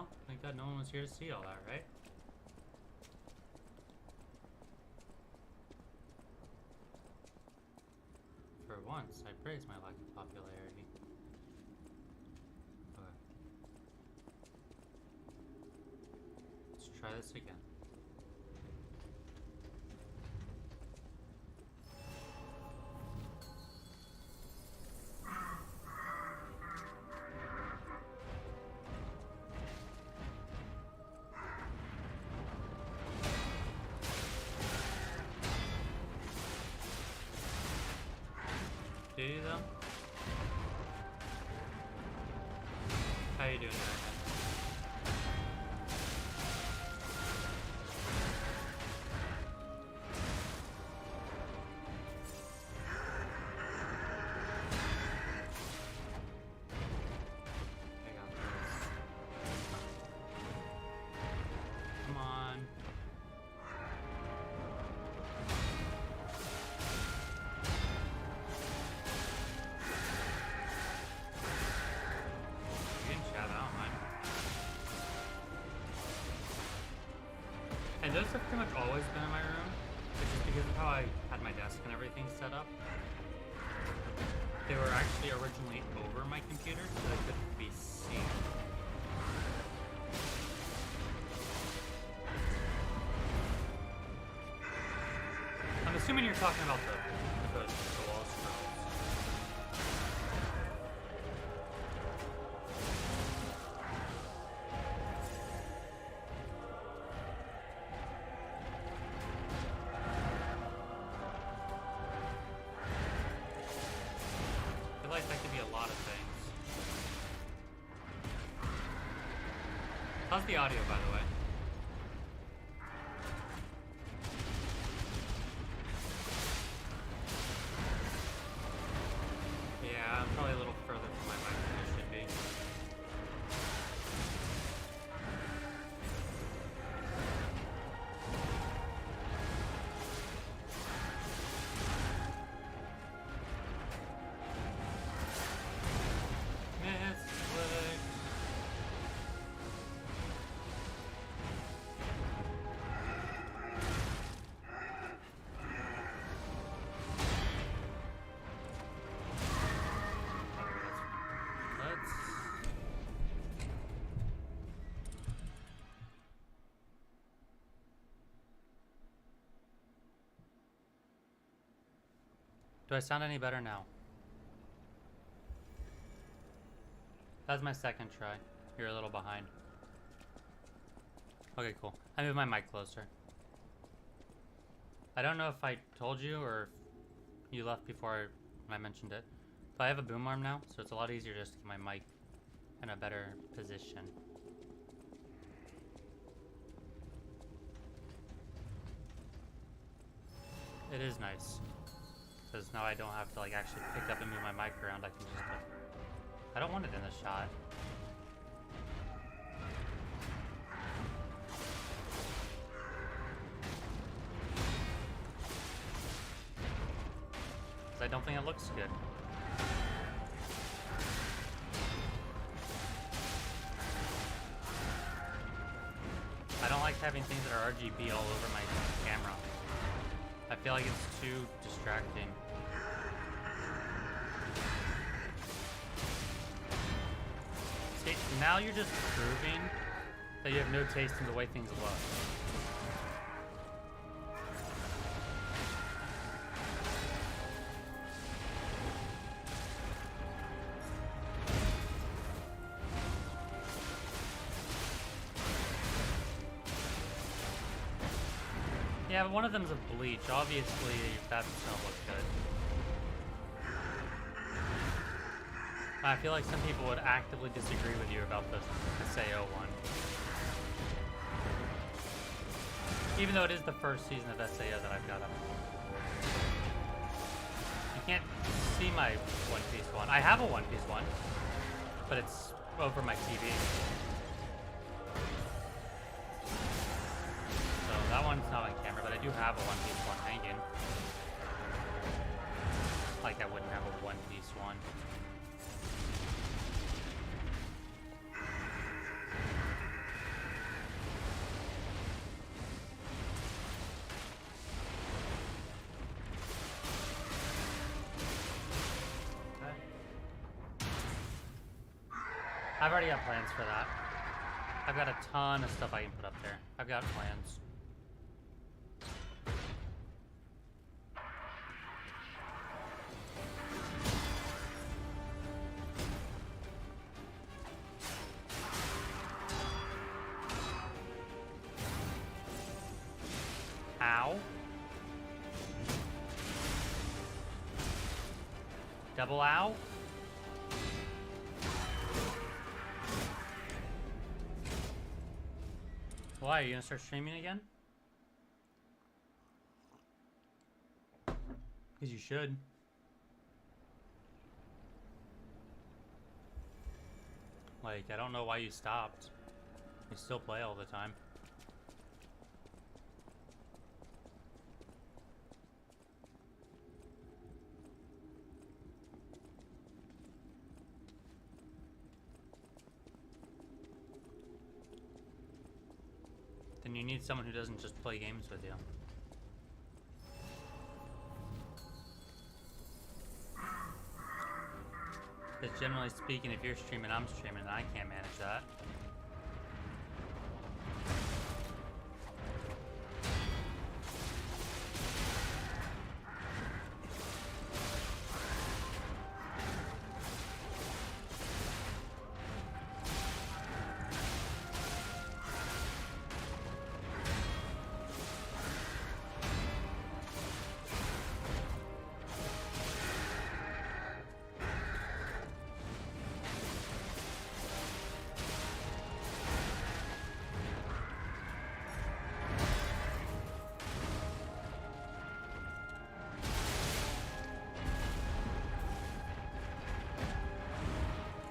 Well, thank God no one was here to see all that, right? For once, I praise my lack of popularity. Okay. Let's try this again. Do you though? How you doing there, man? I got this. Come on. And those have pretty much always been in my room, which is because of how I had my desk and everything set up. They were actually originally over my computer, so they couldn't be seen. I'm assuming you're talking about the wall scrolls. I feel like that could be a lot of things. How's the audio, by the way? Yeah, I'm probably a little further from my mic than I should be. Netflix. Let's. Do I sound any better now? That's my second try. You're a little behind. Okay, cool. I moved my mic closer. I don't know if I told you or if you left before I mentioned it, but I have a boom arm now, so it's a lot easier just to get my mic in a better position. It is nice, because now I don't have to like actually pick up and move my mic around. I can just. I don't want it in the shot. Because I don't think it looks good. I don't like having things that are RGB all over my camera. I feel like it's too distracting. See, now you're just proving that you have no taste in the way things look. Yeah, but one of them's a bleach. Obviously, that's gonna look good. I feel like some people would actively disagree with you about the SAO one. Even though it is the first season of SAO that I've got up. You can't see my One Piece one. I have a One Piece one, but it's over my TV. So that one's not on camera, but I do have a One Piece one hanging. Like I wouldn't have a One Piece one. I've already got plans for that. I've got a ton of stuff I can put up there. I've got plans. Ow. Double ow. Why? Are you gonna start streaming again? Because you should. Like, I don't know why you stopped. You still play all the time. Then you need someone who doesn't just play games with you. Because generally speaking, if you're streaming, I'm streaming, and I can't manage that.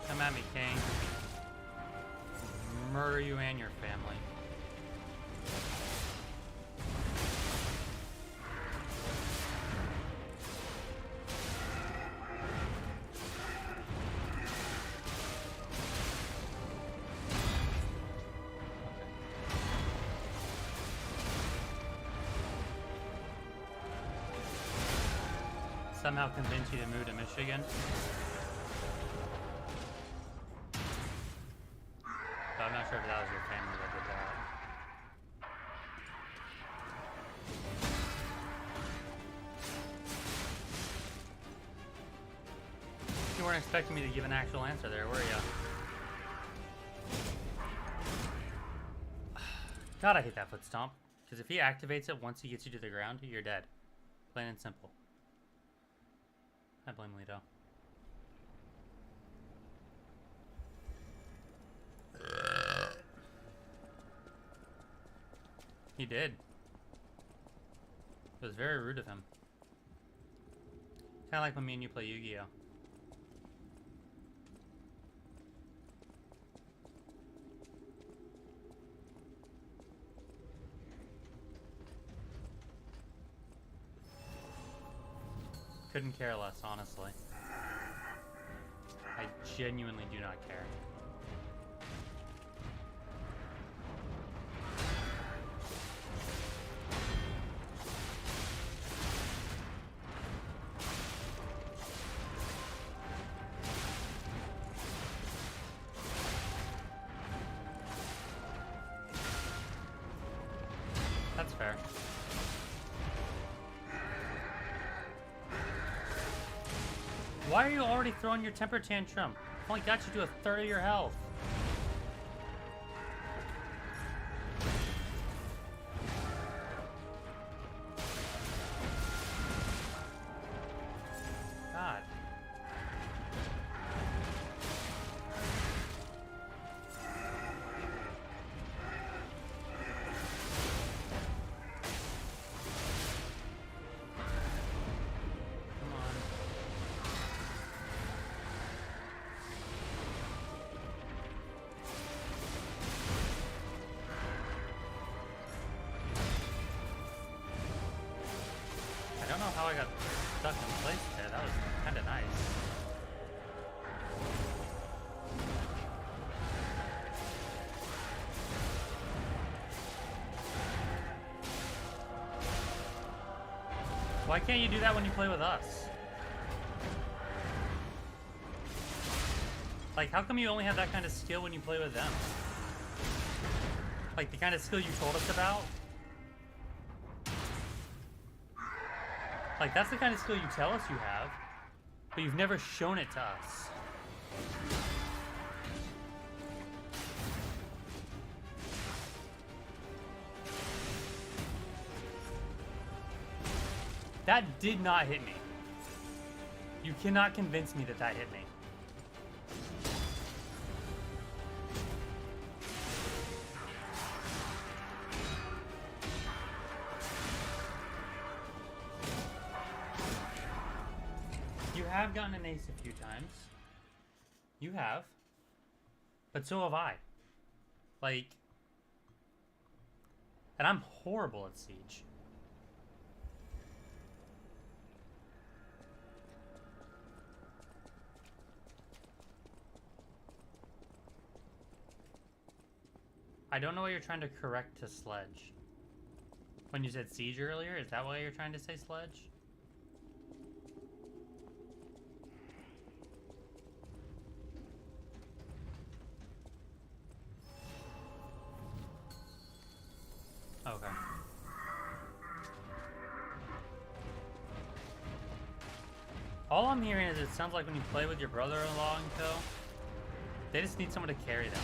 Come at me, King. Murder you and your family. Somehow convince you to move to Michigan? I'm not sure if that was your family that did that. You weren't expecting me to give an actual answer there, were you? God, I hate that foot stomp. Because if he activates it once he gets you to the ground, you're dead. Plain and simple. I blame Lito. He did. It was very rude of him. Kind of like when me and you play Yu-Gi-Oh! Couldn't care less, honestly. I genuinely do not care. That's fair. Why are you already throwing your temper tantrum? I've only got you to a third of your health. God. I don't know how I got stuck in place there. That was kind of nice. Why can't you do that when you play with us? Like, how come you only have that kind of skill when you play with them? Like, the kind of skill you told us about? Like, that's the kind of skill you tell us you have, but you've never shown it to us. That did not hit me. You cannot convince me that that hit me. You have gotten an ace a few times. You have. But so have I. Like... And I'm horrible at Siege. I don't know what you're trying to correct to Sledge. When you said Siege earlier, is that why you're trying to say Sledge? Okay. All I'm hearing is it sounds like when you play with your brother-in-law and co, they just need someone to carry them.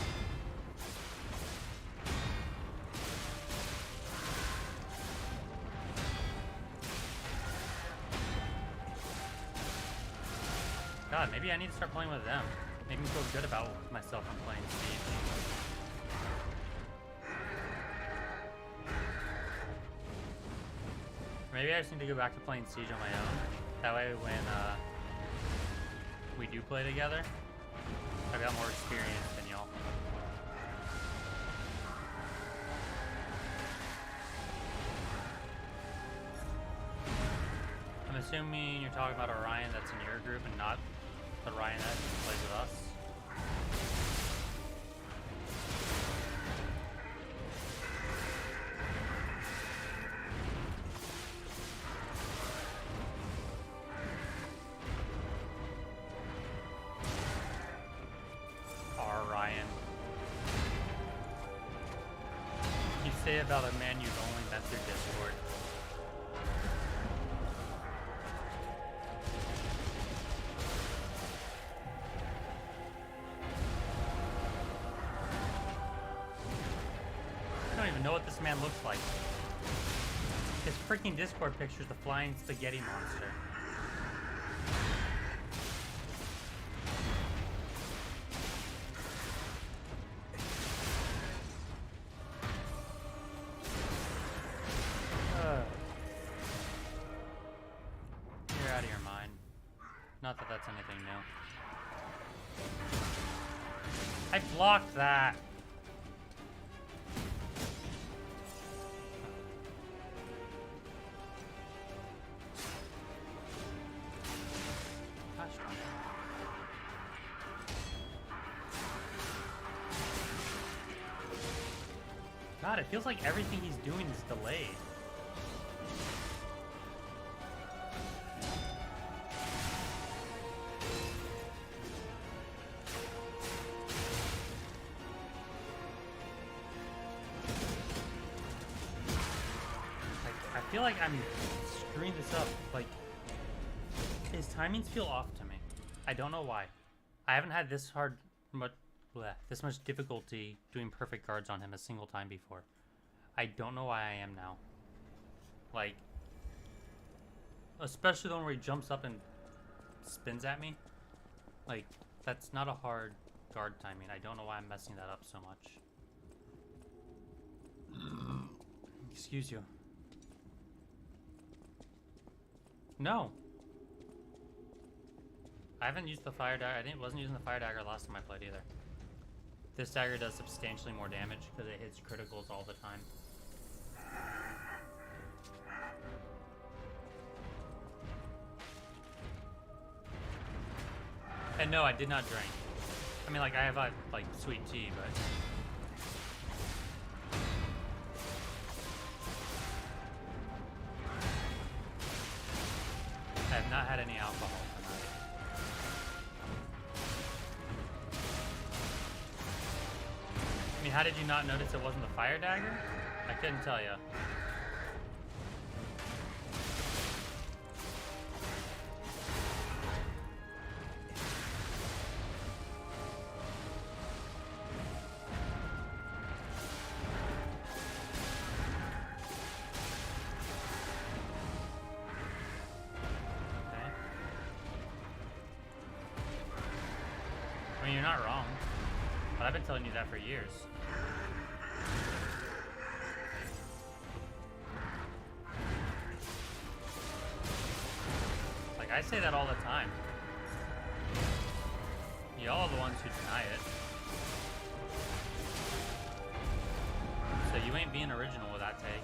God, maybe I need to start playing with them. Make me feel good about myself when playing Siege. Maybe I just need to go back to playing Siege on my own. That way when we do play together, I've got more experience than y'all. I'm assuming you're talking about Orion that's in your group and not the Ryan that plays with us. Ryan. You say about a man you've only met through Discord. I don't even know what this man looks like. His freaking Discord picture's the flying spaghetti monster. You're out of your mind. Not that that's anything new. I blocked that. God, it feels like everything he's doing is delayed. I feel like I'm screwing this up. Like, his timings feel off to me. I don't know why. I haven't had this this much difficulty doing perfect guards on him a single time before. I don't know why I am now. Like, especially the one where he jumps up and spins at me. Like, that's not a hard guard timing. I don't know why I'm messing that up so much. Excuse you. No. I haven't used the fire dagger. I wasn't using the fire dagger last time I played either. This dagger does substantially more damage because it hits criticals all the time. And no, I did not drink. I mean, like, I have, like, sweet tea, but... I have not had any alcohol tonight. how did you not notice it wasn't the fire dagger? I couldn't tell you. I mean, you're not wrong, but I've been telling you that for years. Like, I say that all the time. Y'all are the ones who deny it. So you ain't being original with that take.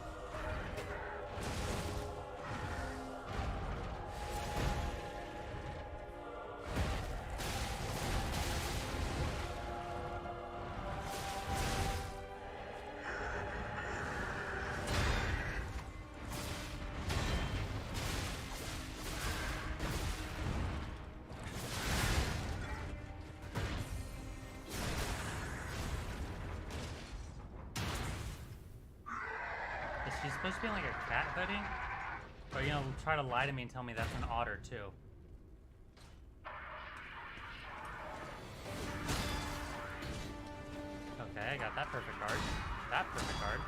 She's supposed to be like a cat hoodie? Or, you know, try to lie to me and tell me that's an otter, too. Okay, I got that perfect card. That perfect card.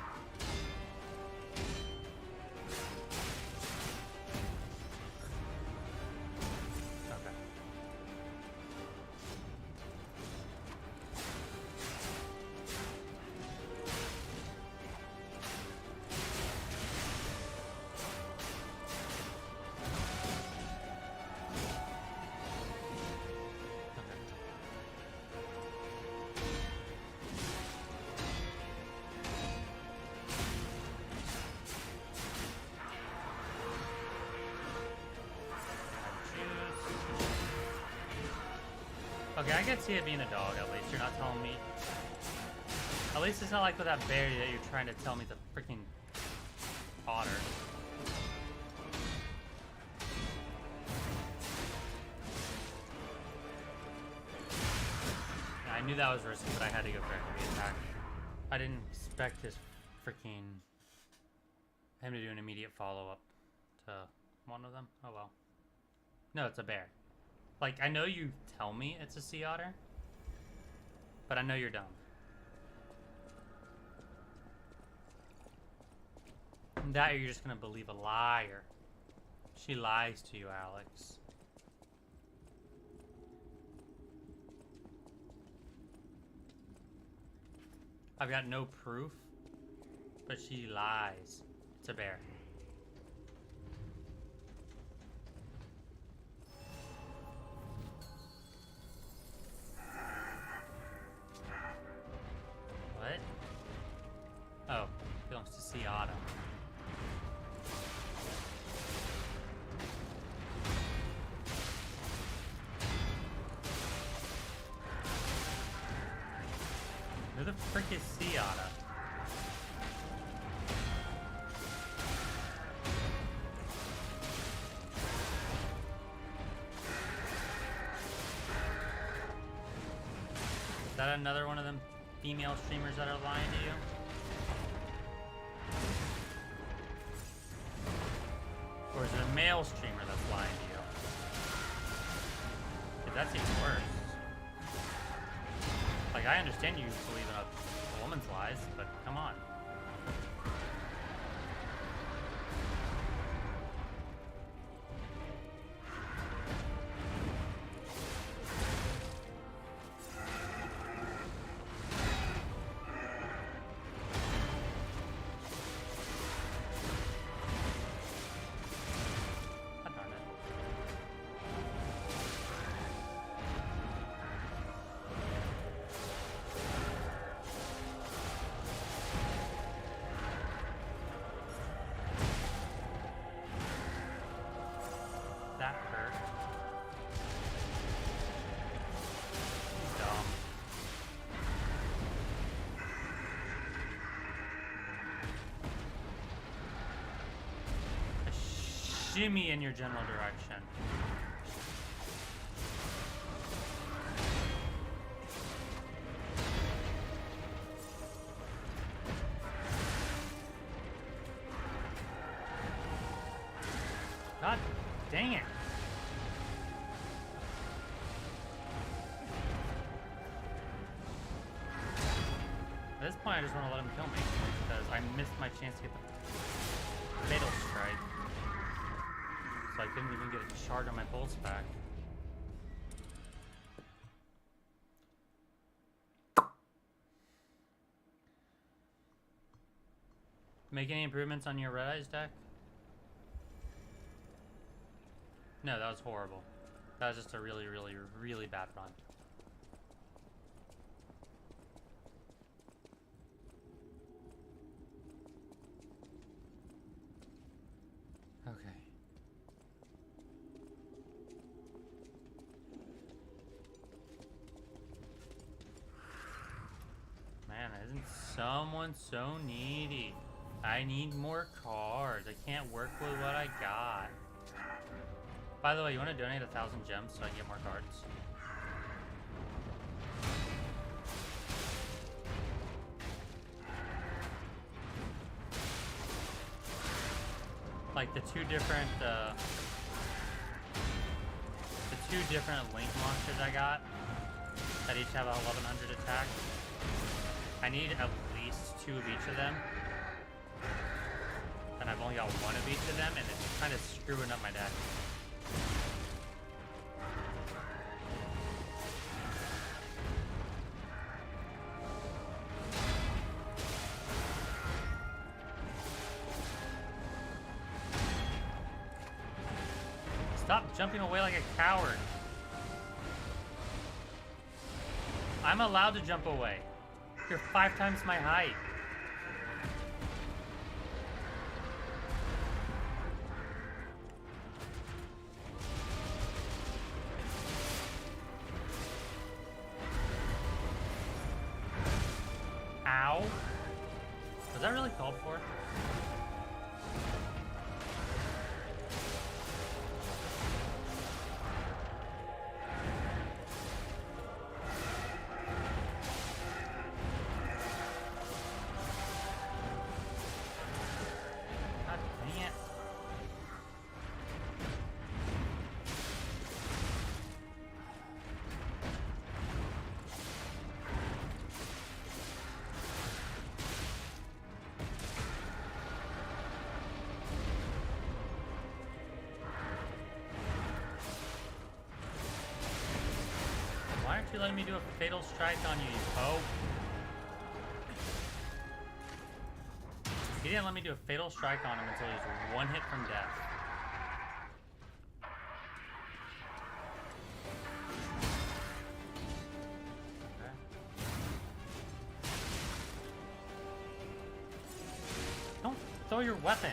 Okay. Okay, I can see it being a dog, at least. You're not telling me. At least it's not like with that bear that you're trying to tell me the freaking otter. Yeah, I knew that was risky, but I had to go for a heavy attack. I didn't expect his freaking... him to do an immediate follow-up to one of them. Oh well. No, it's a bear. Like, I know you tell me it's a sea otter, but I know you're dumb. And that or you're just gonna believe a liar. She lies to you, Alex. I've got no proof, but she lies. It's a bear. What? Oh, belongs to Sea Autumn. Who the frick is Sea Autumn? Is that another one of them female streamers that are lying to you? Or is it a male streamer that's lying to you? Because that's even worse. Like, I understand you believe in a woman's lies, but come on. God darn it. That hurt. Dumb. A shimmy in your general direction. God dang it. At this point, I just want to let him kill me because I missed my chance to get the fatal strike. So I couldn't even get a shard on my pulse back. Make any improvements on your Red Eyes deck? No, that was horrible. That was just a really, really, really bad run. Okay. Man, isn't someone so needy? I need more cards. I can't work with what I got. By the way, you want to donate 1,000 gems so I can get more cards? Like the two different link monsters I got that each have a 1100 attack. I need at least 2 of each of them. And I've only got 1 of each of them, and it's kind of screwing up my deck. Stop jumping away like a coward. I'm allowed to jump away. You're 5 times my height. Ow. Was that really called for? Why aren't you letting me do a fatal strike on you, you hoe? He didn't let me do a fatal strike on him until he was 1 hit from death. Okay. Don't throw your weapon.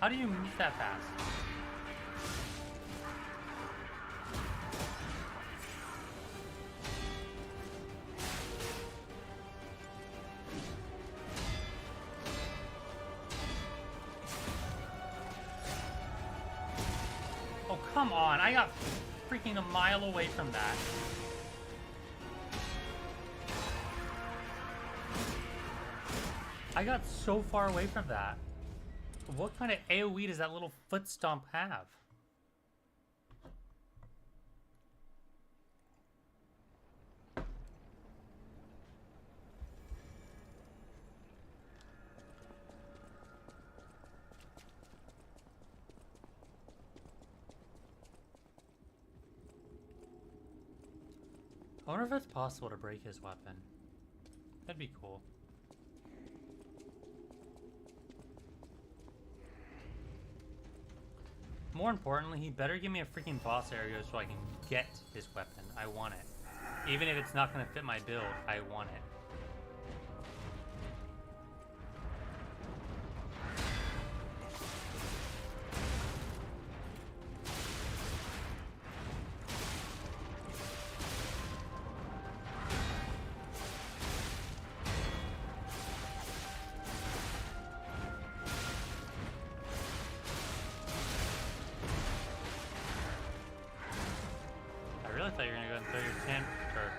How do you move that fast? Come on, I got freaking a mile away from that. I got so far away from that. What kind of AoE does that little foot stomp have? I wonder if it's possible to break his weapon. That'd be cool. More importantly, he better give me a freaking boss area so I can get his weapon. I want it. Even if it's not going to fit my build, I want it. I thought you were gonna go and throw your tantrum.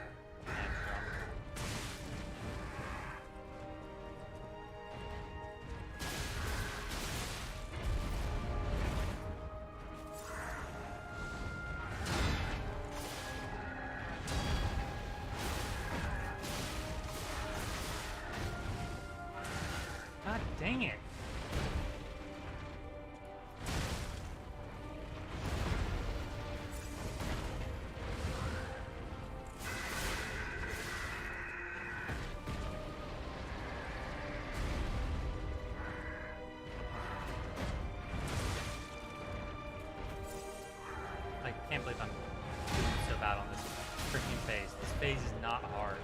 can't believe I'm doing so bad on this freaking phase. This phase is not hard.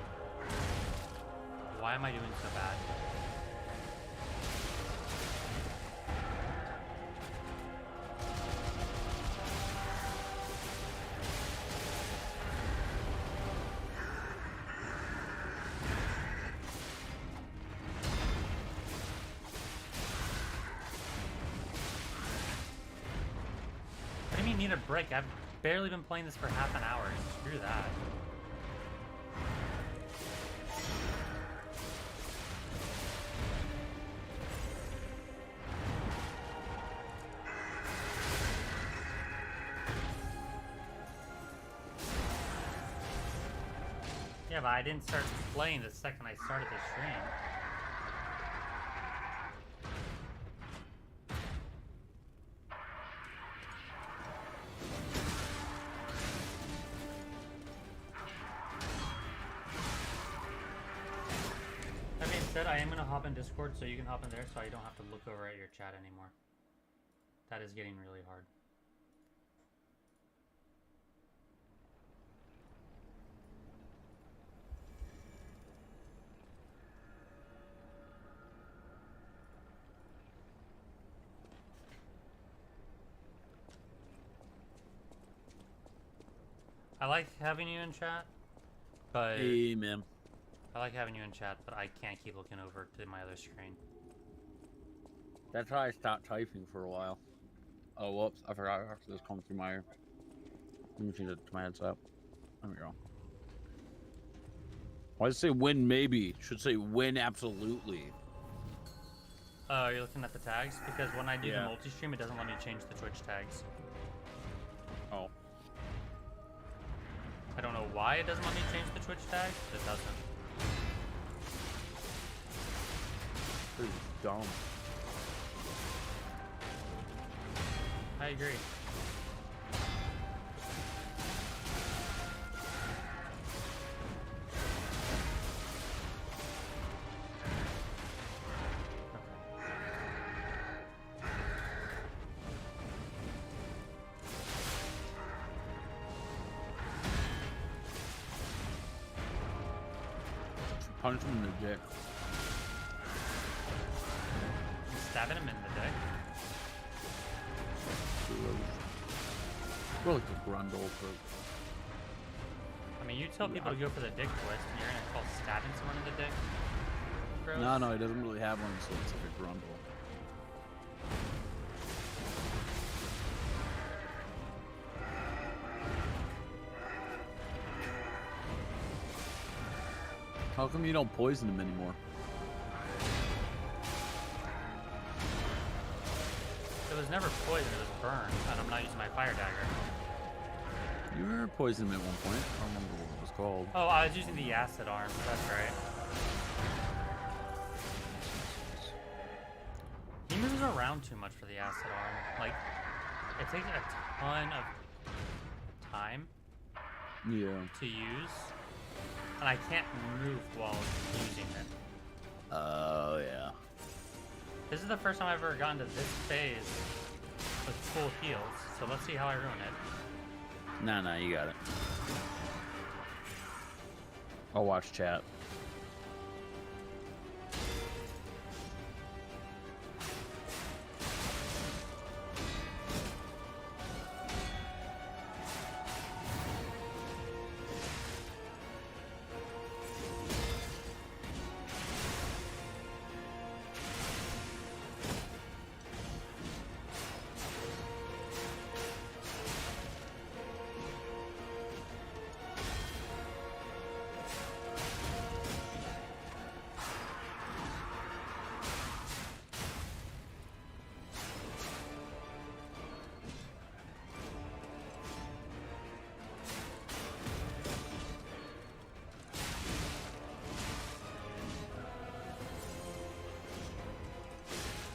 Why am I doing so bad? What do you mean need a break? I've barely been playing this for half an hour. Screw that. Yeah, but I didn't start playing the second I started the stream. That being said, I am gonna hop in Discord so you can hop in there so I don't have to look over at your chat anymore. That is getting really hard. I like having you in chat, but Hey, man. I like having you in chat, but I can't keep looking over to my other screen. That's how I stopped typing for a while. Oh, whoops. I forgot after this come through my... Let me change it to my headset. There we go. Why does it say win maybe? Should say win absolutely. Oh, you're looking at the tags? Because when I do Yeah. the multi-stream, it doesn't let me change the Twitch tags. Oh. I don't know why it doesn't let me change the Twitch tags, but it doesn't. This is dumb. I agree. Punch him in the dick. I'm stabbing him in the dick. Well, like a grundle, but... I mean, you tell people to go for the dick twist, and you're gonna call stabbing someone in the dick? Gross. No, he doesn't really have one, so it's like a grundle. How come you don't poison him anymore? It was never poison, it was burned, and I'm not using my fire dagger. You were poisoning him at one point. I don't remember what it was called. Oh, I was using the acid arm, that's right. He moves around too much for the acid arm. Like, it takes a ton of time Yeah. to use, and I can't move while using it. Oh, yeah. This is the first time I've ever gotten to this phase with full heals, so let's see how I ruin it. Nah, you got it. I'll watch chat.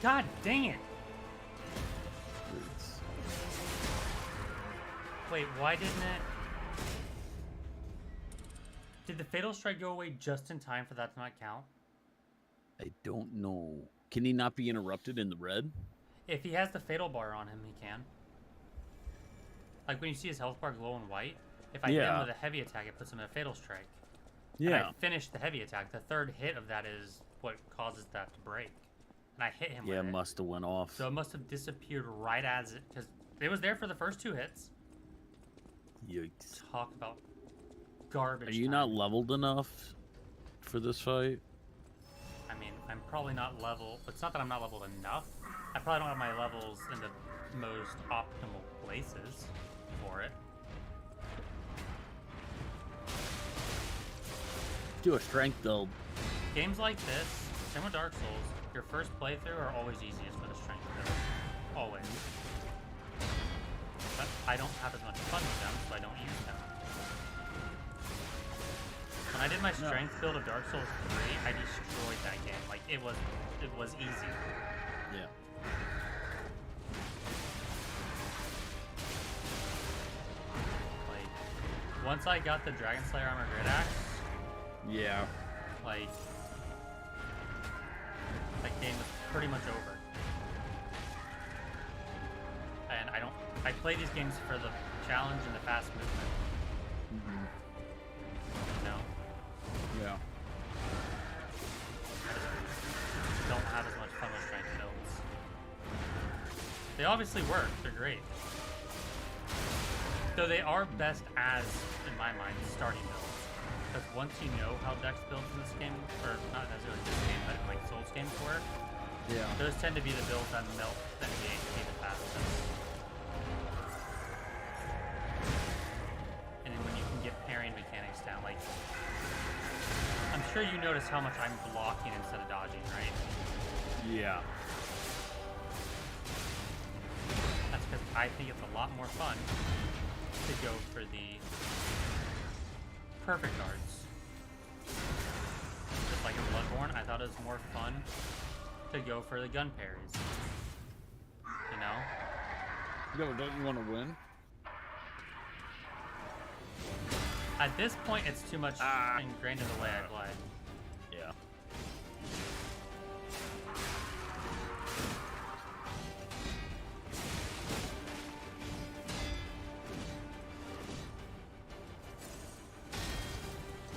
God dang it! Wait, why didn't it... Did the Fatal Strike go away just in time for that to not count? I don't know. Can he not be interrupted in the red? If he has the Fatal Bar on him, he can. Like when you see his health bar glow in white, if I hit him with a heavy attack, it puts him in a fatal strike. And I finished the heavy attack. The third hit of that is what causes that to break. And I hit him with it. Yeah, it must have went off. So it must have disappeared right as it, because it was there for the first 2 hits. Yikes. Talk about garbage. Are you not leveled enough for this fight? I mean, I'm probably not level. It's not that I'm not leveled enough. I probably don't have my levels in the most optimal places for it. Do a strength build. Games like this, same with Dark Souls, your first playthrough are always easiest for the strength build. Always. But I don't have as much fun with them, so I don't use them. When I did my strength build of Dark Souls 3, I destroyed that game. Like, it was easy. Yeah. Like, once I got the Dragon Slayer Armor Grid Axe, Yeah. like, that game was pretty much over. And I play these games for the challenge and the fast movement. Mm-hmm. You know? Yeah. I just don't have as much fun with strength builds. They obviously work, they're great. Though they are best as, in my mind, starting builds. Because once you know how Dex builds in this game, or not necessarily this game, but like Souls games work, Yeah. those tend to be the builds that melt enemy HP the fastest. And then when you can get parrying mechanics down, like, I'm sure you notice how much I'm blocking instead of dodging, right? Yeah. That's because I think it's a lot more fun to go for the perfect guards. Just like in Bloodborne, I thought it was more fun to go for the gun parries. You know? Yo, don't you want to win? At this point, it's too much ingrained in the way I play. Yeah.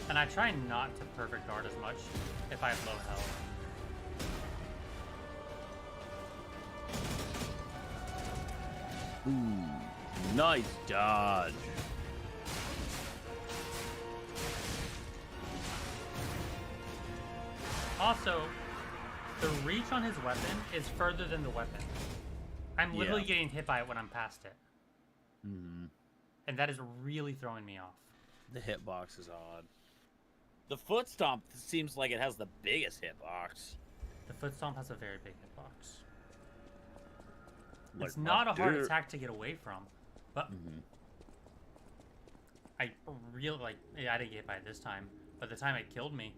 And I try not to perfect guard as much if I have low health. Ooh, nice dodge. Also, the reach on his weapon is further than the weapon. I'm literally getting hit by it when I'm past it. Mm-hmm. And that is really throwing me off. The hitbox is odd. The foot stomp seems like it has the biggest hitbox. The foot stomp has a very big hitbox. Like It's not a hard dude. attack to get away from, but I really yeah, I didn't get hit by it this time. But the time it killed me,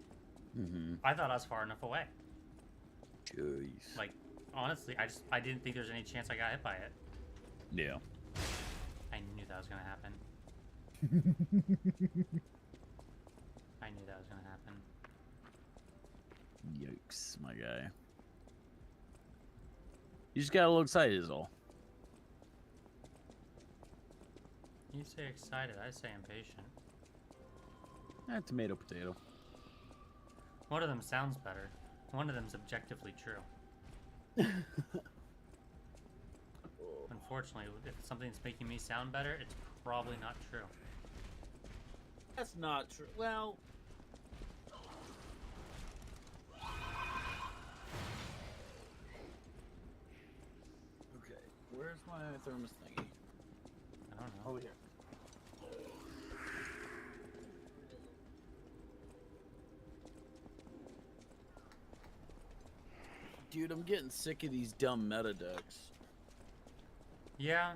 I thought I was far enough away. Jeez. Like, honestly, I didn't think there was any chance I got hit by it. Yeah. I knew that was gonna happen. I knew that was gonna happen. Yikes, my guy. You just got a little excited, is all. You say excited, I say impatient. Tomato, potato. One of them sounds better. One of them's objectively true. Unfortunately, if something's making me sound better, it's probably not true. That's not true. Well... Okay, where's my thermos thingy? I don't know. Over here. Dude, I'm getting sick of these dumb meta decks. Yeah,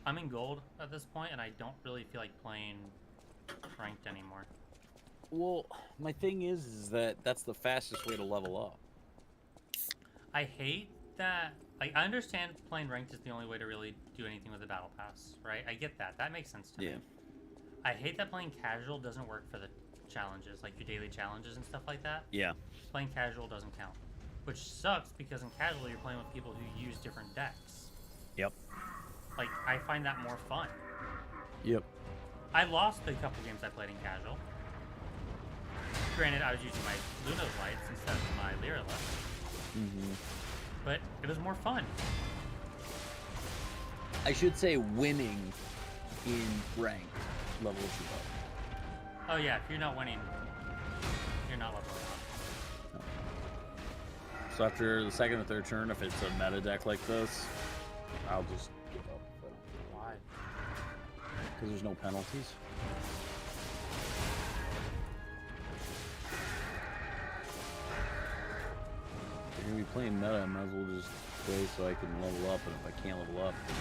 I'm in gold at this point, and I don't really feel like playing ranked anymore. Well, my thing is that that's the fastest way to level up. I hate that. Like, I understand playing ranked is the only way to really do anything with the battle pass, right? I get that. That makes sense to me. I hate that playing casual doesn't work for the challenges, like your daily challenges and stuff like that. Yeah. Playing casual doesn't count, which sucks because in casual you're playing with people who use different decks. Yep. Like, I find that more fun. Yep. I lost the couple games I played in casual. Granted, I was using my Luno's lights instead of my Lyralist, but it was more fun. I should say winning in ranked levels you up. Oh yeah, if you're not winning, you're not leveling up. So after the second or third turn, if it's a meta deck like this, I'll just give up. Why? Because there's no penalties. If you're gonna be playing meta, I might as well just play so I can level up, and if I can't level up, then...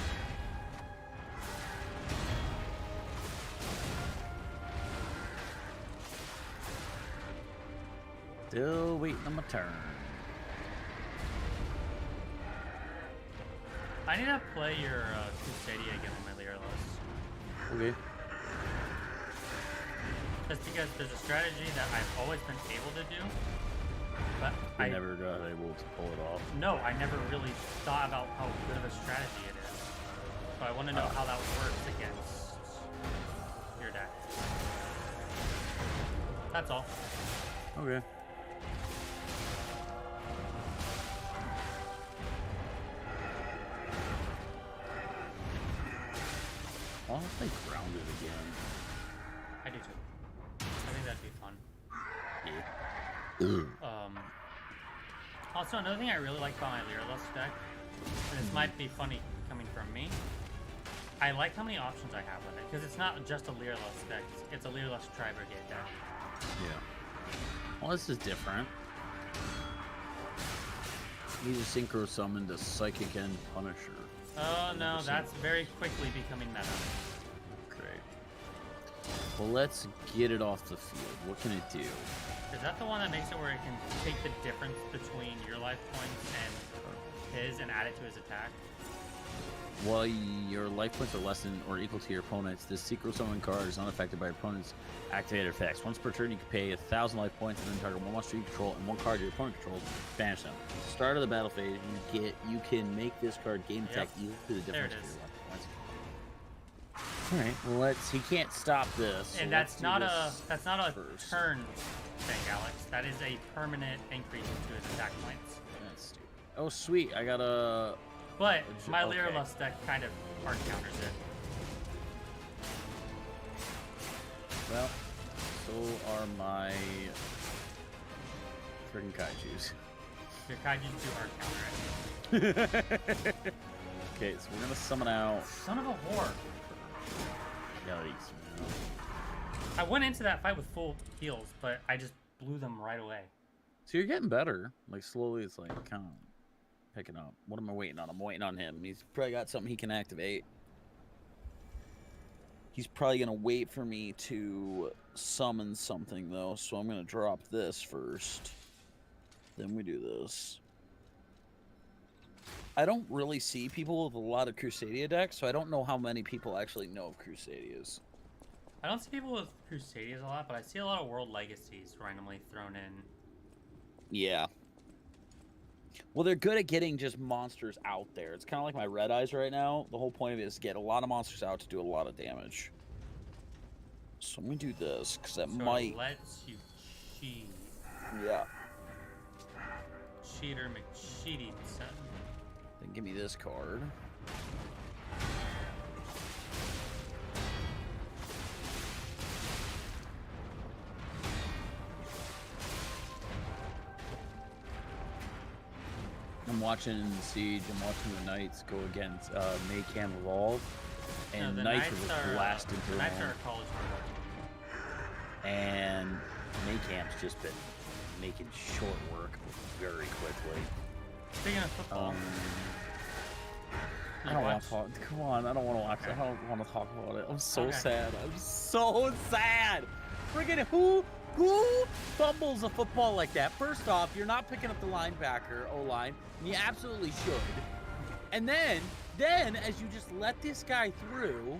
Still waiting on my turn. I need to play your Crusadia again with my Lyralist. Okay. Just because there's a strategy that I've always been able to do, but I never got able to pull it off. No, I never really thought about how good of a strategy it is. So I want to know how that works against your deck. That's all. Okay. I'll play Grounded again. I do too. I think that'd be fun. Yeah. Also, another thing I really like about my Lyralist deck, and this might be funny coming from me, I like how many options I have with it, because it's not just a Lyralist deck, it's a Lyralist Tri-Brigade deck. Yeah. Well, this is different. You just synchro summon the Psychic End Punisher. Oh no, that's very quickly becoming meta. Great. Well, let's get it off the field. What can it do? Is that the one that makes it where it can take the difference between your life points and his and add it to his attack? While your life points are less than or equal to your opponent's, this Secret Summon card is unaffected by your opponent's activated effects. Once per turn, you can pay 1,000 life points and then target one monster you control and one card your opponent controls. Banish them. At the start of the battle phase, you can make this card gain attack equal to the difference of your life points. All right, well, he can't stop this. So and that's not a first. turn thing, Alex. That is a permanent increase to his attack points. That's stupid. Oh, sweet! I got a. But my okay. Lyralist deck kind of hard counters it. Well, so are my friggin' kaijus. Your Kaijus do hard counter it. Okay, so we're gonna summon out. Son of a whore. Yikes, man. I went into that fight with full heals, but I just blew them right away. So you're getting better. Like, slowly, it's like kind of picking up. What am I waiting on? I'm waiting on him. He's probably got something he can activate. He's probably gonna wait for me to summon something, though, so I'm gonna drop this first. Then we do this. I don't really see people with a lot of Crusadia decks, so I don't know how many people actually know of Crusadias. I don't see people with Crusadias a lot, but I see a lot of World Legacies randomly thrown in. Yeah. Well, they're good at getting just monsters out there. It's kind of like my Red Eyes right now. The whole point of it is to get a lot of monsters out to do a lot of damage. So I'm going to do this, because that So might... it lets you cheat. Yeah. Cheater McCheating son. Then give me this card. I'm watching Siege, I'm watching the Knights go against Maycam Evolve, and No, the Knights Knights are just are, blasting the through Knights them. are a college football. And Maycam's just been making short work very quickly. Speaking of football, I you don't want watch- to talk. Come on, I don't want to watch it. I don't want to talk about it. I'm so Okay. sad. I'm so sad. Friggin' who fumbles a football like that? First off, you're not picking up the linebacker, O-line, and you absolutely should. And then as you just let this guy through,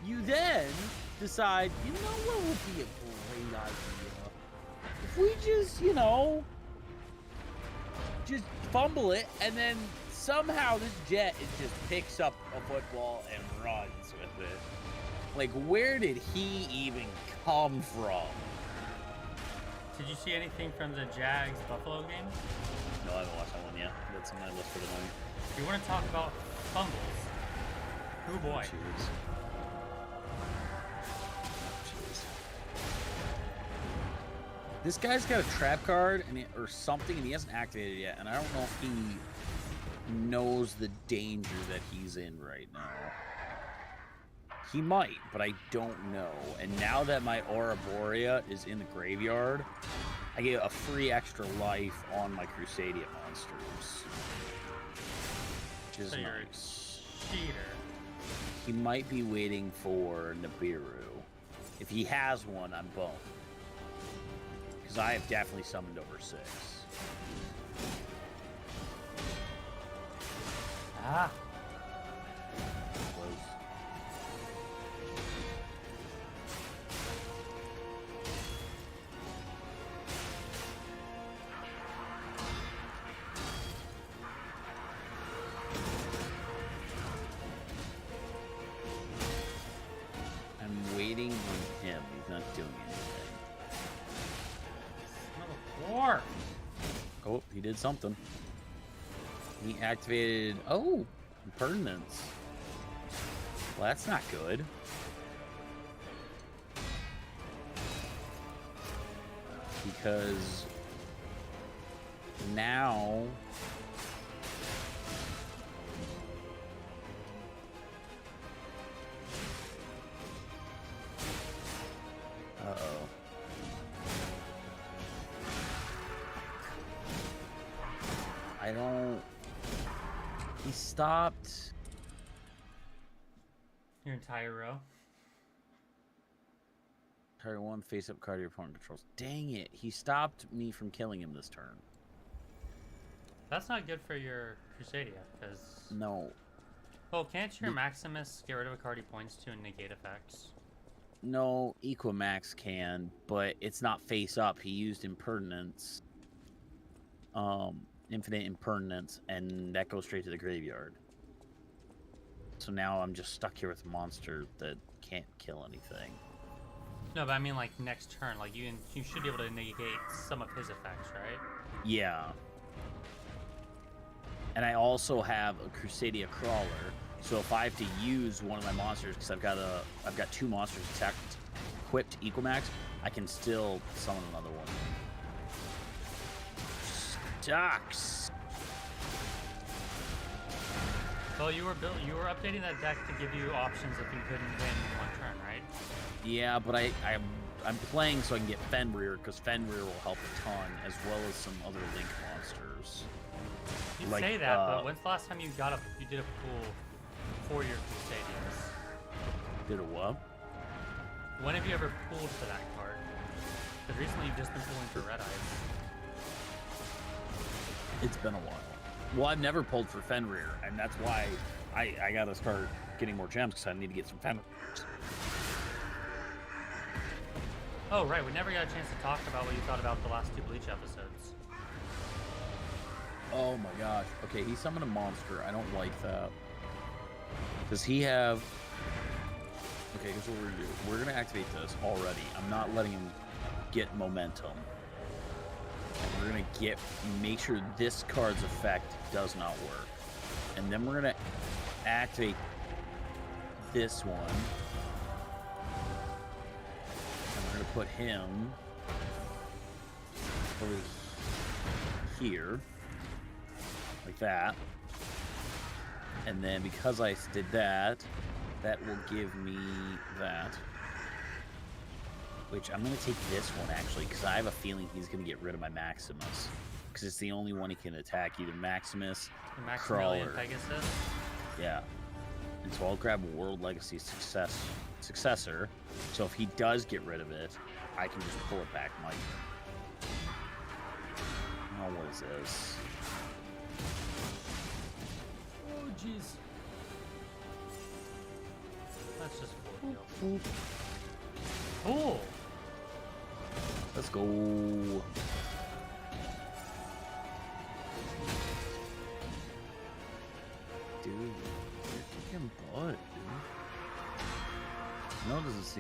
you then decide, you know what would be a great idea? If we just, just fumble it and then somehow this jet just picks up a football and runs with it. Like, where did he even come from? Did you see anything from the Jags-Buffalo game? No, I haven't watched that one yet. That's on my list for tonight. You want to talk about fumbles? Oh boy. Jeez. Jeez. This guy's got a trap card or something, and he hasn't activated it yet. And I don't know if he knows the danger that he's in right now. He might, but I don't know. And now that my Aura Borea is in the graveyard, I get a free extra life on my Crusadia monsters. Which is So you're nice. a cheater. He might be waiting for Nibiru. If he has one, I'm boned. Because I have definitely summoned over 6. Ah. Close. I'm waiting on him. He's not doing anything. Son of a whore. Oh, he did something. He activated... Oh! Impertinence. Well, that's not good. Because... now... Uh-oh. I don't... He stopped... Your entire row. Target 1 face-up card your opponent controls. Dang it. He stopped me from killing him this turn. That's not good for your Crusadia, because... No. Oh, can't your Maximus get rid of a card he points to and negate effects? No, Equimax can, but it's not face-up. He used Impertinence. Infinite Impertinence, and that goes straight to the graveyard. So now I'm just stuck here with a monster that can't kill anything. No, but I mean like next turn. Like you should be able to negate some of his effects, right? Yeah. And I also have a Crusadia Crawler, so if I have to use one of my monsters, because I've got 2 monsters equipped Equimax, I can still summon another one. Sucks. Well, you were updating that deck to give you options if you couldn't win in one turn, right? Yeah, but I'm playing so I can get Fenrir, because Fenrir will help a ton, as well as some other Link monsters. You Like, say that, but when's the last time you did a pool for your Crusaders? Did a what? When have you ever pooled for that card? Because recently you've just been pooling for Red Eyes. It's been a while. Well, I've never pulled for Fenrir, and that's why I gotta start getting more gems, because I need to get some Fenrir. Oh, right. We never got a chance to talk about what you thought about the last 2 Bleach episodes. Oh my gosh. Okay, he summoned a monster. I don't like that. Does he have... Okay, here's what we're gonna do. We're gonna activate this already. I'm not letting him get momentum. And we're gonna make sure this card's effect does not work. And then we're gonna activate this one. And we're gonna put him over here. Like that. And then because I did that, that will give me that. Which I'm going to take this one, actually, because I have a feeling he's going to get rid of my Maximus. Because it's the only one he can attack, either Maximus, Maximilian Crawler. Pegasus. Yeah. And so I'll grab a World Legacy successor. So if he does get rid of it, I can just pull it back, Mike. Oh, what is this? Oh, jeez. That's just cool. Cool. Let's go.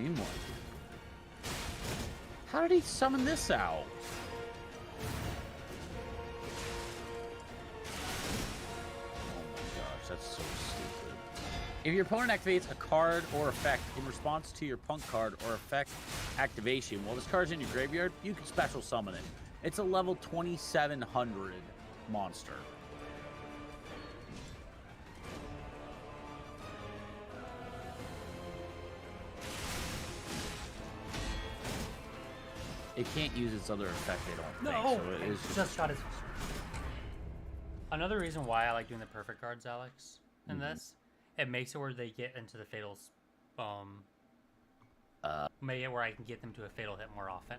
seen one. How did he summon this out? Oh my gosh, that's so stupid. If your opponent activates a card or effect in response to your punk card or effect activation while this card's in your graveyard, you can special summon it. It's a level 2700 monster. It can't use its other effect, I don't think. So it is just got his. Another reason why I like doing the perfect cards, Alex, in this, it makes it where they get into the fatal, make it where I can get them to a fatal hit more often.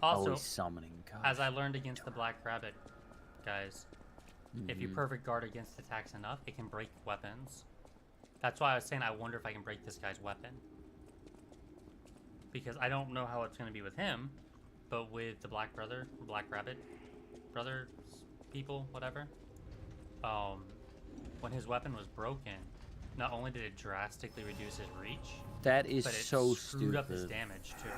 Also, always summoning. Gosh. as I learned against the Black Rabbit, guys, if you perfect guard against attacks enough, it can break weapons. That's why I was saying I wonder if I can break this guy's weapon. Because I don't know how it's going to be with him, but with the Black Rabbit brother people, whatever, when his weapon was broken, not only did it drastically reduce his reach, that is but it so screwed stupid. up his damage too.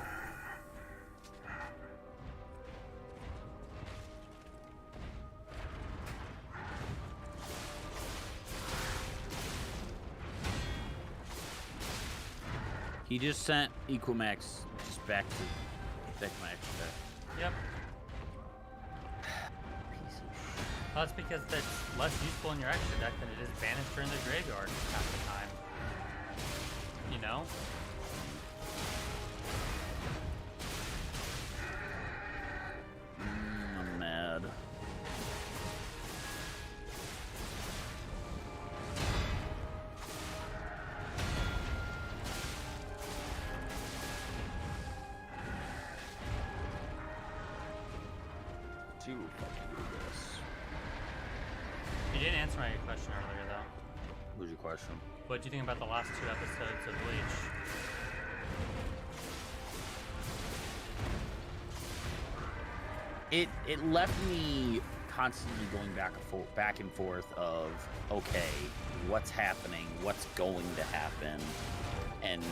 He just sent Equimax just back to my extra deck. Yep. Piece of shit. Well, that's because that's less useful in your extra deck than it is banished or in the graveyard half the time. You know? I'm mad. See what fucking do this. You didn't answer my question earlier, though. What was your question? What do you think about the last 2 episodes of Bleach? It left me constantly going back and forth of, okay, what's happening, what's going to happen, and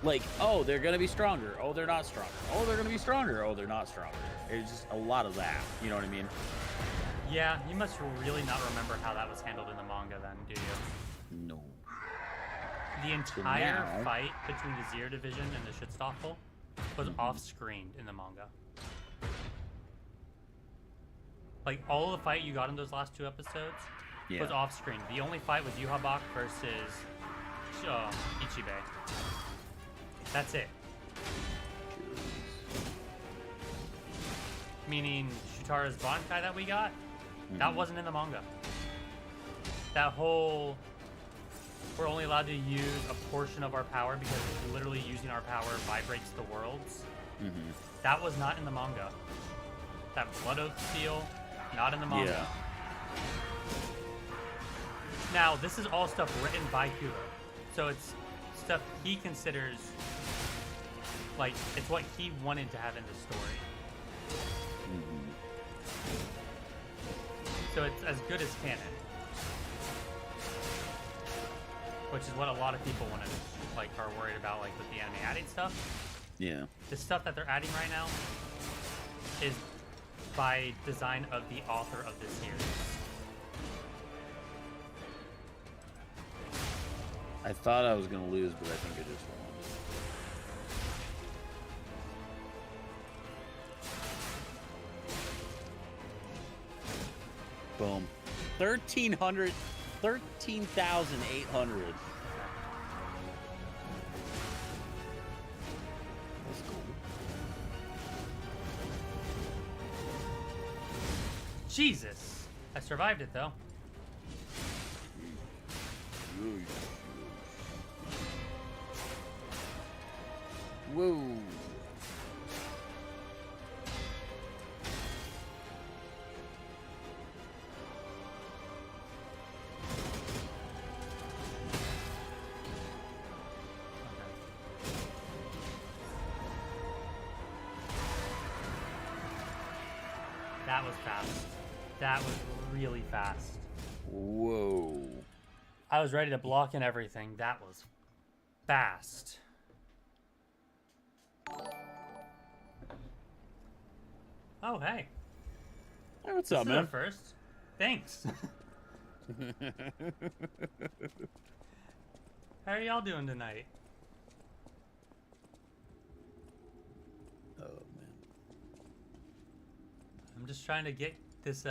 like, oh, they're gonna be stronger, oh, they're not stronger, oh, they're gonna be stronger, oh, they're not stronger. It's just a lot of that, you know what I mean? Yeah, you must really not remember how that was handled in the manga then, do you? No. The entire now- fight between the Zero Division and the Shitstoffel was off-screened in the manga. Like, all of the fight you got in those last 2 episodes was off-screen. The only fight was Yuhabak versus Ichibe. That's it. Meaning Shutara's Bankai that we got, that wasn't in the manga. That whole, we're only allowed to use a portion of our power because literally using our power vibrates the worlds. That was not in the manga. That Blood Oath seal, not in the manga. Yeah. Now, this is all stuff written by Kuro. So it's stuff he considers, like, it's what he wanted to have in the story. So it's as good as canon. Which is what a lot of people want to, like, are worried about, like, with the anime adding stuff. Yeah. The stuff that they're adding right now is by design of the author of this series. I thought I was gonna lose, but I think I just won. Boom. 13,800. That's cool. Jesus! I survived it, though. Whoa. That was fast. That was really fast. Whoa. I was ready to block and everything. That was fast. Oh, hey. Hey, what's This up, is man? a first. Thanks. How are y'all doing tonight? Oh man. I'm just trying to get this,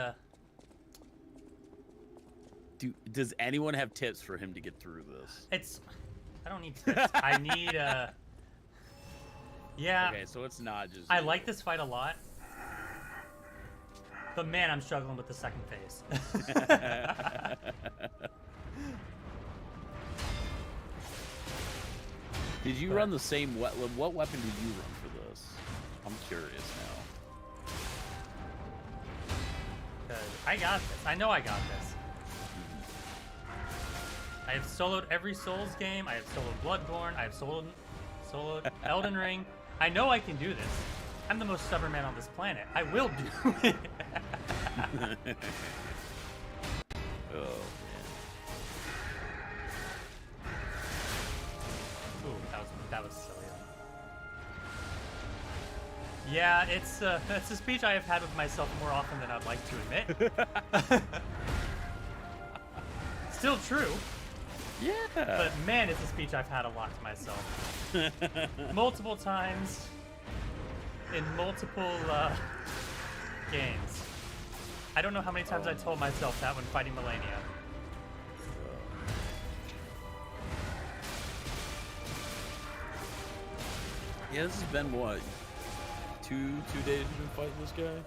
Does anyone have tips for him to get through this? I don't need tips. I need, yeah. Okay, so it's not just. I like this fight a lot. But man, I'm struggling with the second phase. Did you But- run the same what weapon did you run for this? I'm curious now. 'Cause I got this. I know I got this. I have soloed every Souls game. I have soloed Bloodborne. I have soloed Elden Ring. I know I can do this. I'm the most stubborn man on this planet. I will do it. Oh Ooh, that was silly. Yeah, it's a speech I have had with myself more often than I'd like to admit. Still true, man. Yeah. but man, it's a speech I've had a lot to myself. Multiple times in multiple games. I don't know how many times I told myself that when fighting Melania. Yeah, this has been what? Two days you've been fighting this guy?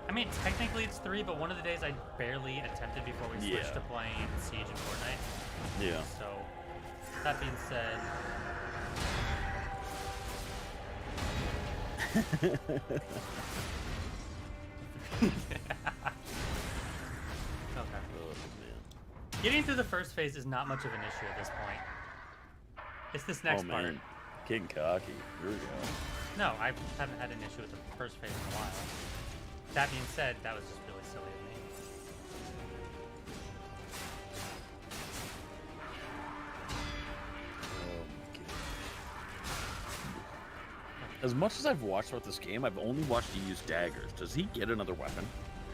I mean, technically it's 3, but one of the days I barely attempted before we switched Yeah. to playing Siege and Fortnite. Yeah. So, that being said, okay. Oh man. Getting through the first phase is not much of an issue at this point. It's this next oh part. man. Getting cocky. Here we go. No, I haven't had an issue with the first phase in a while. That being said, that was just really silly of me. As much as I've watched about this game, I've only watched you use daggers. Does he get another weapon?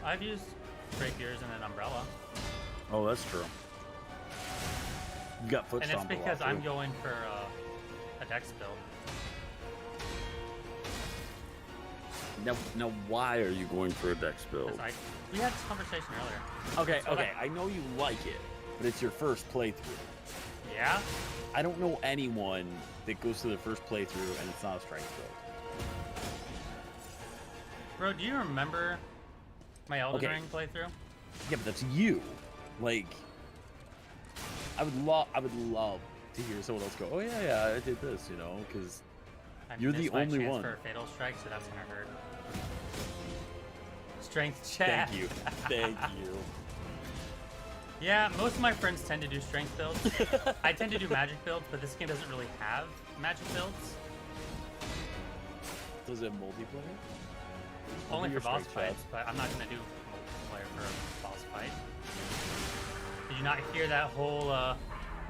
I've used rapiers and an umbrella. Oh, that's true. You got foot And it's stomp a lot, because I'm too. going for a dex build. Now, why are you going for a dex build? 'Cause we had this conversation earlier. Okay, That's what okay, I know you like it, but it's your first playthrough. Yeah? I don't know anyone that goes to their first playthrough and it's not a strength build. Bro, do you remember my Elden Okay. Ring playthrough? Yeah, but that's you. Like, I would love to hear someone else go, "Oh yeah, I did this," you know, because I You're the missed my only chance one. for a fatal strike, so that's gonna hurt. Strength check. thank you, thank you. Yeah, most of my friends tend to do strength builds. I tend to do magic builds, but this game doesn't really have magic builds. Does it have multiplayer? Only do for your boss strength fights, but I'm not gonna do multiplayer for a boss fight. Did you not hear that whole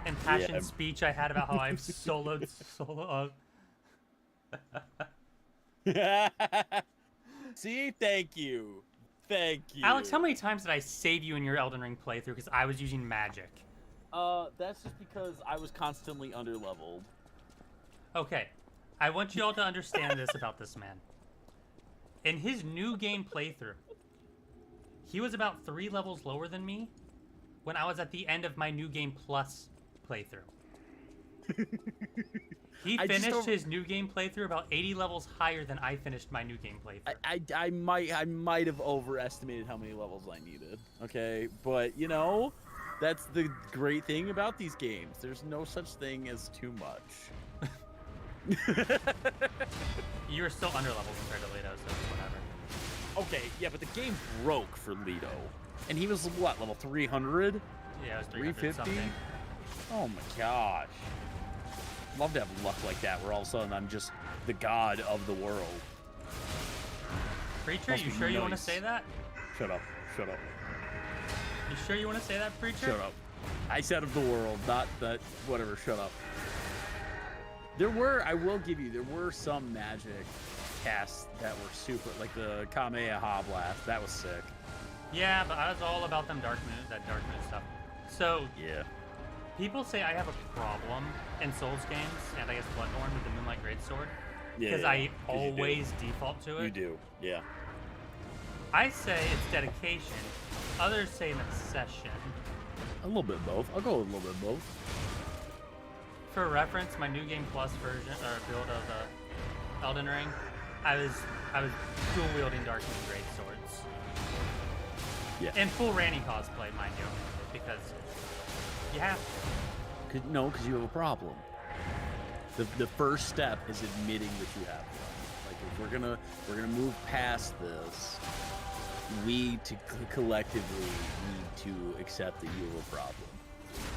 impassioned Yeah. speech I had about how I've soloed solo? See, thank you. Alex, how many times did I save you in your Elden Ring playthrough because I was using magic? That's just because I was constantly underleveled. Okay, I want you all to understand this about this man. In his new game playthrough, he was about 3 levels lower than me when I was at the end of my new game plus playthrough. He I just finished don't- his new game playthrough about 80 levels higher than I finished my new game playthrough. I might have overestimated how many levels I needed. Okay, but you know, that's the great thing about these games. There's no such thing as too much. You were still underleveled compared to Leto, so it's whatever. Okay, yeah, but the game broke for Leto, and he was what, level 300? Yeah, it was 300 350? something. Oh my gosh. Love to have luck like that, where all of a sudden I'm just the god of the world. Preacher, Must you be sure you want to nice. say that? Shut up. Shut up. You sure you want to say that, Preacher? Shut up. I said of the world, not that. Whatever. Shut up. There were, I will give you, there were some magic casts that were super, like the Kamehameha Blast. That was sick. Yeah, but I was all about them that dark moon stuff. So Yeah. people say I have a problem in Souls games, and I guess Bloodborne with the Moonlight Greatsword, Yeah. because I 'cause you do. always default to it. You do. Yeah. I say it's dedication. Others say an obsession. A little bit of both. I'll go with a little bit of both. For reference, my New Game Plus version or build of Elden Ring, I was dual wielding Dark Moon Greatswords. Yeah. And full Ranny cosplay, mind you, because you have to. No, because you have a problem. The first step is admitting that you have one. Like if we're gonna move past this, we collectively need to accept that you have a problem.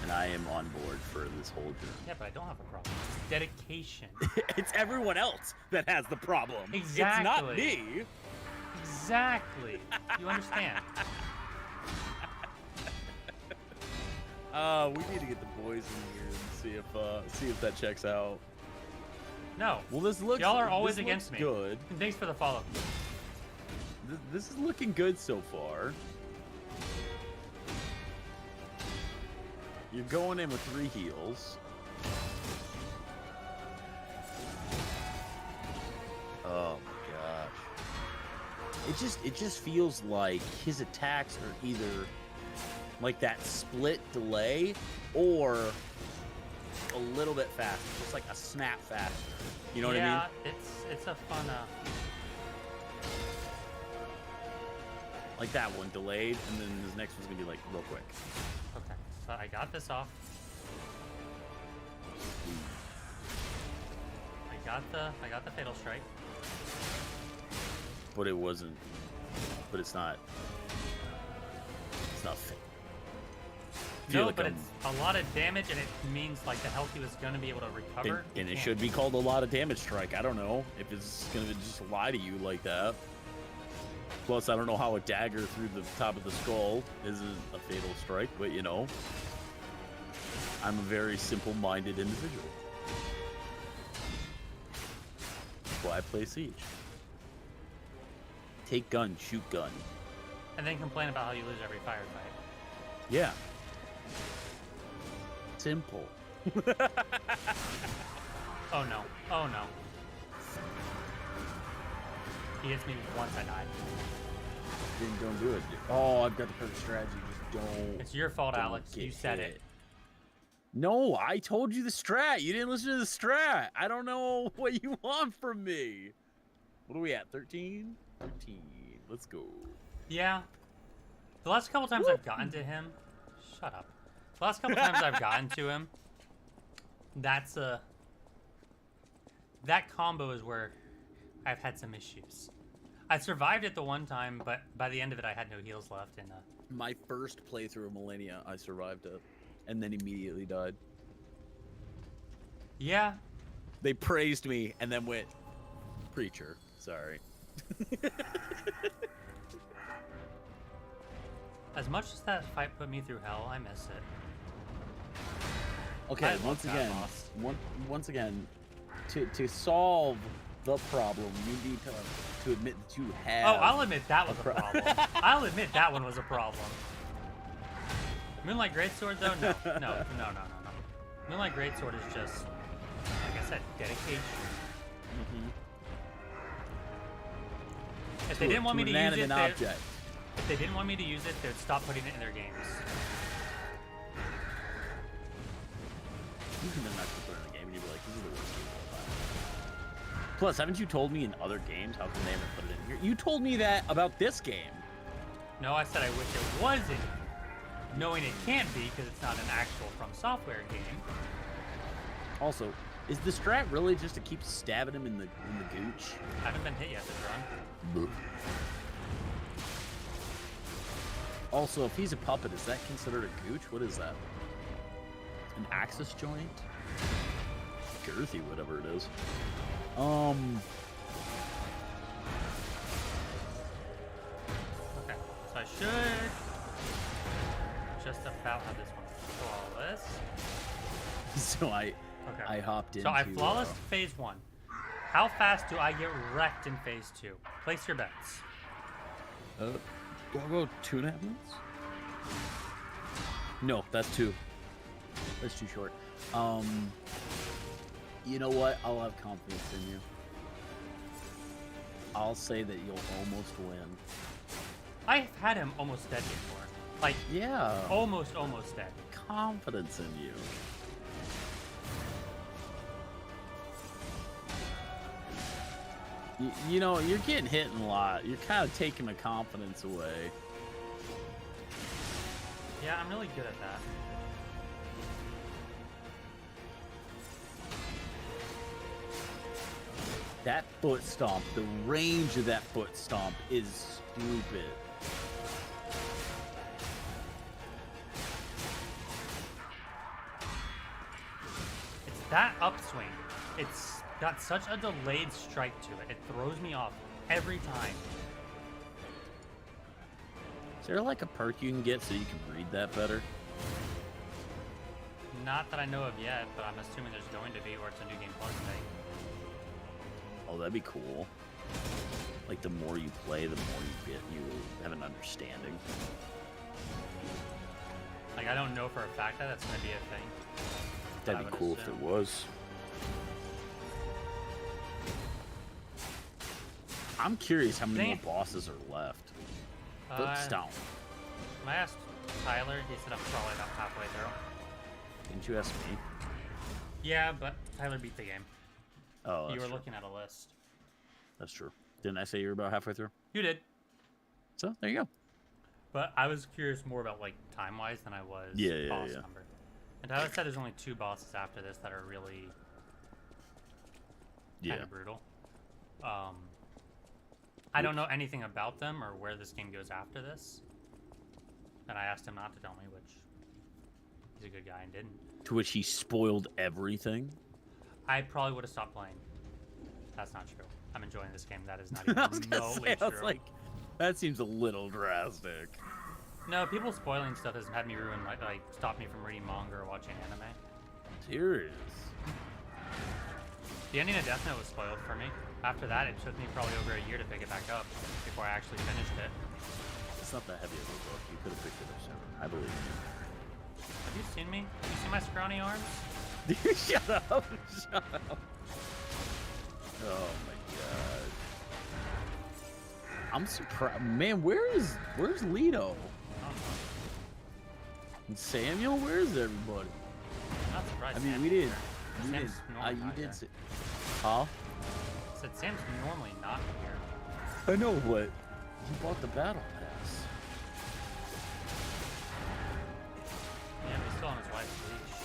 And I am on board for this whole journey. Yeah, but I don't have a problem. It's dedication. It's everyone else that has the problem. Exactly. It's not me. Exactly. You understand? We need to get the boys in here and see if that checks out. No. Well, this looks. Y'all are always this against me. looks good. And thanks for the follow. This is looking good so far. You're going in with 3 heals. Oh my gosh. It just feels like his attacks are either like that split delay or a little bit faster. Just like a snap faster. You know what I mean? Yeah, it's a fun Like that one delayed, and then this next one's gonna be like real quick. Okay. So I got this off. I got the Fatal Strike. But it wasn't. But it's not. It's not fit. No, but it's a lot of damage, and it means like the health he was gonna be able to recover. And he it can't. should be called a lot of damage strike. I don't know if it's gonna just lie to you like that. Plus, I don't know how a dagger through the top of the skull isn't a fatal strike, but you know, I'm a very simple-minded individual. That's why I play Siege. Take gun, shoot gun. And then complain about how you lose every firefight. Yeah. Simple. Oh no. Oh no. He hits me once I died. Then don't do it. Oh, I've got the perfect strategy. Just don't. It's your fault, don't Alex. You get said hit. it. No, I told you the strat. You didn't listen to the strat. I don't know what you want from me. What are we at? 13? 13. Let's go. Yeah. The last couple times I've gotten to him, shut up. The last couple times I've gotten to him, that combo is where I've had some issues. I survived it the one time, but by the end of it, I had no heals left. And My first playthrough of Millennia, I survived it, and then immediately died. yeah, They praised me, and then went, Preacher. Sorry. as much as that fight put me through hell, I miss it. Okay, I love once that again, boss. once again, to solve the problem, you need to admit that you have. Oh, I'll admit that was a problem. I'll admit that one was a problem. Moonlight Greatsword, though, no. Moonlight Greatsword is just, like I said, dedication. Mhm. If they didn't want me to use it, inanimate object. if they didn't want me to use it, they'd stop putting it in their games. You can then actually put it in a game and you'd be like, this is the worst game of all time. Plus, haven't you told me in other games how come they haven't put it in here? You told me that about this game. No, I said I wish it wasn't, knowing it can't be because it's not an actual From Software game. Also, is the strat really just to keep stabbing him in the gooch? I haven't been hit yet this run. Also, if he's a puppet, is that considered a gooch? What is that? An axis joint? Girthy, whatever it is. Okay, so I should just about have this one. this. So I Okay. hopped into. So I flawless phase 1. How fast do I get wrecked in phase 2? Place your bets. I'll go 2.5 minutes. No, that's 2. That's too short. You know what? I'll have confidence in you. I'll say that you'll almost win. I've had him almost dead before. Like, Yeah. almost dead. Confidence in you. You know, you're getting hit a lot. You're kind of taking the confidence away. Yeah, I'm really good at that. That foot stomp, the range of that foot stomp is stupid. It's that upswing. It's got such a delayed strike to it. It throws me off every time. Is there like a perk you can get so you can read that better? Not that I know of yet, but I'm assuming there's going to be, or it's a new game plus thing. Oh, that'd be cool. Like the more you play, the more you have an understanding. Like, I don't know for a fact that that's going to be a thing. That'd I be would cool if assume. there was. I'm curious how many Dang more it. bosses are left. Foot stomp. When I asked Tyler, he said I'm probably about halfway through. Didn't you ask me? Yeah, but Tyler beat the game. Oh, You that's were true. looking at a list. That's true. Didn't I say you were about halfway through? You did. So there you go. But I was curious more about, like, time-wise than I was Yeah, boss yeah. number. And Tyler said there's only 2 bosses after this that are really Yeah. kind of brutal. I don't know anything about them or where this game goes after this. And I asked him not to tell me, which he's a good guy and didn't. To which he spoiled everything. I probably would have stopped playing. That's not true. I'm enjoying this game. That is not even I was gonna remotely say, I was true. like, that seems a little drastic. No, people spoiling stuff has had me ruin, like stop me from reading manga or watching anime. Serious. The ending of Death Note was spoiled for me. After that, it took me probably over a year to pick it back up before I actually finished it. It's not that heavy of a book. You could have picked it up sooner. I believe in Have you seen me? Have you seen my scrawny arms? you. Shut up. Shut up. Oh my god. I'm surprised. Man, where's Leto? I don't know. And Samuel? Where's everybody? I'm not surprised. I mean, Sam's we didn't. here. We Sam's didn't. normally You not did here. say. Huh? I said Sam's normally not here. I know what. He bought the battle pass. Yeah, but he's still on his wife's leash.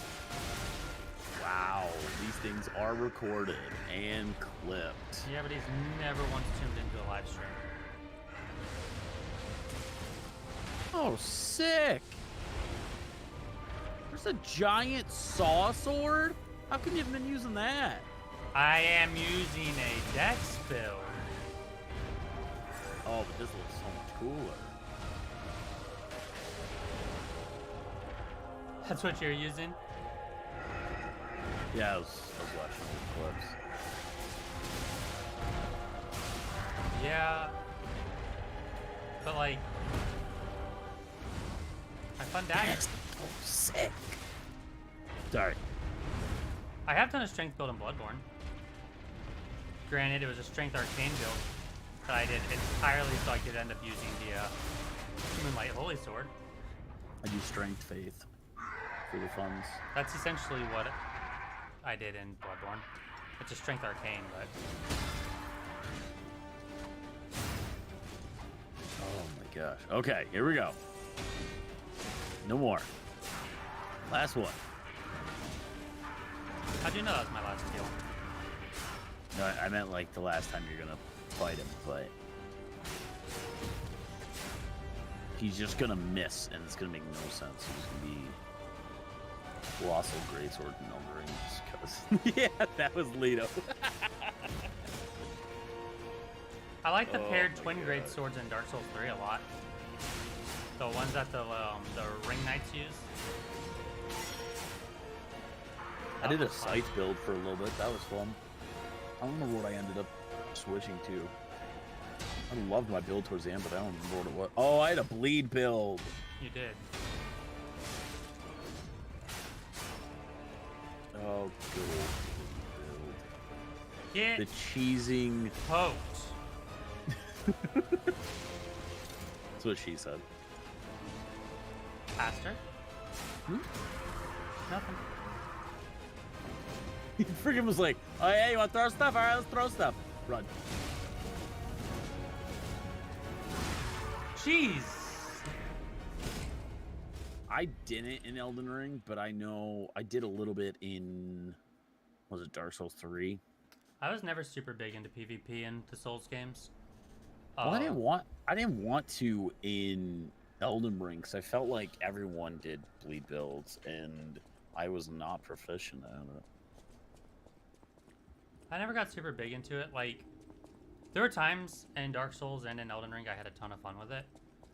Wow, these things are recorded and clipped. Yeah, but he's never once tuned into a live stream. Oh, sick! There's a giant saw sword? How come you haven't been using that? I am using a dex build. Oh, but this looks so much cooler. That's what you're using? Yeah, I was watching the clips. Yeah. But like, my fun dagger. Oh, sick. Sorry. I have done a strength build in Bloodborne. Granted, it was a strength arcane build that I did entirely so I could end up using the Human Light Holy Sword. I do strength faith for the funds. That's essentially what I did in Bloodborne. It's a strength arcane, but Oh my gosh. Okay, here we go. No more. Last one. how'd you know that was my last kill? No, I meant like the last time you're gonna fight him, but he's just gonna miss, and it's gonna make no sense. He's gonna be Colossal Greatsword and Elden just because. Yeah, that was Leto. I like the Oh paired my twin God. great swords in Dark Souls 3 a lot. The ones that the Ring Knights use. I did a was fun. scythe build for a little bit. That was fun. I don't remember what I ended up switching to. I loved my build towards the end, but I don't remember what it was. Oh, I had a bleed build. You did. Oh, good old build. Get The cheesing. poked. That's what she said. Faster? Hmm? Nothing. He freaking was like, oh, yeah, you want to throw stuff? All right, let's throw stuff. Run. Jeez. I didn't in Elden Ring, but I know I did a little bit in, was it Dark Souls 3? I was never super big into PvP in the Souls games. Well, I didn't want to in Elden Ring because I felt like everyone did bleed builds and I was not proficient at it. I never got super big into it. Like, there were times in Dark Souls and in Elden Ring I had a ton of fun with it.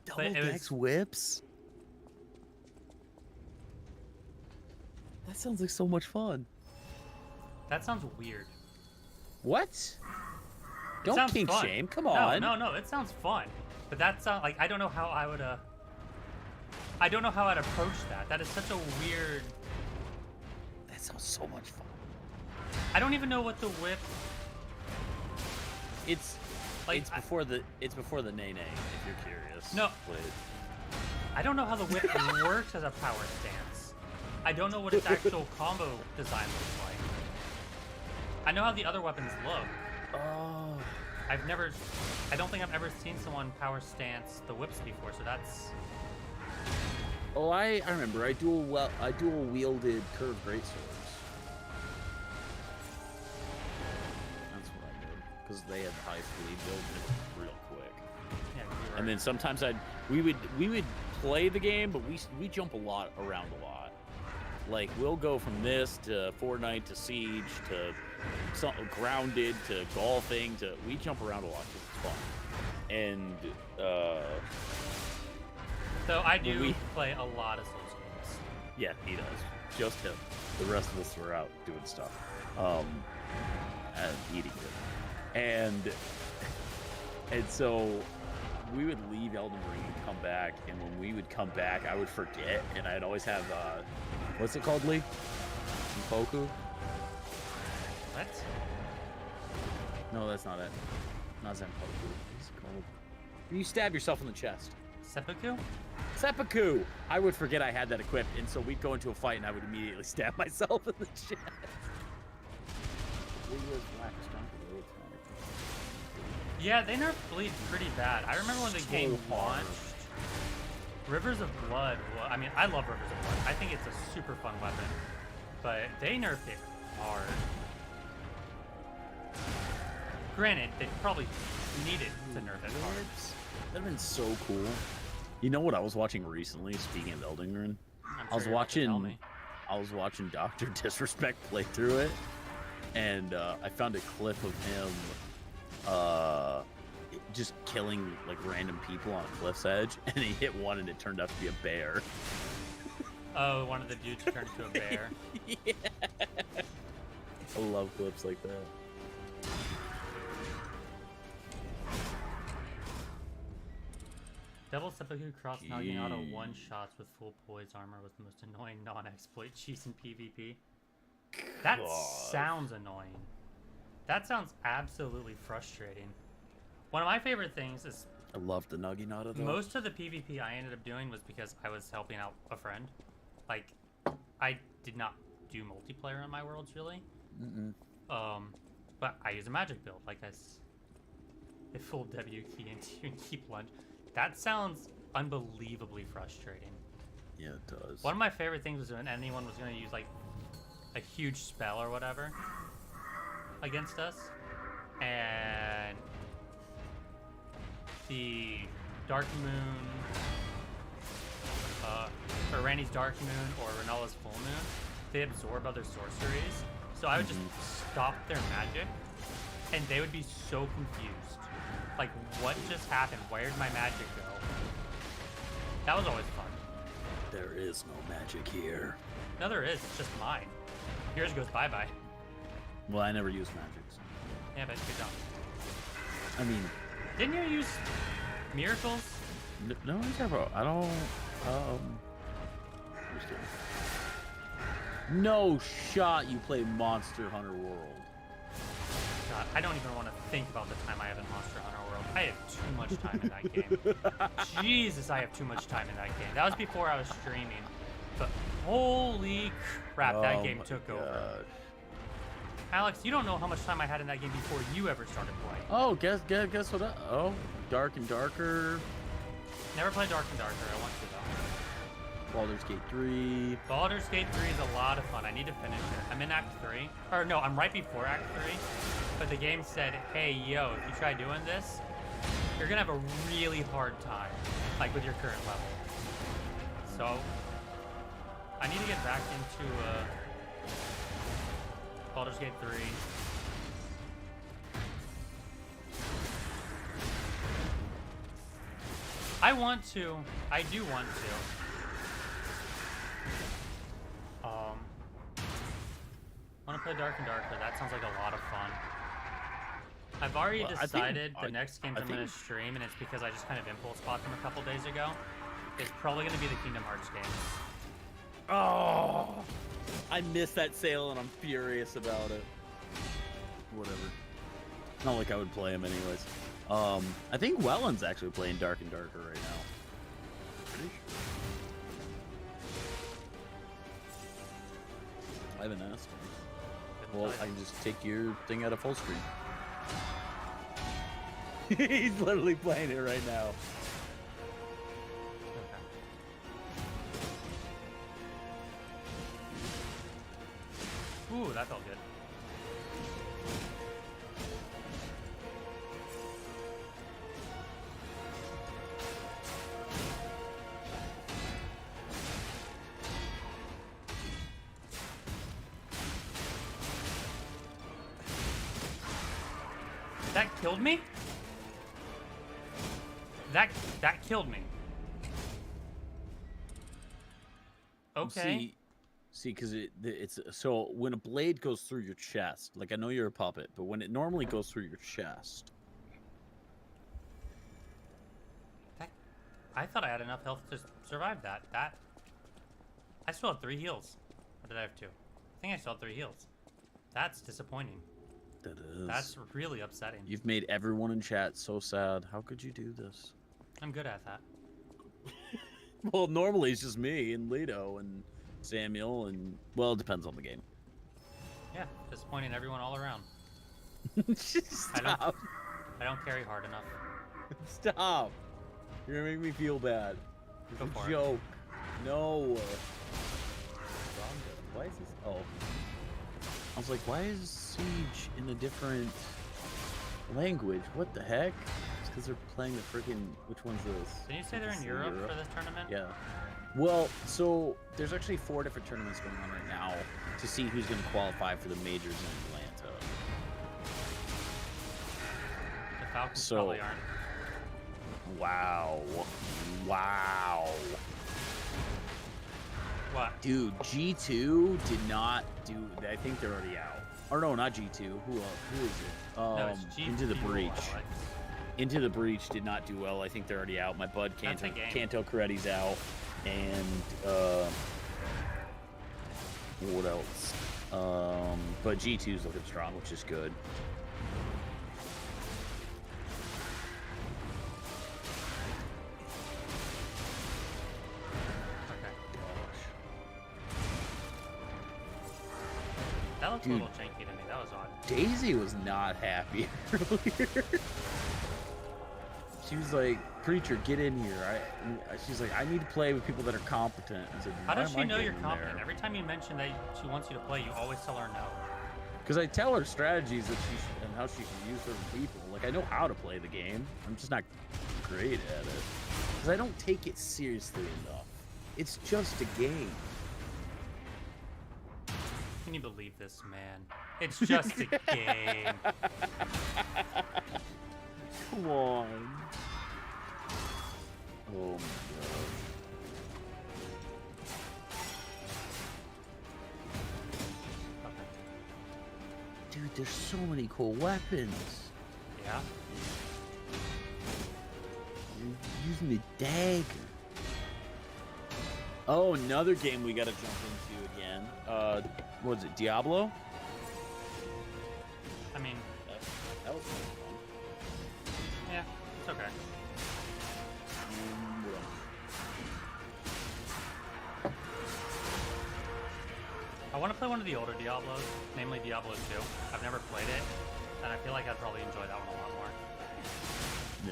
Double it dex was- whips? That sounds like so much fun. That sounds weird. What? It Don't sounds kink fun. shame. Come on. No, it sounds fun. But that sounds like I don't know how I would I don't know how I'd approach that. That is such a weird. That sounds so much fun. I don't even know what the whip. It's Like, it's before the nay nay, if you're curious. No. But I don't know how the whip works as a power stance. I don't know what its actual combo design looks like. I know how the other weapons look. oh, I don't think I've ever seen someone power stance the whips before, so that's. I remember. I dual wielded curved greatswords. That's what I did because they had the highest bleed build and it was real quick. Yeah, you're And right. then sometimes we would play the game, but we jump around a lot. Like we'll go from this to Fortnite to Siege to Grounded to golfing to we jump around a lot because it's fun. And So I do we- play a lot of Souls games. yeah, he does. Just him. The rest of us are out doing stuff, and eating good. And so we would leave Elden Ring and come back, and when we would come back, I would forget, and I'd always have what's it called, Lee? Poku? What? No, that's not it. Not Zenpoku. What's it called? You stab yourself in the chest. Seppuku? Seppuku! I would forget I had that equipped, and so we'd go into a fight, and I would immediately stab myself in the chest. Yeah, they nerfed bleed pretty bad. I remember when the game So hard. launched. Rivers of Blood. Well, I mean, I love Rivers of Blood. I think it's a super fun weapon, but they nerfed it hard. Granted, they probably needed to nerf it hard. That'd have been so cool. You know what I was watching recently? Speaking of Elden Ring, I'm I was sure you're about to tell watching. me. I was watching Dr. Disrespect play through it, and I found a clip of him just killing like random people on a cliff's edge, and he hit one, and it turned out to be a bear. Oh, one of the dudes turned into a bear. Yeah. I love clips like that. Double Seppuku cross Naginata Jeez. one shots with full poise armor was the most annoying non-exploit cheese in PvP. That God. sounds annoying. That sounds absolutely frustrating. One of my favorite things is I love the Naginata though. most of the PvP I ended up doing was because I was helping out a friend. Like, I did not do multiplayer in my worlds really. Mm-mm. But I use a magic build, like a full W key into and keep lunge. That sounds unbelievably frustrating. Yeah, it does. One of my favorite things was when anyone was going to use like a huge spell or whatever against us, and the Dark Moon, or Randy's Dark Moon or Renalla's Full Moon, they absorb other sorceries. So I would just stop their magic, and they would be so confused. Like, what just happened? Where did my magic go? That was always fun. There is no magic here. No, there is. It's just mine. yours goes bye-bye. Well, I never use magics. Yeah, but good job. I mean, Didn't you use miracles? no, I don't. No shot. You play Monster Hunter World. God, I don't even want to think about the time I have in Monster Hunter World. I have too much time in that game. Jesus, I have too much time in that game. That was before I was streaming. But holy crap, that game took over. Alex, you don't know how much time I had in that game before you ever started playing. Oh, guess what? Oh, Dark and Darker. Never played Dark and Darker. I want to though. Baldur's Gate 3. Baldur's Gate 3 is a lot of fun. I need to finish it. I'm in Act 3. Or no, I'm right before Act 3. But the game said, hey, yo, if you try doing this, you're going to have a really hard time, like with your current level. So, I need to get back into Baldur's Gate 3. I do want to. Want to play Dark and Darker. That sounds like a lot of fun. I've already decided the next games I'm going to stream, and it's because I just kind of impulse bought them a couple days ago. It's probably going to be the Kingdom Hearts games. Oh, I missed that sale and I'm furious about it. Whatever. Not like I would play them anyways. I think Welland's actually playing Dark and Darker right now. Pretty sure. I haven't asked him. Well, I can just take your thing out of full screen. He's literally playing it right now. Okay. Ooh, that felt good. That killed me? That killed me. Okay. See, because it's so when a blade goes through your chest, like I know you're a puppet, but when it normally goes through your chest. I thought I had enough health to survive that. I still have 3 heals. Or did I have 2? I think I still have 3 heals. That's disappointing. That is. That's really upsetting. You've made everyone in chat so sad. How could you do this? I'm good at that. Well, normally it's just me and Lito and Samuel and, well, it depends on the game. Yeah, disappointing everyone all around. Stop. I don't carry hard enough. Stop. You're gonna make me feel bad. It's Go a for it. joke. No. Why is this? Oh. I was like, why is Siege in a different language? What the heck? It's because they're playing the freaking. Which one's this? Didn't you say they're in Europe for this tournament? Yeah. Well, so there's actually 4 different tournaments going on right now to see who's going to qualify for the majors in Atlanta. The Falcons probably aren't. Wow. Wow. What? Dude, G2 did not do. I think they're already out. Or no, not G2. Who else? Who is it? No, it's G2. Into the Breach. Into the Breach did not do well. I think they're already out. My bud Canto Coretti's out. And what else? But G2's looking strong, which is good. That looked a little janky to me. That was odd. Daisy was not happy earlier. She was like, "Preacher, get in here." She's like, "I need to play with people that are competent." I said, how does she know you're competent? Every time you mention that she wants you to play, you always tell her no. Because I tell her strategies that and how she should use certain people. Like, I know how to play the game. I'm just not great at it. Because I don't take it seriously enough. It's just a game. Can you believe this, man? It's just a game. Come on. Oh my god. Dude, there's so many cool weapons. Yeah. You're using the dagger. Oh, another game we gotta jump into again. What was it, Diablo? I mean, That was fun. yeah, it's okay. What else? I want to play one of the older Diablos, namely Diablo 2. I've never played it, and I feel like I'd probably enjoy that one a lot more.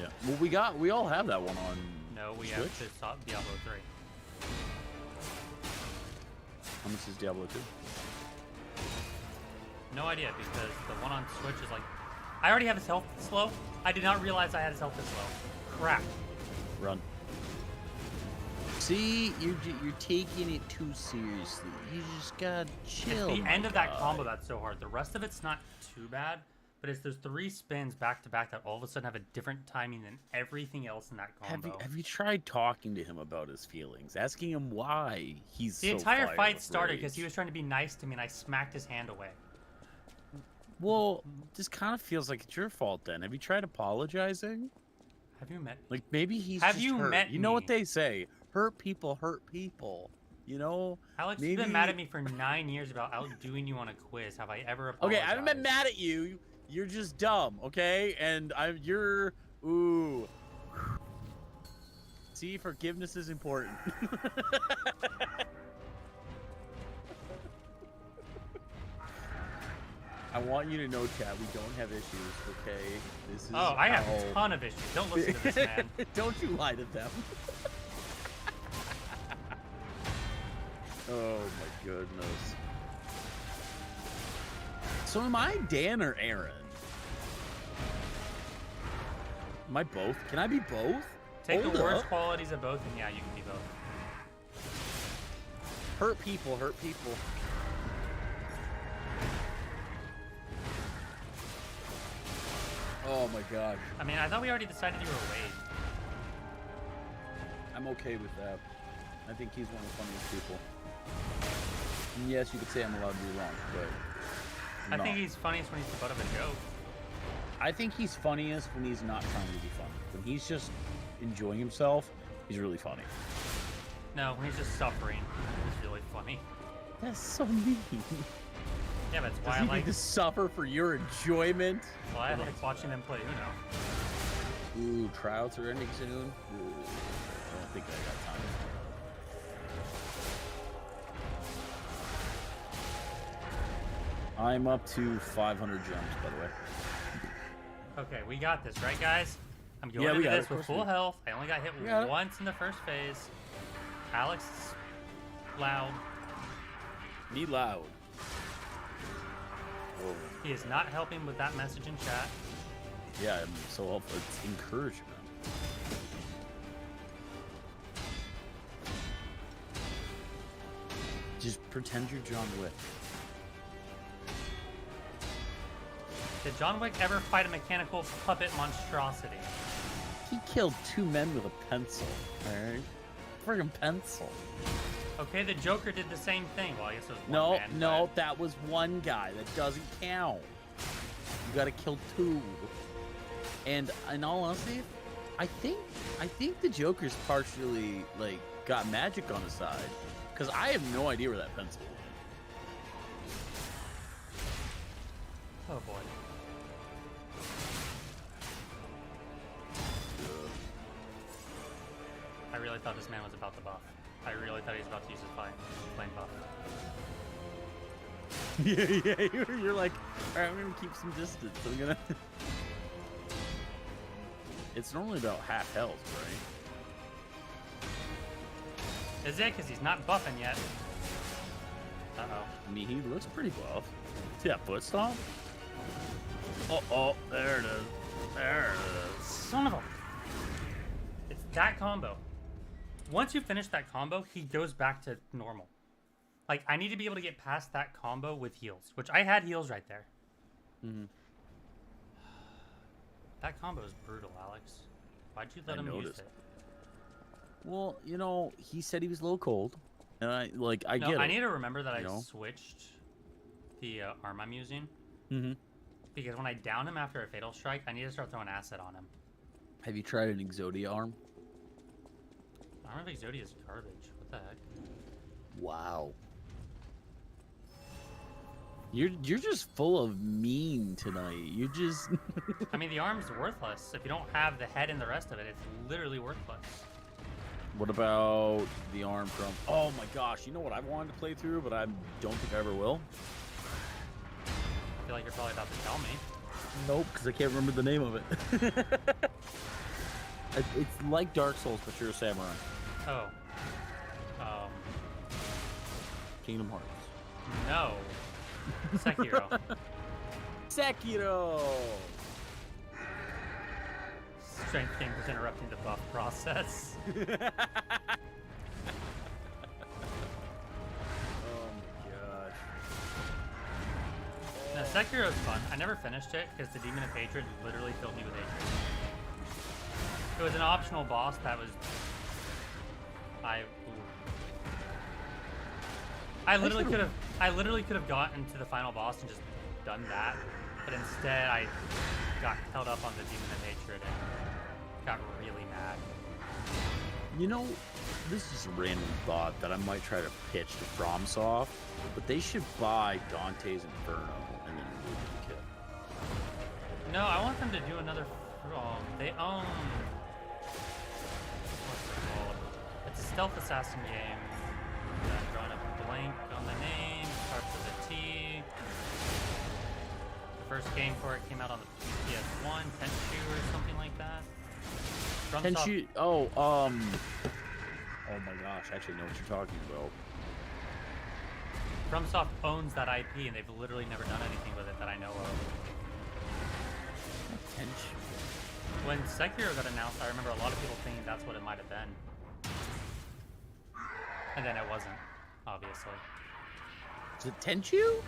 Yeah. Well, we all have that one on. No, we Switch? have to stop Diablo 3. How much is Diablo 2? No idea, because the one on Switch is like... I already have his health slow. I did not realize I had his health this low. Crap. Run. See, you're taking it too seriously. You just gotta chill. It's the end my of that guy. combo that's so hard. The rest of it's not too bad, but it's those 3 spins back to back that all of a sudden have a different timing than everything else in that combo. Have you tried talking to him about his feelings, asking him why he's The so entire fired fight with started because rage? he was trying to be nice to me and I smacked his hand away. Well, this kind of feels like it's your fault then. Have you tried apologizing? Have you met? Like maybe he's Have just you hurt. met You know what me? they say? Hurt people hurt people. You know? Alex, maybe... you've been mad at me for 9 years about outdoing you on a quiz. Have I ever Okay, apologized? I haven't been mad at you. You're just dumb, okay? And you're ooh. See, forgiveness is important. I want you to know, Chad, we don't have issues, okay? This is Oh, I have how- a ton of issues. Don't listen to this man. Don't you lie to them. Oh my goodness. So am I Dan or Aaron? Am I both? Can I be both? Take Hold the worst up. qualities of both, and yeah, you can be both. Hurt people, hurt people. Oh my god. I mean, I thought we already decided you were Wade. I'm okay with that. I think he's one of the funniest people. And yes, you could say I'm allowed to be wrong, but I no. think he's funniest when he's the butt of a joke. I think he's funniest when he's not trying to be funny. When he's just enjoying himself, he's really funny. No, when he's just suffering, he's really funny. That's so mean. Yeah, but it's Does why I he like. need to suffer for your enjoyment? Why I like watching them play Uno. Ooh, tryouts are ending soon. Ooh, I don't think I got time. I'm up to 500 jumps, by the way. Okay, we got this, right, guys? I'm going Yeah, we into got it, this of with course full we do. health. I only got hit We got it. once in the first phase. Alex is loud. Me loud. Oh, He is not helping with that message in chat. yeah, I'm so helpful. It's encouragement. Just pretend you're John Wick. Did John Wick ever fight a mechanical puppet monstrosity? He killed 2 men with a pencil. Alright? Friggin' pencil. Okay, the Joker did the same thing. Well, I guess it was one No, man, no, but- that was one guy. That doesn't count. You gotta kill 2. And in all honesty, I think the Joker's partially like got magic on his side. Cause I have no idea where that pencil went. Oh boy. I really thought this man was about to buff. I really thought he was about to use his flame buff. Yeah, you're like, alright, I'm gonna keep some distance. I'm gonna. It's normally about half health, right? Is it? Because he's not buffing yet. Uh-oh. I mean, he looks pretty buff. See that foot stomp? Oh, there it is. There it is. Son of a... It's that combo. Once you finish that combo, he goes back to normal. Like, I need to be able to get past that combo with heals, which I had heals right there. Mhm. That combo is brutal, Alex. Why'd you let I him use noticed. it? Well, you know, he said he was a little cold, and I No, get I it. need to remember that I you know? switched the arm I'm using. Mm-hmm. Because when I down him after a Fatal Strike, I need to start throwing acid on him. Have you tried an Exodia arm? I don't know if Exodia is garbage. What the heck? Wow. You're just full of mean tonight. You just I mean, the arm's worthless. If you don't have the head and the rest of it, it's literally worthless. What about the arm from? Oh my gosh! You know what I wanted to play through, but I don't think I ever will. I feel like you're probably about to tell me. Nope, because I can't remember the name of it. It's like Dark Souls, but you're a samurai. Oh. Kingdom Hearts. No. Sekiro. Sekiro. Strength King was interrupting the buff process. Oh my gosh. Now, Sekiro's fun. I never finished it because the Demon of Hatred literally filled me with hatred. It was an optional boss that was... I literally could have gotten to the final boss and just done that, but instead I got held up on the Demon of Hatred and got really mad. You know, this is a random thought that I might try to pitch to FromSoft, but they should buy Dante's Inferno and then move the kit. No, I want them to do another... they own... What's it called? It's a stealth assassin game. I'm drawing a blank on the name. Starts with a T. The first game for it came out on the PS1, Tenchu or something like that. Tenchu... Oh my gosh, I actually know what you're talking about. FromSoft owns that IP, and they've literally never done anything with it that I know of. Tenchu. When Sekiro got announced, I remember a lot of people thinking that's what it might have been. And then it wasn't, obviously. Is it Tenchu? You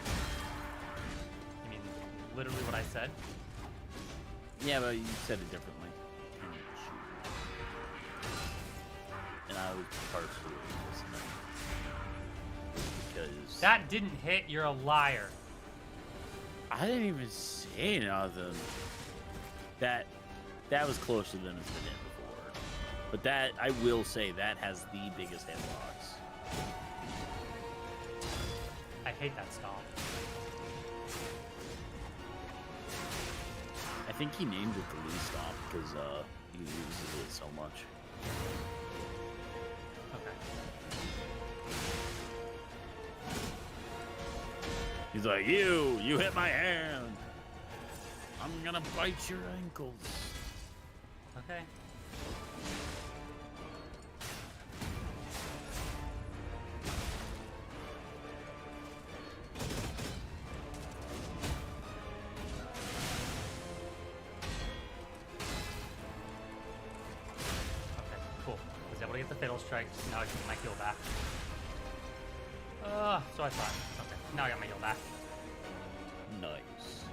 mean literally what I said? Yeah, but you said it differently. And I was partially listening. Because... That didn't hit, you're a liar. I didn't even say nothing. That was closer than it's been hit before. But that, I will say, that has the biggest hitbox. I hate that stomp. I think he named it the Lee Stomp because he uses it so much. Okay. He's like, you hit my hand. I'm gonna bite your ankles. Okay. Okay, cool. I was able to get the Fatal Strike, now I can get my heal back. So I thought. Okay, now I got my heal back. Nice.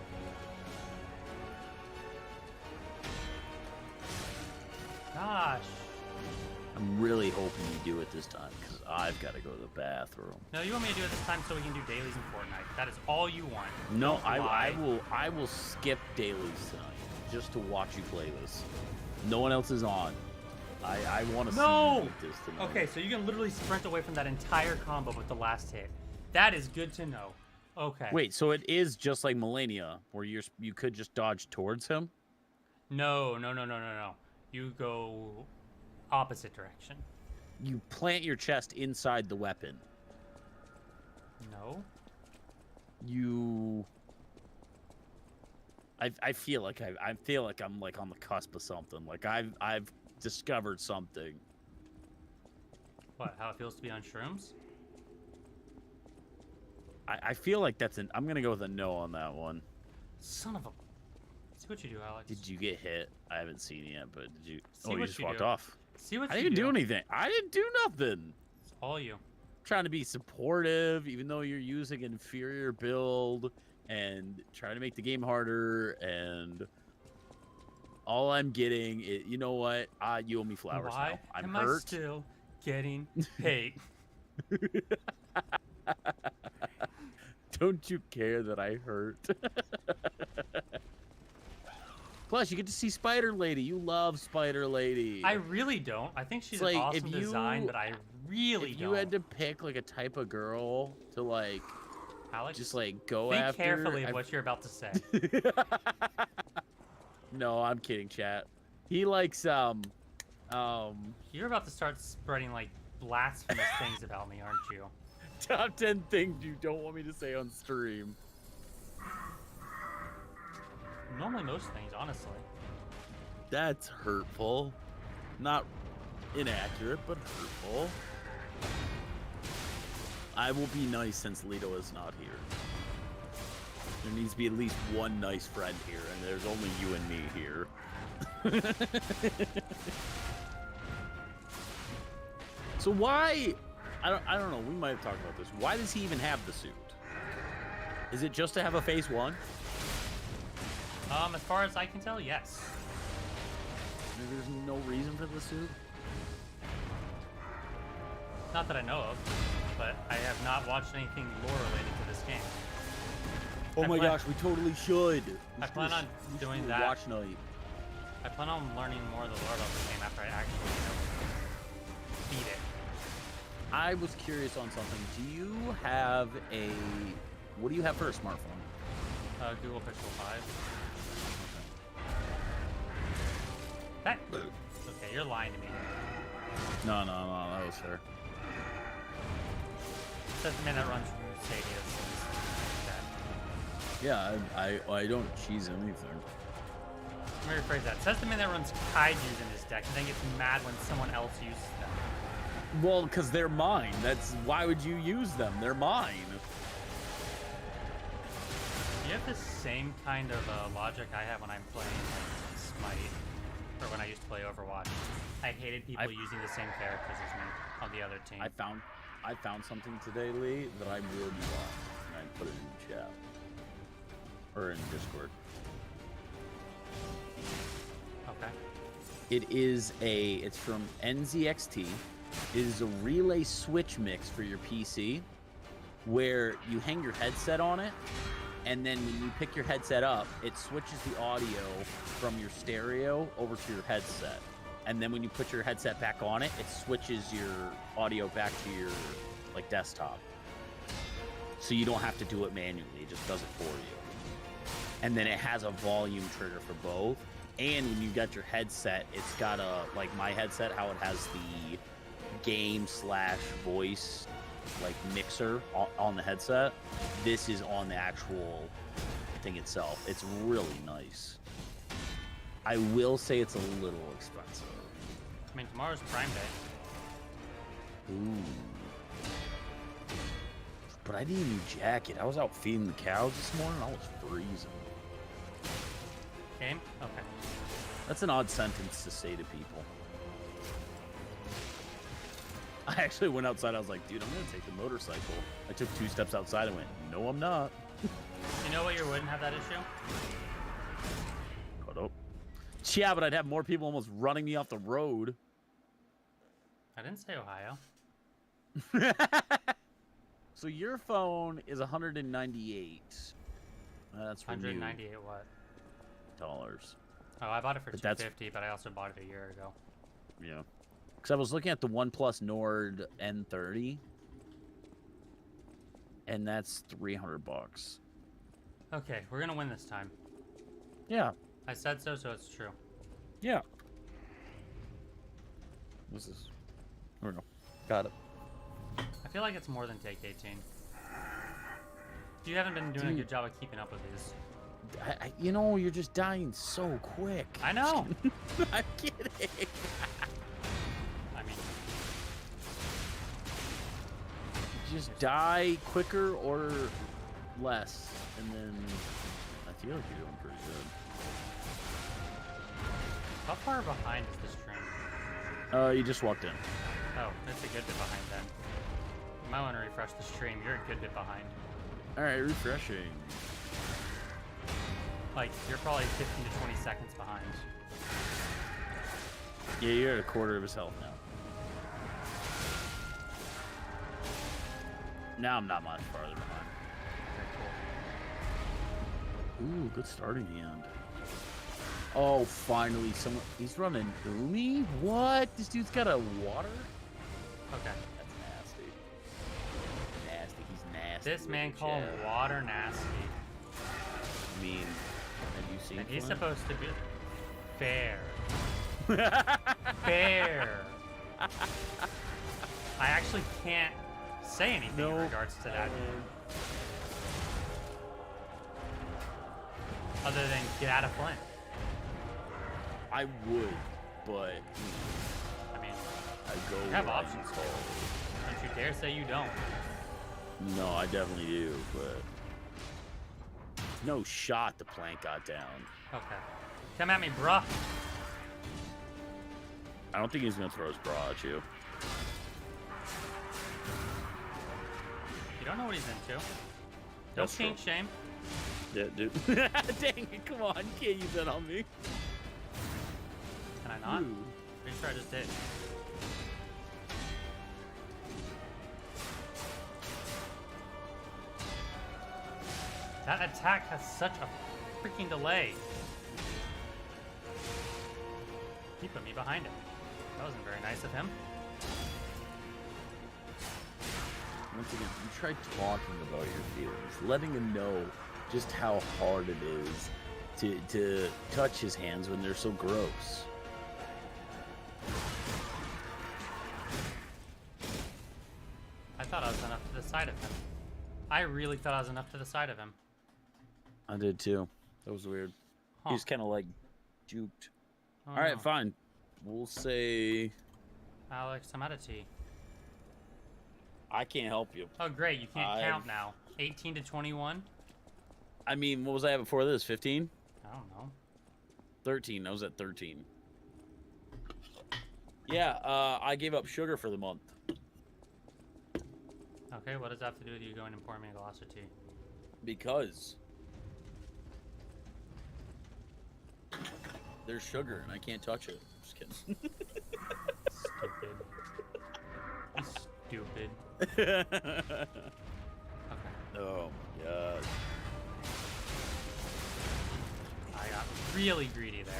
Gosh. I'm really hoping you do it this time because I've got to go to the bathroom. No, you want me to do it this time so we can do dailies in Fortnite. That is all you want. No, Don't I lie. will skip dailies tonight just to watch you play this. No one else is on. I want to see you beat this tonight. Okay, so you can literally sprint away from that entire combo with the last hit. That is good to know. Okay. Wait, so it is just like Millennia, where you could just dodge towards him? No. You go opposite direction. You plant your chest inside the weapon. No. You... I feel like I'm like on the cusp of something. Like I've discovered something. What? How it feels to be on shrooms? I feel like that's an... I'm gonna go with a no on that one. Son of a... See what you do, Alex. Did you get hit? I haven't seen it yet, but did you... See you what just you walked do. off. See what I you didn't do. do anything. I didn't do nothing. It's all you. Trying to be supportive, even though you're using an inferior build, and trying to make the game harder, and all I'm getting is... You know what? You owe me flowers Why now. I'm am hurt. I still getting paid? Don't you care that I hurt? Plus, you get to see Spider Lady. You love Spider Lady. I really don't. I think she's It's an like, awesome design, but I really if don't. you had to pick like a type of girl to like, Alex, just like go think after. carefully of what you're about to say. No, I'm kidding, chat. He likes You're about to start spreading like blasphemous things about me, aren't you? top 10 things you don't want me to say on stream. Normally most things, honestly. That's hurtful. Not inaccurate, but hurtful. I will be nice since Lito is not here. There needs to be at least one nice friend here, and there's only you and me here. So why? I don't know. We might have talked about this. Why does he even have the suit? Is it just to have a phase 1? As far as I can tell, yes. There's no reason for the suit? Not that I know of, but I have not watched anything lore related to this game. Oh I my plan- gosh, we totally should. I plan on doing a that. watch night. I plan on learning more of the lore about this game after I actually beat it. I was curious on something. Do you have a... What do you have for a smartphone? Google Pixel 5. That. Okay, you're lying to me. No, that was fair. Says the man that runs Stadia. Yeah, I don't cheese anything. Let me rephrase that. Says the man that runs Kaijus in his deck and then gets mad when someone else uses them. Well, because they're mine. That's why would you use them? They're mine. You have the same kind of logic I have when I'm playing like, Smite, or when I used to play Overwatch. I hated people using the same characters as me on the other team. I found something today, Lee, that I really want, and I put it in chat or in Discord. Okay. It's from NZXT. It is a relay switch mix for your PC, where you hang your headset on it, and then when you pick your headset up, it switches the audio from your stereo over to your headset. And then when you put your headset back on it, it switches your audio back to your like desktop. So you don't have to do it manually, it just does it for you. And then it has a volume trigger for both. And when you got your headset, it's got a, like my headset, how it has the game/voice like mixer on the headset. This is on the actual thing itself. It's really nice. I will say it's a little expensive. I mean, tomorrow's Prime Day. Ooh. But I need a new jacket. I was out feeding the cows this morning. I was freezing. Game? Okay. That's an odd sentence to say to people. I actually went outside. I was like, dude, I'm going to take the motorcycle. I took 2 steps outside and went, no, I'm not. You know what year wouldn't have that issue? Hold up. Yeah, but I'd have more people almost running me off the road. I didn't say Ohio. So your phone is 198. That's for new $198 what? dollars. Oh, I bought it for But that's- $250, but I also bought it a year ago. Yeah. Because I was looking at the OnePlus Nord N30, and that's $300. Okay, we're gonna win this time. Yeah. I said so, so it's true. Yeah. What's this? Here we go. Got it. I feel like it's more than Take 18. You haven't been doing a good job of keeping up with these. You know, you're just dying so quick. I know. I'm kidding. I mean, Just die quicker or less, and then I feel like you're doing pretty good. how far behind is this train? You just walked in. Oh, it's a good bit behind then. You might want to refresh the stream. You're a good bit behind. All right, refreshing. Like, you're probably 15 to 20 seconds behind. Yeah, you're at a quarter of his health now. Now I'm not much farther behind. Ooh, good starting hand. Oh, finally, someone. He's running Umi? What? This dude's got a water? Okay. That's nasty. Nasty. He's nasty. This with man the called jab. water nasty. I mean, have you seen And he's Flint? supposed to be fair. Fair. I actually can't say anything in regards to that. Other than get out of Flint. I would, but I mean, I go. you have where I options. go. Don't you dare say you don't. No, I definitely do, but no shot the plank got down. Okay. Come at me, bruh. I don't think he's gonna throw his bra at you. You don't know what he's into. Don't That's kink true. shame. Yeah, dude. Dang it! Come on, you can't use that on me. Can I not? Ooh. Pretty sure I just did. That attack has such a freaking delay. He put me behind him. That wasn't very nice of him. Once again, you try talking about your feelings, letting him know just how hard it is to touch his hands when they're so gross. I thought I was enough to the side of him. I really thought I was enough to the side of him. I did too. That was weird. Huh. He was kind of like juked. Oh, All right, no. fine. We'll say Alex, I'm out of tea. I can't help you. Oh, great. You can't I've- count now. 18 to 21? I mean, what was I at before this? 15? I don't know. 13. I was at 13. Yeah, I gave up sugar for the month. Okay, what does that have to do with you going and pouring me a glass of tea? Because there's sugar and I can't touch it. Just kidding. Stupid. Stupid. Okay. Oh, yeah. I got really greedy there.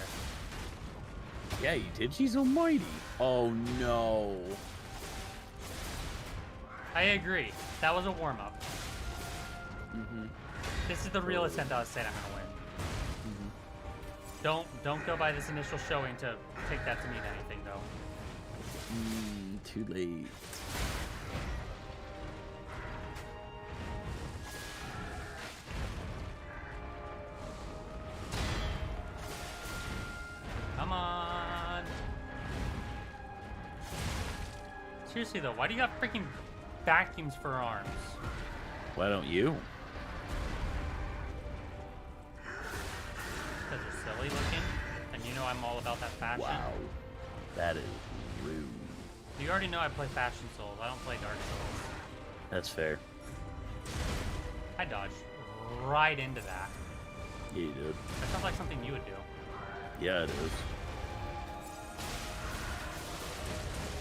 Yeah, you did. She's almighty. Oh, no. I agree. That was a warm-up. Mm-hmm. This is the real attempt I was saying I'm gonna win. Don't go by this initial showing to take that to mean anything, though. Too late. Come on. Seriously though, why do you got freaking vacuums for arms? Why don't you? Because you're silly looking, and you know I'm all about that fashion. Wow. That is rude. You already know I play Fashion Souls. I don't play Dark Souls. That's fair. I dodged right into that. Yeah, you did. That sounds like something you would do. Yeah, it is.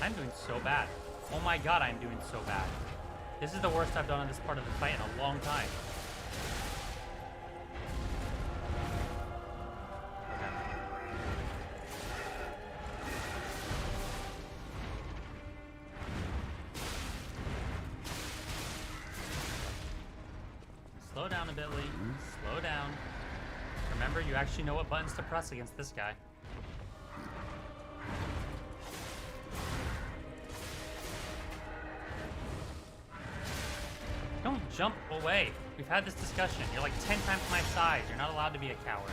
I'm doing so bad. Oh my god, I'm doing so bad. This is the worst I've done on this part of the fight in a long time. Slow down a bit, Lee. Slow down. Remember, you actually know what buttons to press against this guy. Don't jump away. We've had this discussion. You're like 10 times my size. You're not allowed to be a coward.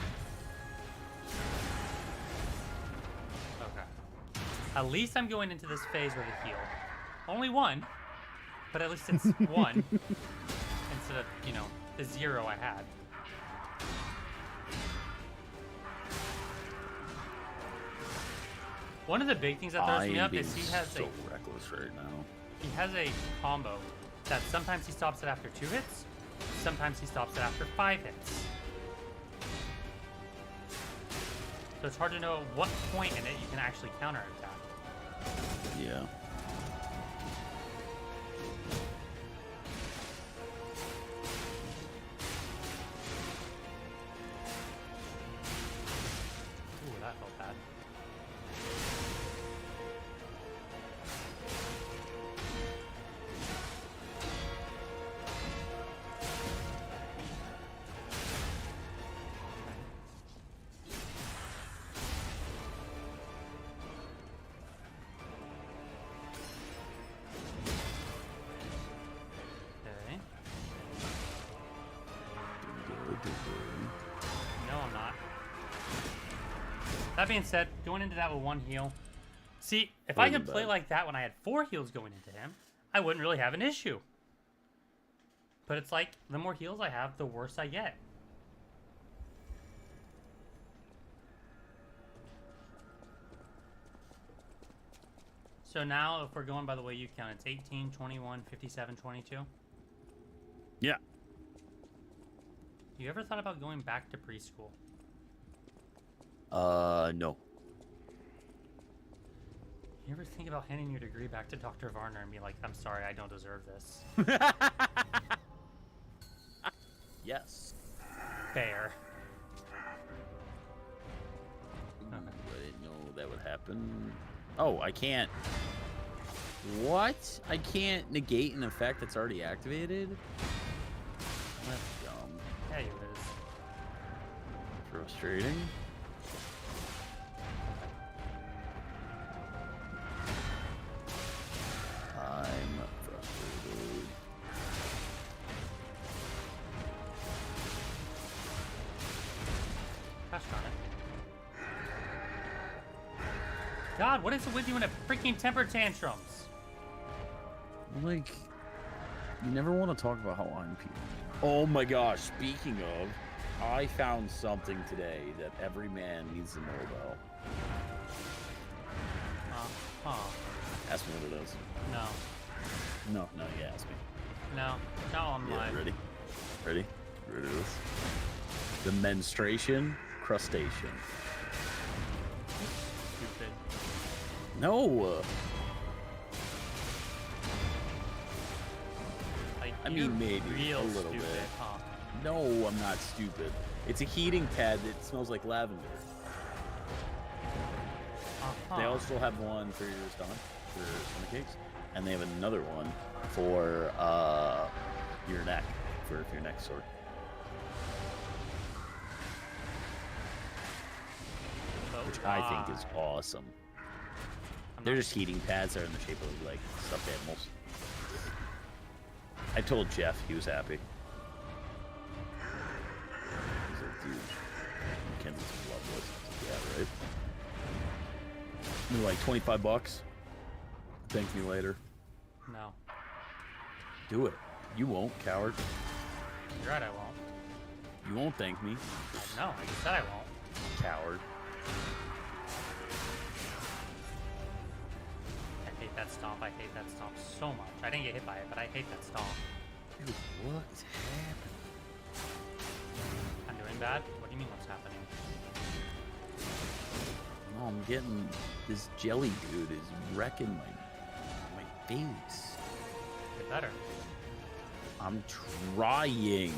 Okay. At least I'm going into this phase with a heal. Only one, but at least it's one instead of, you know, the 0 I had. One of the big things that throws me up is he has so a reckless right now. he has a combo that sometimes he stops it after 2 hits, sometimes he stops it after 5 hits. So it's hard to know at what point in it you can actually counterattack. Yeah. That being said, going into that with 1 heal. See, if I Wasn't could play bad. like that when I had 4 heals going into him, I wouldn't really have an issue. But it's like, the more heals I have, the worse I get. So now, if we're going by the way you count, it's 18, 21, 57, 22. Yeah. You ever thought about going back to preschool? No. You ever think about handing your degree back to Dr. Varner and be like, I'm sorry, I don't deserve this? Yes. Fair. Ooh, I didn't know that would happen. Oh, I can't. What? I can't negate an effect that's already activated? That's dumb. Yeah, you is. Frustrating. I'm frustrated. Gosh darn it. God, what is it with you in a freaking temper tantrums? Like, you never want to talk about how I'm people. Oh my gosh, speaking of, I found something today that every man needs to know about. Ask me what it is. No. No, you ask me. No. No, I'm Yeah, lying. ready? Ready? Ready to this? The menstruation crustacean. Stupid. No! Like, I you're mean, maybe real a little stupid, bit. huh? No, I'm not stupid. It's a heating pad that smells like lavender. They Uh-huh. also have one for your stomach, for stomach aches, and they have another one for your neck, for if your neck's sore. So, Which I think is awesome. I'm They're not- just heating pads that are in the shape of like stuffed animals. I told Jeff, he was happy. He's like, dude, Mackenzie's love this. Yeah, right. They're like $25. Thank me later. No. Do it. You won't, coward. You're right, I won't. You won't thank me, No, I just said I won't. coward. I hate that stomp. I hate that stomp so much. I didn't get hit by it, but I hate that stomp. Dude, what is happening? I'm doing bad? What do you mean what's happening? No, I'm getting this jelly dude is wrecking my face. Get better. I'm trying.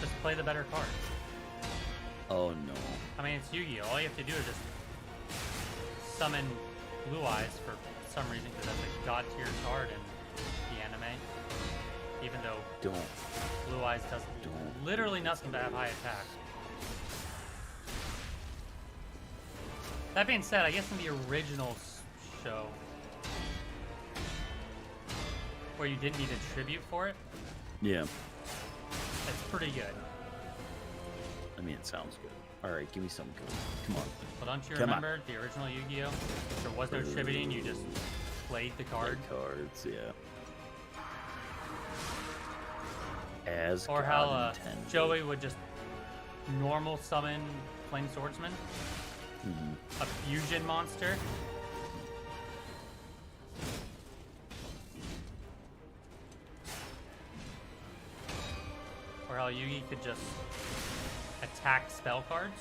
Just play the better card. Oh no. I mean, it's Yu-Gi-Oh! All you have to do is just summon Blue Eyes for some reason, because that's a god tier card in the anime. Even though Don't. Blue Eyes does Don't. literally nothing to have high attack. That being said, I guess in the original show, where you didn't need a tribute for it, Yeah. it's pretty good. I mean, it sounds good. All right, give me something good. Come on. But don't you Come on. remember the original Yu-Gi-Oh? There was no tributing, you just played the card. Play cards, yeah. As Or how God intended. Joey would just normal summon Flame Swordsman, Mhm. a fusion monster. Or how Yugi could just attack spell cards.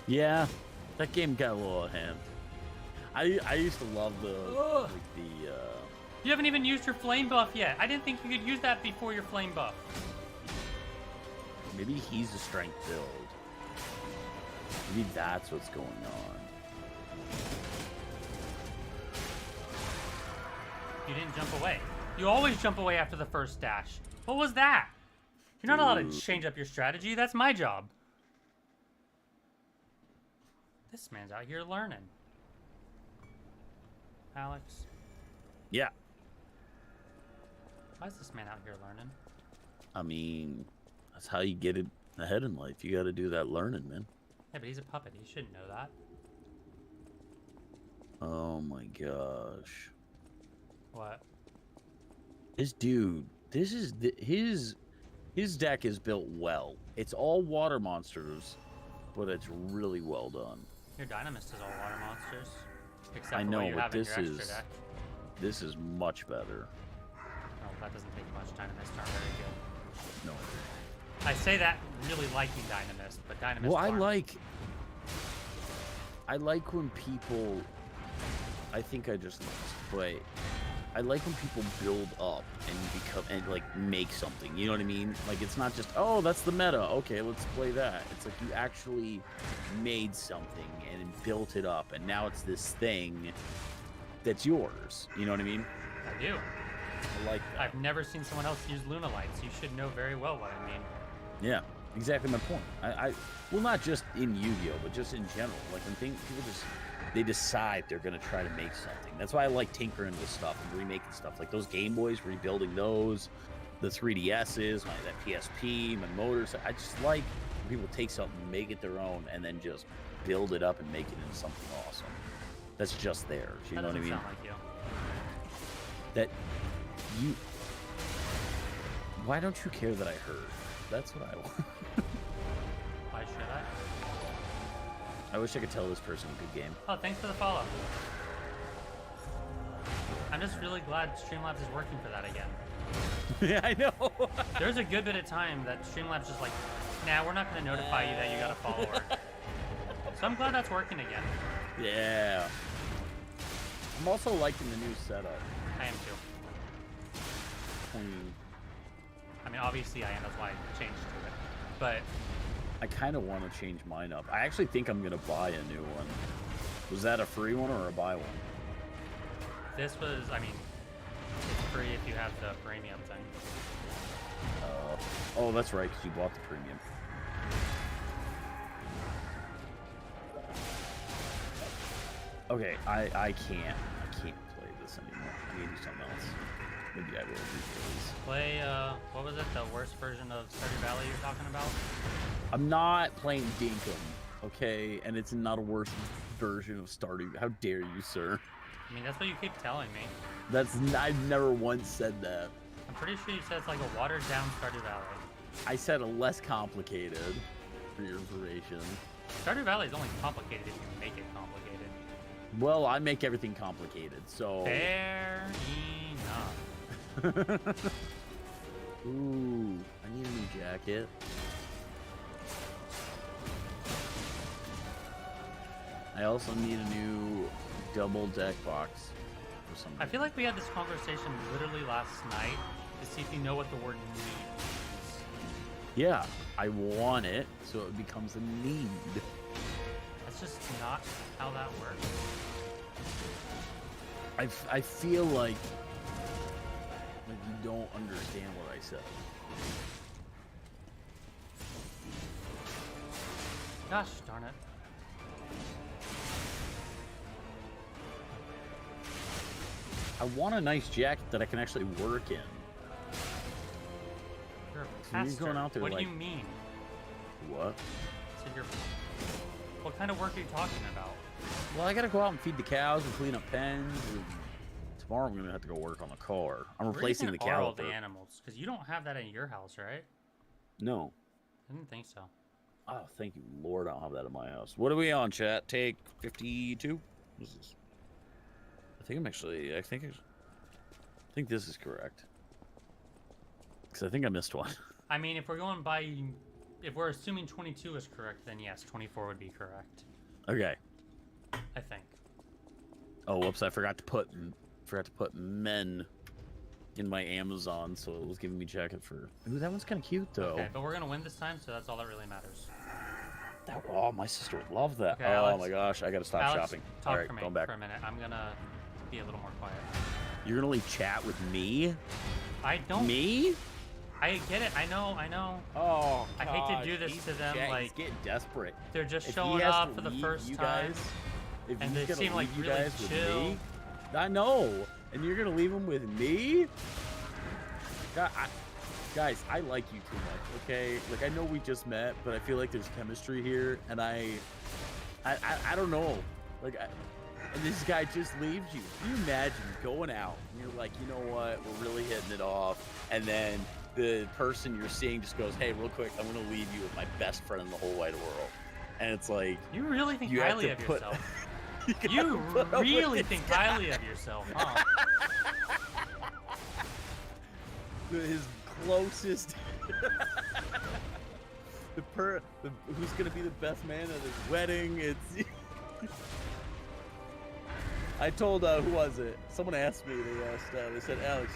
Yeah, that game got a little out of hand. I used to love the Ugh. like the You haven't even used your flame buff yet. I didn't think you could use that before your flame buff. maybe he's a strength build. Maybe that's what's going on. You didn't jump away. You always jump away after the first dash. What was that? You're not allowed to Dude. change up your strategy. That's my job. This man's out here learning. Alex, Yeah, why is this man out here learning? I mean, that's how you get it. ahead in life. You got to do that learning, man. Yeah, but he's a puppet. He shouldn't know that. Oh my gosh. What? This dude, his deck is built well. It's all water monsters, but it's really well done. Your Dynamist is all water monsters. Except I for know, what you but have in this your extra is deck. this is much better. No, that doesn't take much. Dynamists aren't very good. No. I say that really liking Dynamist, but Dynamist Well, aren't. I like when people. I think I just lost, but I like when people build up and become and like make something. You know what I mean? Like it's not just that's the meta. Okay, let's play that. It's like you actually made something and built it up, and now it's this thing that's yours. You know what I mean? I do. I like that. I've never seen someone else use Luna Lights. You should know very well what I mean. Yeah, exactly my point. Well, not just in Yu-Gi-Oh, but just in general. Like when people just they decide they're gonna try to make something. That's why I like tinkering with stuff and remaking stuff. Like those Game Boys, rebuilding those, the 3DSs, that PSP, my motors. I just like when people take something, make it their own, and then just build it up and make it into something awesome. That's just theirs. You That know what I doesn't mean? sound like you. That you. Why don't you care that I heard? That's what I want. Why should I? I wish I could tell this person a good game. Oh, thanks for the follow. I'm just really glad Streamlabs is working for that again. Yeah, I know. There's a good bit of time that Streamlabs just like, nah, we're not going to notify you that you got a follower. So I'm glad that's working again. Yeah. I'm also liking the new setup. I am too. Hmm. I mean, obviously I am. That's why I changed to it. But I kind of want to change mine up. I actually think I'm going to buy a new one. Was that a free one or a buy one? this was, I mean, it's free if you have the premium thing. Oh, that's right, because you bought the premium. Okay, I can't play this anymore. I need to do something else. Maybe I will do this. Play, what was it? The worst version of Stardew Valley you're talking about? I'm not playing Dinkum, okay? And it's not a worse version of Stardew. How dare you, sir? I mean, that's what you keep telling me. I've never once said that. I'm pretty sure you said it's like a watered down Stardew Valley. I said a less complicated, for your information. Stardew Valley is only complicated if you make it complicated. Well, I make everything complicated, so... Fair enough. Ooh, I need a new jacket. I also need a new double deck box for some I feel like we had this conversation literally last night to see if you know what the word need means. Yeah, I want it, so it becomes a need. That's just not how that works. I feel like you don't understand what I said. Gosh darn it. I want a nice jacket that I can actually work in. You're a So you're pastor. going out there What do like- you mean? What? So you're... What kind of work are you talking about? Well, I gotta go out and feed the cows and clean up pens. And tomorrow I'm gonna have to go work on the car. I'm replacing the Where even are all the caliper. animals? Because you don't have that in your house, right? No. I didn't think so. Oh, thank you, Lord. I don't have that in my house. What are we on, chat? Take 52? What is this? I think this is correct. Because I think I missed one. I mean, if we're going by... If we're assuming 22 is correct, then yes, 24 would be correct. Okay. I think. Oh, whoops! I forgot to put men in my Amazon, so it was giving me jacket for. Ooh, that one's kind of cute though. Okay, but we're going to win this time, so that's all that really matters. Oh, my sister would love that. Okay, oh Alex. my gosh, I gotta stop Alex, shopping. talk All right, for me going back. for a minute. I'm going to be a little more quiet. You're gonna leave chat with me? I don't... Me? I get it. I know. Oh, I hate to gosh, do this he's to them, he's like- getting desperate. They're just If he showing has up to for the leave first you time. guys, if and he's they gonna seem like leave you really guys with chill. me, I know, and you're gonna leave him with me? God, Guys, I like you too much, okay? Like, I know we just met, but I feel like there's chemistry here, and I don't know. Like, and this guy just leaves you. Can you imagine going out, and you're like, you know what? We're really hitting it off, and then the person you're seeing just goes, hey, real quick, I'm going to leave you with my best friend in the whole wide world. And it's like... You really think you have highly to of put- yourself. you You gotta put up with really this think guy. highly of yourself, huh? His closest... who's going to be the best man at his wedding? It's... I told, who was it? Someone asked me, they said, Alex,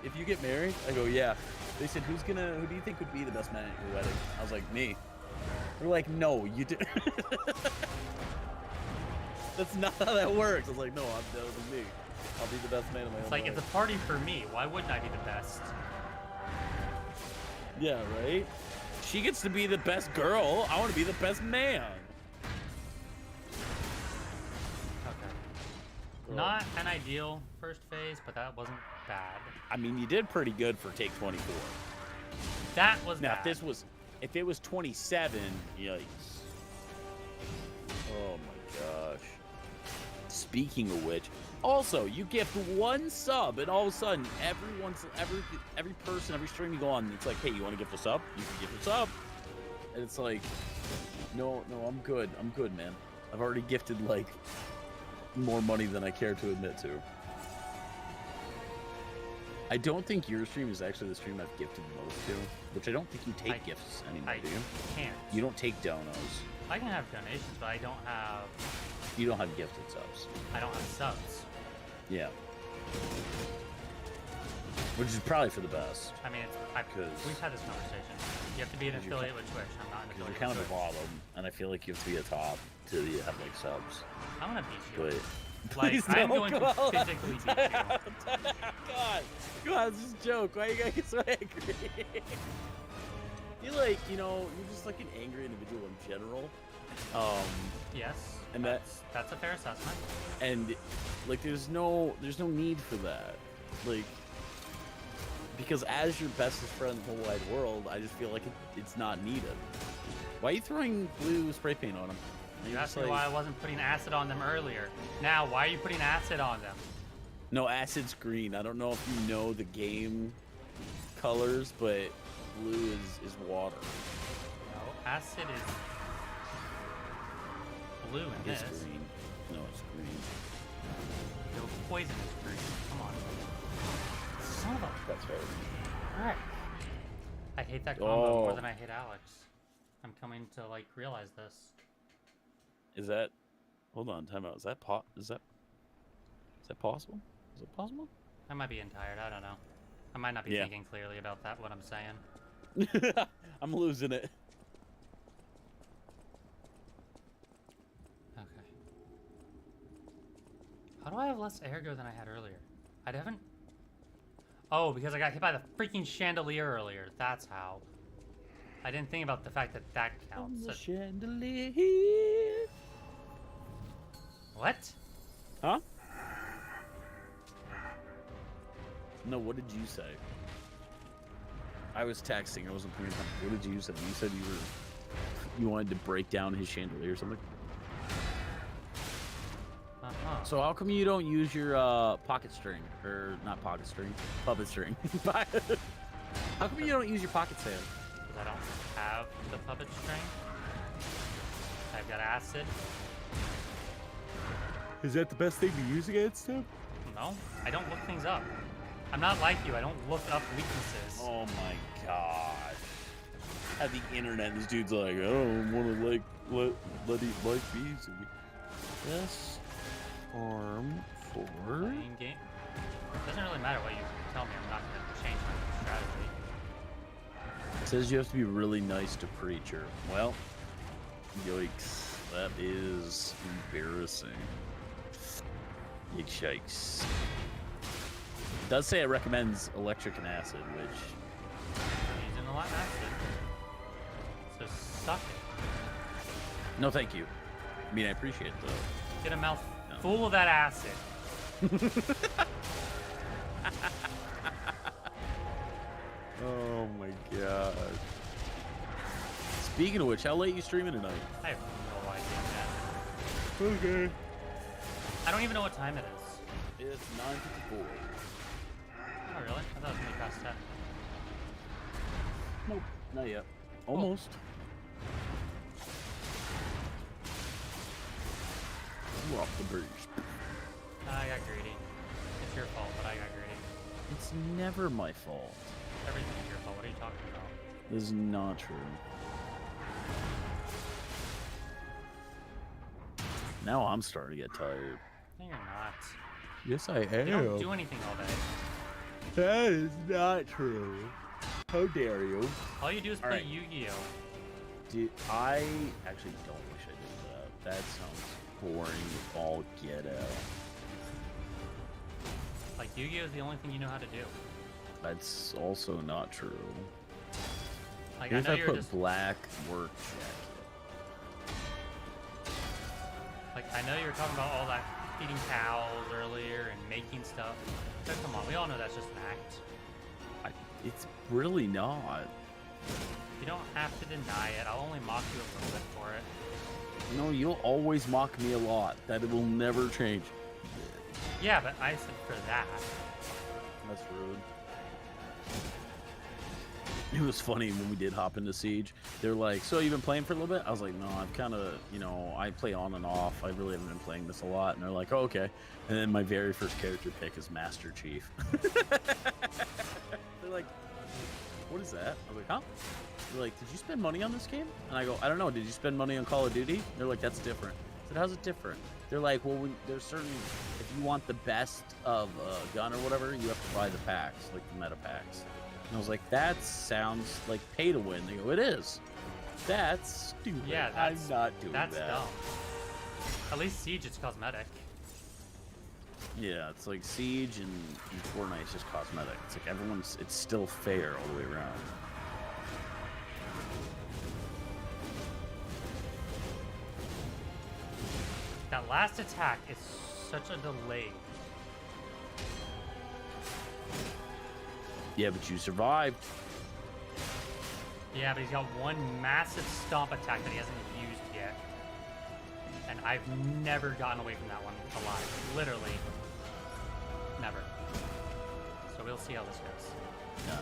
if you get married? I go, yeah. They said, who do you think would be the best man at your wedding? I was like, me. They're like, no, you did. That's not how that works. I was like, no, that was me. I'll be the best man of my own It's like, life. it's a party for me. Why wouldn't I be the best? Yeah, right? She gets to be the best girl. I want to be the best man. Okay. Not an ideal first phase, but that wasn't bad. I mean, you did pretty good for take 24. That was Now, bad. if it was 27, yikes. Oh my gosh. Speaking of which, also, you gift one sub, and all of a sudden, every person, every stream you go on, it's like, hey, you want to gift a sub? You can gift a sub. And it's like, no, I'm good, man. I've already gifted, like, more money than I care to admit to. I don't think your stream is actually the stream I've gifted the most to, which I don't think you take gifts anymore, I do you? can't. You don't take donos. I can have donations, but I don't have gifted subs. subs. Yeah. Which is probably for the best. I mean, Because- we've had this conversation. You have to be an 'Cause you're affiliate with Twitch. I'm not an Because you're affiliate kind of with a bottom, and I feel like you have to be a top to have like subs. I'm gonna beat you. But Like, please I'm don't going go to on. physically beat you. God, it's just a joke. Why you guys get so angry? You're just like an angry individual in general. Yes. And that's a fair assessment. And like there's no need for that. Like because as your bestest friend in the whole wide world, I just feel like it's not needed. Why are you throwing blue spray paint on them? You asked me why I wasn't putting acid on them earlier. Now, why are you putting acid on them? No, acid's green. I don't know if you know the game colors, but blue is water. No, acid is blue in this. It's green. No, it's green. The poison is green. Come on. Son of a... That's right. Alright. I hate that combo more Oh. than I hate Alex. I'm coming to, like, realize this. Is that? Hold on, time out. Is that possible? Is that possible? Is it possible? I might be tired. I don't know. I might not be Yeah. thinking clearly about that, what I'm saying. I'm losing it. Okay. How do I have less ergo than I had earlier? I haven't... Oh, because I got hit by the freaking chandelier earlier. That's how. I didn't think about the fact that that counts. The That- chandelier. What? Huh? No, what did you say? I was texting. I wasn't paying attention. What did you say? You said you wanted to break down his chandelier or something. Uh-huh. So how come you don't use your pocket string, or not pocket string, puppet string? How come you don't use your pocket sand? Because I don't have the puppet string. I've got acid. Is that the best thing to use against him? No, I don't look things up. I'm not like you. I don't look up weaknesses. Oh my gosh! At the internet, this dude's like, I don't want to let life be easy. Best arm for. Playing game. It doesn't really matter what you tell me. I'm not going to change my strategy. It says you have to be really nice to Preacher. Well, yikes. That is embarrassing. Yikes. It does say it recommends electric and acid, which... I'm using a lot of acid. So suck it. No, thank you. I mean, I appreciate it, though. Get a mouth No. full of that acid. god. Speaking of which, how late you streaming tonight? I have no idea, man. Okay. I don't even know what time it is. It's 9:54. Oh, really? I thought it was gonna be past 10. Nope, not yet. Almost. We're off the bridge. I got greedy. It's your fault, but I got greedy. It's never my fault. Everything's your fault. What are you talking about? This is not true. Now I'm starting to get tired. No, you're not. Yes, I am. You don't do anything all day. That is not true. How dare you? All you do is All play right. Yu-Gi-Oh! Dude, I actually don't wish I did that. That sounds boring as all get out. Like, Yu-Gi-Oh! Is the only thing you know how to do. That's also not true. Like, Here's I know I you're put just... black work jacket. Like, I know you were talking about all that feeding cows earlier and making stuff. But come on, we all know that's just an act. It's really not. You don't have to deny it. I'll only mock you a little bit for it. No, you'll always mock me a lot. That will never change. Yeah, but I said for that. That's rude. It was funny when we did hop into Siege. They're like, so you've been playing for a little bit? I was like, no, I've kind of, I play on and off. I really haven't been playing this a lot. And they're like, oh, okay. And then my very first character pick is Master Chief. They're like, what is that? I was like, huh? They're like, did you spend money on this game? And I go, I don't know. Did you spend money on Call of Duty? They're like, that's different. I said, how's it different? They're like, well, there's certain, if you want the best of a gun or whatever, you have to buy the packs, like the meta packs. And I was like, that sounds like pay to win. They go, it is. That's stupid. Yeah, I'm not doing that's that. dumb. At least Siege, it's cosmetic. Yeah, it's like Siege and Fortnite is just cosmetic. It's like it's still fair all the way around. That last attack is such a delay. Yeah, but you survived. Yeah, but he's got one massive stomp attack that he hasn't used yet. And I've never gotten away from that one alive. Literally. Never. So we'll see how this goes. No.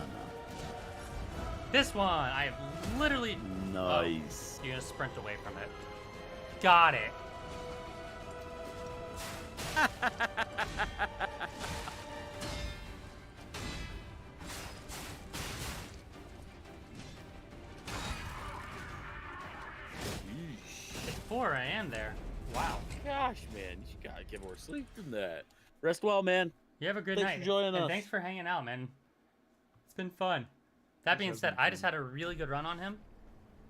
This one, I have literally... Nice. Oh, you're gonna sprint away from it. Got it. It's 4 a.m. there. Wow. Gosh, man, you gotta get more sleep than that. Rest well, man. You have a good Thanks night. for joining and us. thanks for hanging out, man. It's been fun. That being has said, been I just fun. had a really good run on him.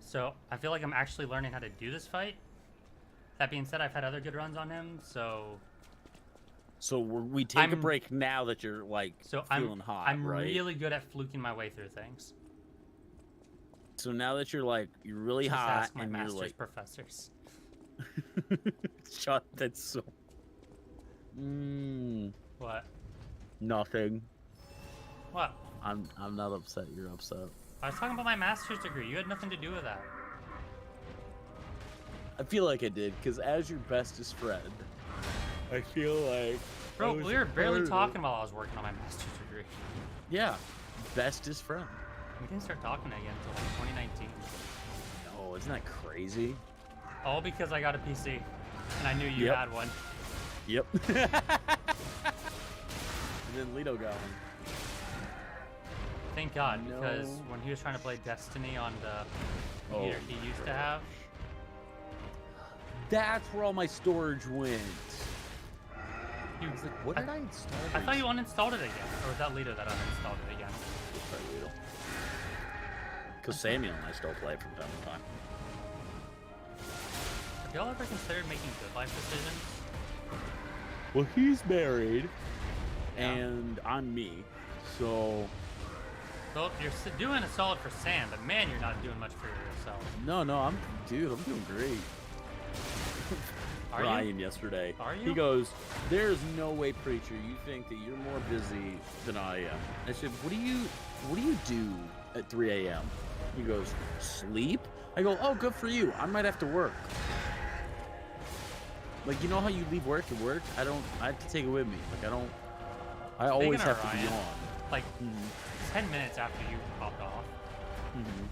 So I feel like I'm actually learning how to do this fight. That being said, I've had other good runs on him, so... So we take a I'm- break now that you're like feeling hot, I'm right? really good at fluking my way through things. So now that you're really Just hot ask my and you're master's like, professors. shut. That's so. What? Nothing. What? I'm not upset. You're upset. I was talking about my master's degree. You had nothing to do with that. I feel like I did because as your bestest friend, I feel like. Bro, I was we were barely part of it. talking while I was working on my master's degree. Yeah, bestest friend. We didn't start talking again until like 2019. Oh, isn't that crazy? All because I got a PC. And I knew you Yep. had one. Yep. And then Lido got one. Thank God, No. because when he was trying to play Destiny on the Oh, computer he used to have, That's where all my storage went. you, I was like, what did I install? I thought you uninstalled it again. Or was that Lido that uninstalled it again? Because Samuel and I still play from time to time. Have y'all ever considered making good life decisions? Well, he's married, Yeah. and I'm me, so Well, you're doing a solid for Sam, but man, you're not doing much for yourself. no, I'm doing great. Are Ryan you? yesterday. Are you? He goes, "There's no way, preacher. You think that you're more busy than I am." I said, "What do you do at 3 a.m. He goes, sleep? I go, oh, good for you. I might have to work. Like, you know how you leave work at work? I have to take it with me. Like, I always Speaking of have to be Ryan, on. Like 10 minutes after you popped off,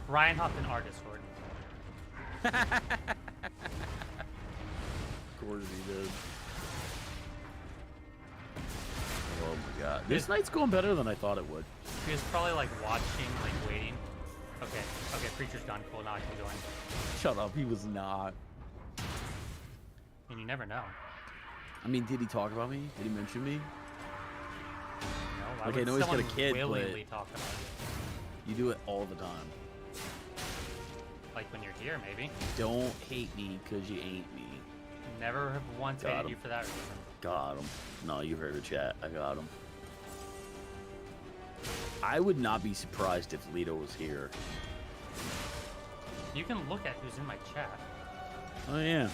Ryan hopped in our Discord. Of course he did. Oh my god. This night's going better than I thought it would. He was probably like watching, like waiting. Okay, Preacher's gone. Cool, now I can join. Shut up, he was not. And you never know. I mean, did he talk about me? Did he mention me? No, Like, I know he's got a kid, willingly but talk about it. you do it all the time. Like when you're here, maybe. Don't hate me because you ain't me. Never have once Got hated him. you for that reason. Got him. No, you heard the chat. I got him. I would not be surprised if Lito was here. You can look at who's in my chat. Oh, yeah.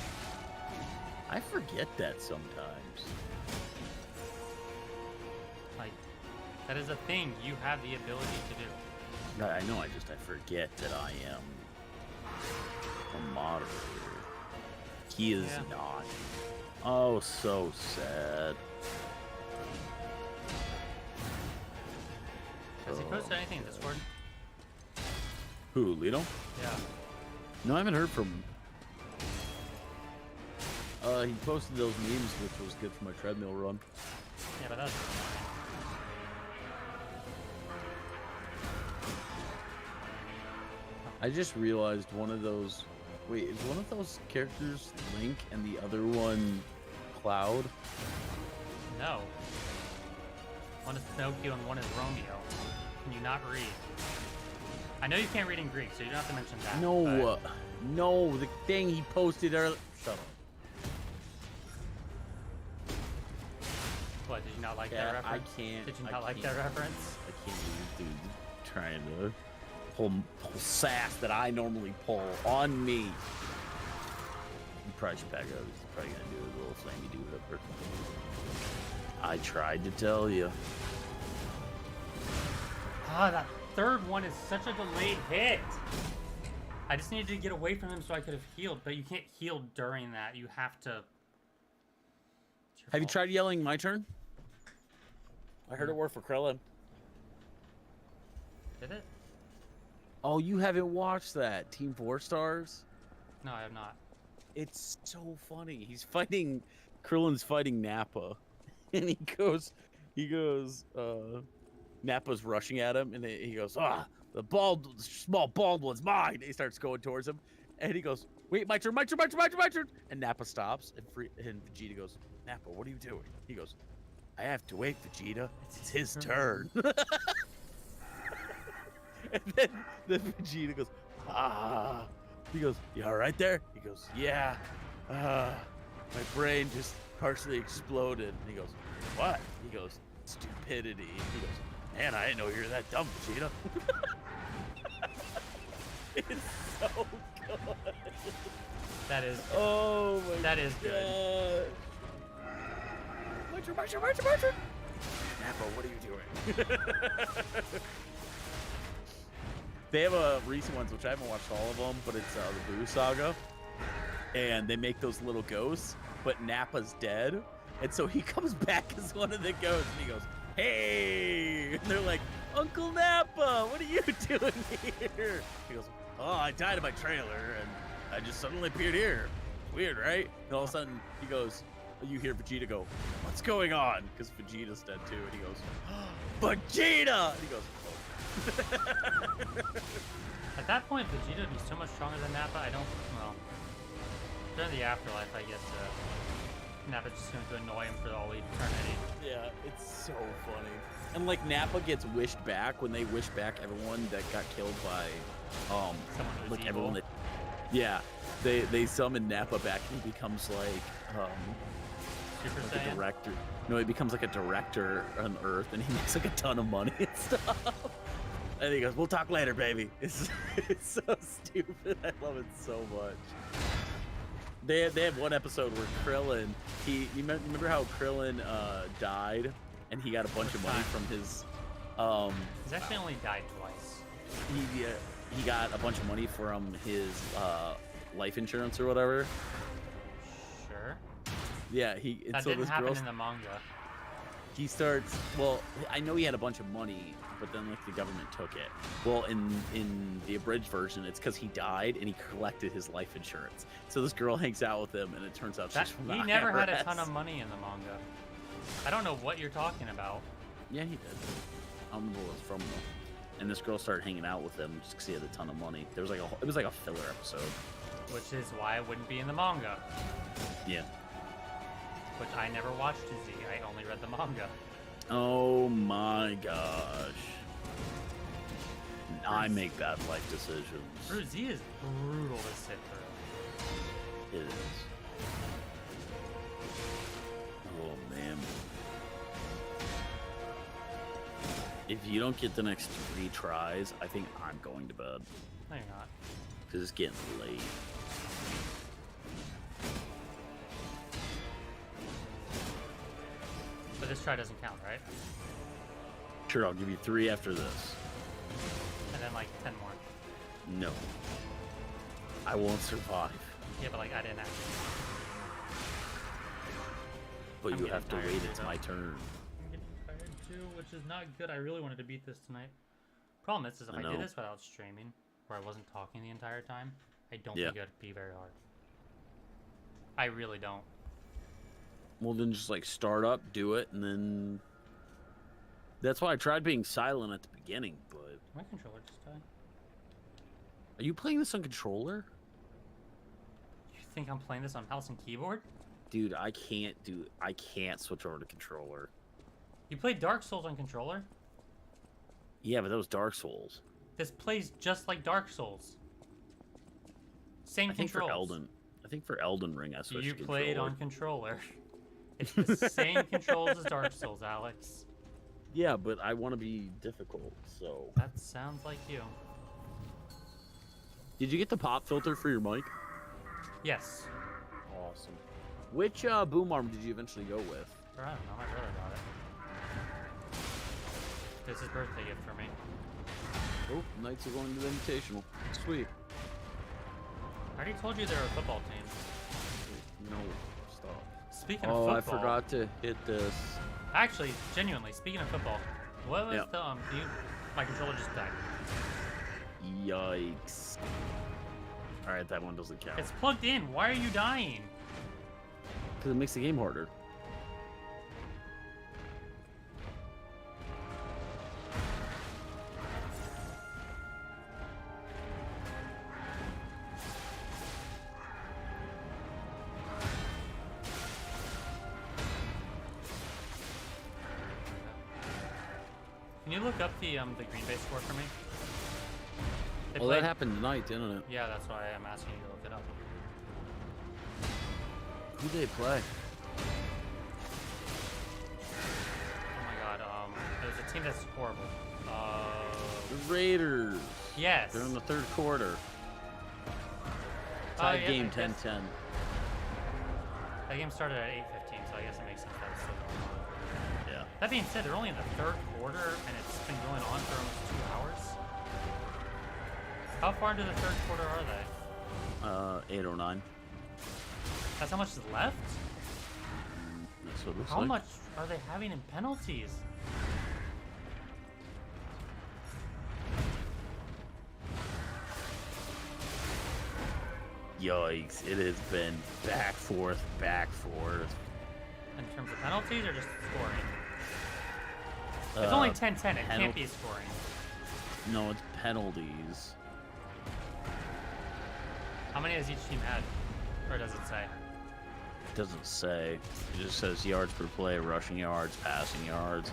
I forget that sometimes. Like, that is a thing you have the ability to do. I know, I forget that I am a moderator. He is not. Oh, so sad. Has he posted anything in Discord? Who, Lito? Yeah. No, I haven't heard from him. He posted those memes, which was good for my treadmill run. Yeah, but that's I just realized one of those... Wait, is one of those characters Link and the other one Cloud? no. One is Pinocchio and one is Romeo. Can you not read? I know you can't read in Greek, so you don't have to mention that. No, but- no, the thing he posted earlier... Shut up. What, did you not like Yeah, that I reference? can't... Did you I not like can't- that reference? I can't believe dude trying to pull sass that I normally pull on me. You probably should back up. He's probably gonna do a little flamey dude up there. I tried to tell you. Ah, that third one is such a delayed hit. I just needed to get away from him so I could have healed, but you can't heal during that. You have to. It's your Have you fault. tried yelling my turn? I heard it worked for Krillin. Did it? Oh, you haven't watched that Team 4 Stars? No, I have not. It's so funny. He's fighting, Krillin's fighting Nappa, and he goes, Nappa's rushing at him, and he goes, the small bald one's mine. And he starts going towards him, and he goes, wait, my turn. And Nappa stops, and Vegeta goes, Nappa, what are you doing? He goes, I have to wait, Vegeta. It's his turn. And then Vegeta goes, He goes, you all right there? He goes, yeah. My brain just partially exploded. And he goes, what? He goes, stupidity. He goes, man, I didn't know you were that dumb, Vegeta. It's so good. That is. Oh my That is good. Marcher. Nappa, what are you doing? They have a recent ones, which I haven't watched all of them, but it's the Boo Saga. And they make those little ghosts, but Nappa's dead. And so he comes back as one of the ghosts, and he goes, hey! And they're like, Uncle Nappa, what are you doing here? He goes, oh, I died in my trailer, and I just suddenly appeared here. Weird, right? And all of a sudden, he goes, you hear Vegeta go, what's going on? Because Vegeta's dead too, and he goes, Vegeta! And he goes, At that point, Vegeta would be so much stronger than Nappa. I don't. Well, during the afterlife, I guess Nappa's just going to annoy him for all eternity. yeah, it's so funny. And like Nappa gets wished back when they wish back everyone that got killed by Someone who's like evil. everyone that they summon Nappa back and he becomes like Super like a Saiyan. director. No, he becomes like a director on Earth and he makes like a ton of money and stuff. And he goes, we'll talk later, baby. It's so stupid. I love it so much. They have one episode where Krillin, you remember how Krillin died and he got a bunch of money from his He's actually only died twice. he got a bunch of money from his life insurance or whatever. Sure. Yeah, That so didn't this happen girl in the manga. he starts. Well, I know he had a bunch of money, but then like the government took it. Well, in the abridged version, it's because he died and he collected his life insurance. So this girl hangs out with him, and it turns out she's from the He never had a IRS. ton of money in the manga. I don't know what you're talking about. Yeah, he did. I don't remember what it was from though. And this girl started hanging out with him just because he had a ton of money. There was like it was like a filler episode. Which is why it wouldn't be in the manga. Yeah. Which I never watched Z. I only read the manga. Oh my gosh. I make bad life decisions. Bro, Z is brutal to sit through. It is. Oh man. If you don't get the next 3 tries, I think I'm going to bed. No, you're not. Because it's getting late. But this try doesn't count, right? Sure, I'll give you 3 after this. And then like 10 more. No. I won't survive. Yeah, but like I didn't actually. But I'm you getting have to tired, wait, too, it's though. my turn. I'm getting tired too, which is not good. I really wanted to beat this tonight. Problem is if I I know. did this without streaming, where I wasn't talking the entire time, I don't Yeah. think it'd be very hard. I really don't. Well, then just like start up, do it, and then. That's why I tried being silent at the beginning, but. My controller just died. Are you playing this on controller? You think I'm playing this on mouse and keyboard? Dude, I can't switch over to controller. You played Dark Souls on controller? Yeah, but that was Dark Souls. This plays just like Dark Souls. Same I think controls. I think for Elden Ring I switched You to played controller. on controller. It's the same controls as Dark Souls, Alex. Yeah, but I want to be difficult, so. That sounds like you. Did you get the pop filter for your mic? Yes. Awesome. Which boom arm did you eventually go with? Or I don't know, my brother got it. This is birthday gift for me. Oh, Knights are going to the Invitational. Sweet. I already told you they're a football team. No, stop. Speaking of Oh, football, I forgot to hit this. Actually, genuinely, speaking of football, what was Yeah. the my controller just died. Yikes. Alright, that one doesn't count. It's plugged in. Why are you dying? Because it makes the game harder. Can you look up the Green Bay score for me? They Well, played- that happened tonight, didn't it? Yeah, that's why I'm asking you to look it up. Who did they play? Oh my god, it was a team that's horrible. The Raiders. Yes. They're in the third quarter. Oh, Tied yeah, game I guess- 10-10. That game started at 8:15, so I guess it makes sense that it's still going on. Yeah. That being said, they're only in the third quarter, and it's been going on for almost 2 hours. How far into the third quarter are they? 8:09. That's how much is left? That's what it looks How like. much are they having in penalties? Yikes. It has been back, forth, back, forth. In terms of penalties or just scoring? It's only 10-10. It can't be scoring. No, it's penalties. How many has each team had? Or does it say? It doesn't say. It just says yards per play, rushing yards, passing yards.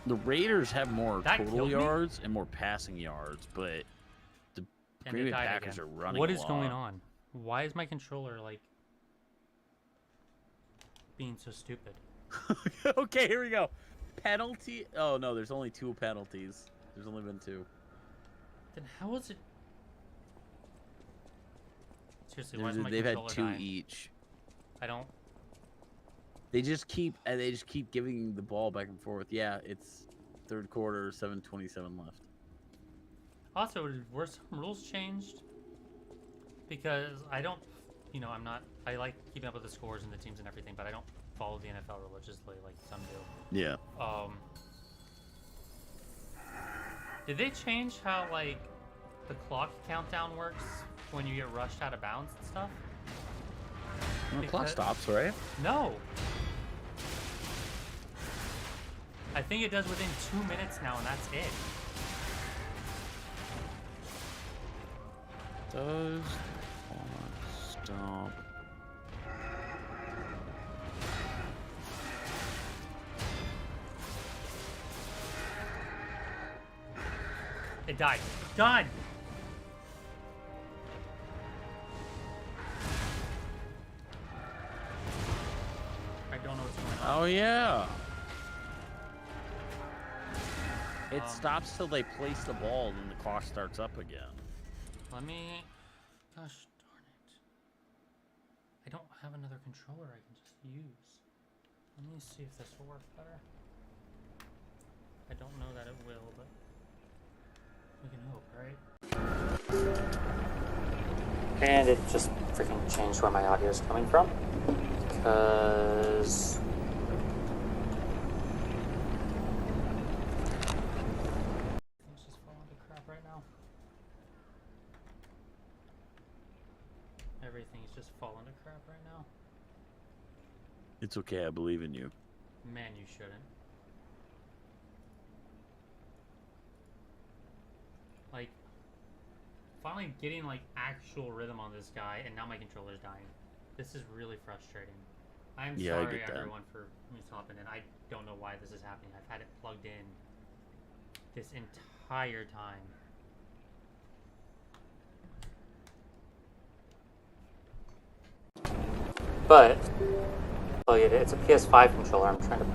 The Raiders have more That total killed me? yards and more passing yards, but the And Green it Bay died Packers again. are running What a is lot. going on? Why is my controller, like, being so stupid? Okay, here we go. Penalty. Oh no, there's only 2 penalties. There's only been 2. Then how is it? Seriously, why is my They've had controller 2 dying? each. I don't. They just keep giving the ball back and forth. Yeah, it's Third quarter, 7:27 left. Also, were some rules changed? Because I don't, I'm not. I like keeping up with the scores and the teams and everything, but I don't follow the NFL religiously like some do. Yeah. Did they change how like the clock countdown works when you get rushed out of bounds and stuff? Well, the clock stops, right? No. I think it does within 2 minutes now, and that's it. Does stop? It died. God! I don't know what's going on. Oh yeah. It stops till they place the ball, and then the clock starts up again. Let me... Gosh darn it. I don't have another controller I can just use. Let me see if this will work better. I don't know that it will, but... we can hope, right? And it just freaking changed where my audio is coming from. Because... things just falling to crap right now. Everything's just falling to crap right now. It's okay, I believe in you. Man, you shouldn't. Like, finally getting like actual rhythm on this guy, and now my controller's dying. This is really frustrating. I'm Yeah, I sorry get that. everyone for who's hopping in. I don't know why this is happening. I've had it plugged in this entire time. But plug it. It's a PS5 controller. I'm trying to.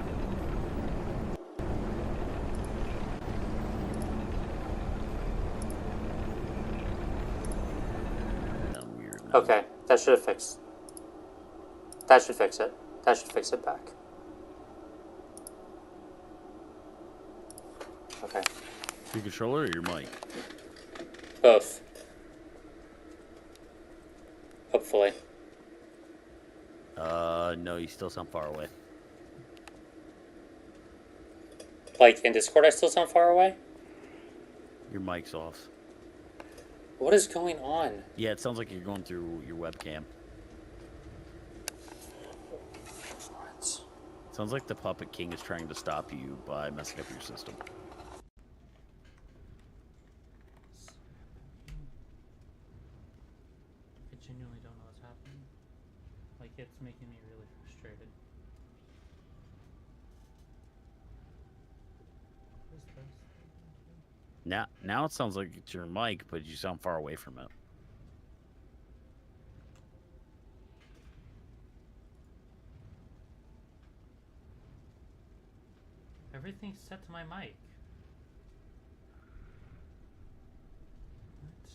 Weird. Okay, that should have fixed. That should fix it. That should fix it back. Okay. Your controller or your mic? Both. Hopefully. No, you still sound far away. Like in Discord, I still sound far away? Your mic's off. What is going on? Yeah, it sounds like you're going through your webcam. What? Sounds like the Puppet King is trying to stop you by messing up your system. I genuinely don't know what's happening. Like, it's making me really frustrated. What is this? Now it sounds like it's your mic, but you sound far away from it. Everything's set to my mic. What?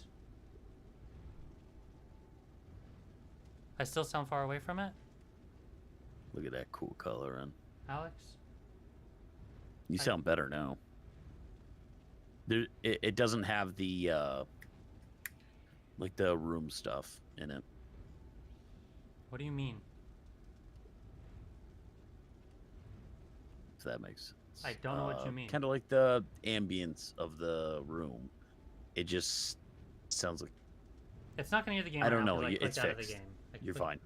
I still sound far away from it, Look at that cool color, and Alex? you sound better now. It doesn't have the like the room stuff in it. What do you mean? If that makes sense. I don't know what you mean. Kind of like the ambience of the room. It just sounds like It's not gonna hear the game. I don't right now know. 'cause I It's clicked out of the fixed. game. You're fine.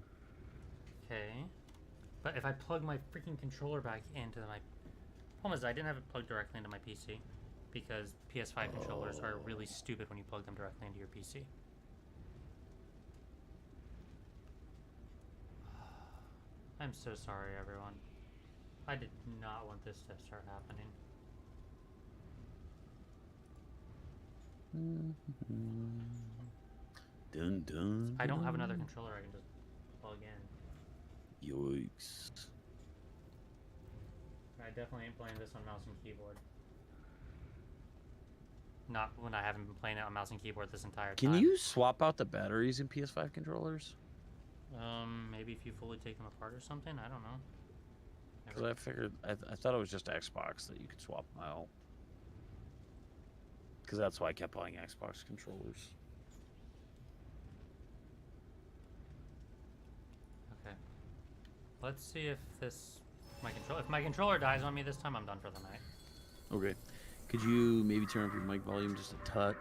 Okay. But if I plug my freaking controller back into my... problem is I didn't have it plugged directly into my PC. Because PS5 controllers are really stupid when you plug them directly into your PC. I'm so sorry, everyone. I did not want this to start happening. Dun dun. I don't have another controller I can just plug in. Yikes. I definitely ain't playing this on mouse and keyboard. Not when I haven't been playing it on mouse and keyboard this entire time. Can you swap out the batteries in PS5 controllers? Maybe if you fully take them apart or something? I don't know. Because I figured, I thought it was just Xbox that you could swap them out. because that's why I kept buying Xbox controllers. Okay. Let's see if my controller dies on me this time, I'm done for the night. Okay. Could you maybe turn up your mic volume just a touch?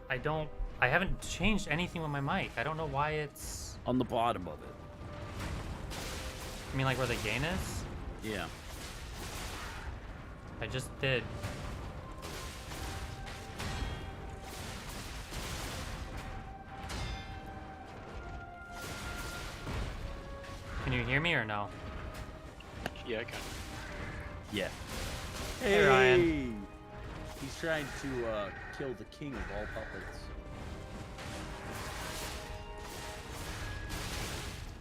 I haven't changed anything with my mic. I don't know why it's... On the bottom of it. I mean, like where the gain is? Yeah. I just did. Can you hear me or no? Yeah, I can. Yeah. Hey, Ryan. He's trying to kill the king of all puppets.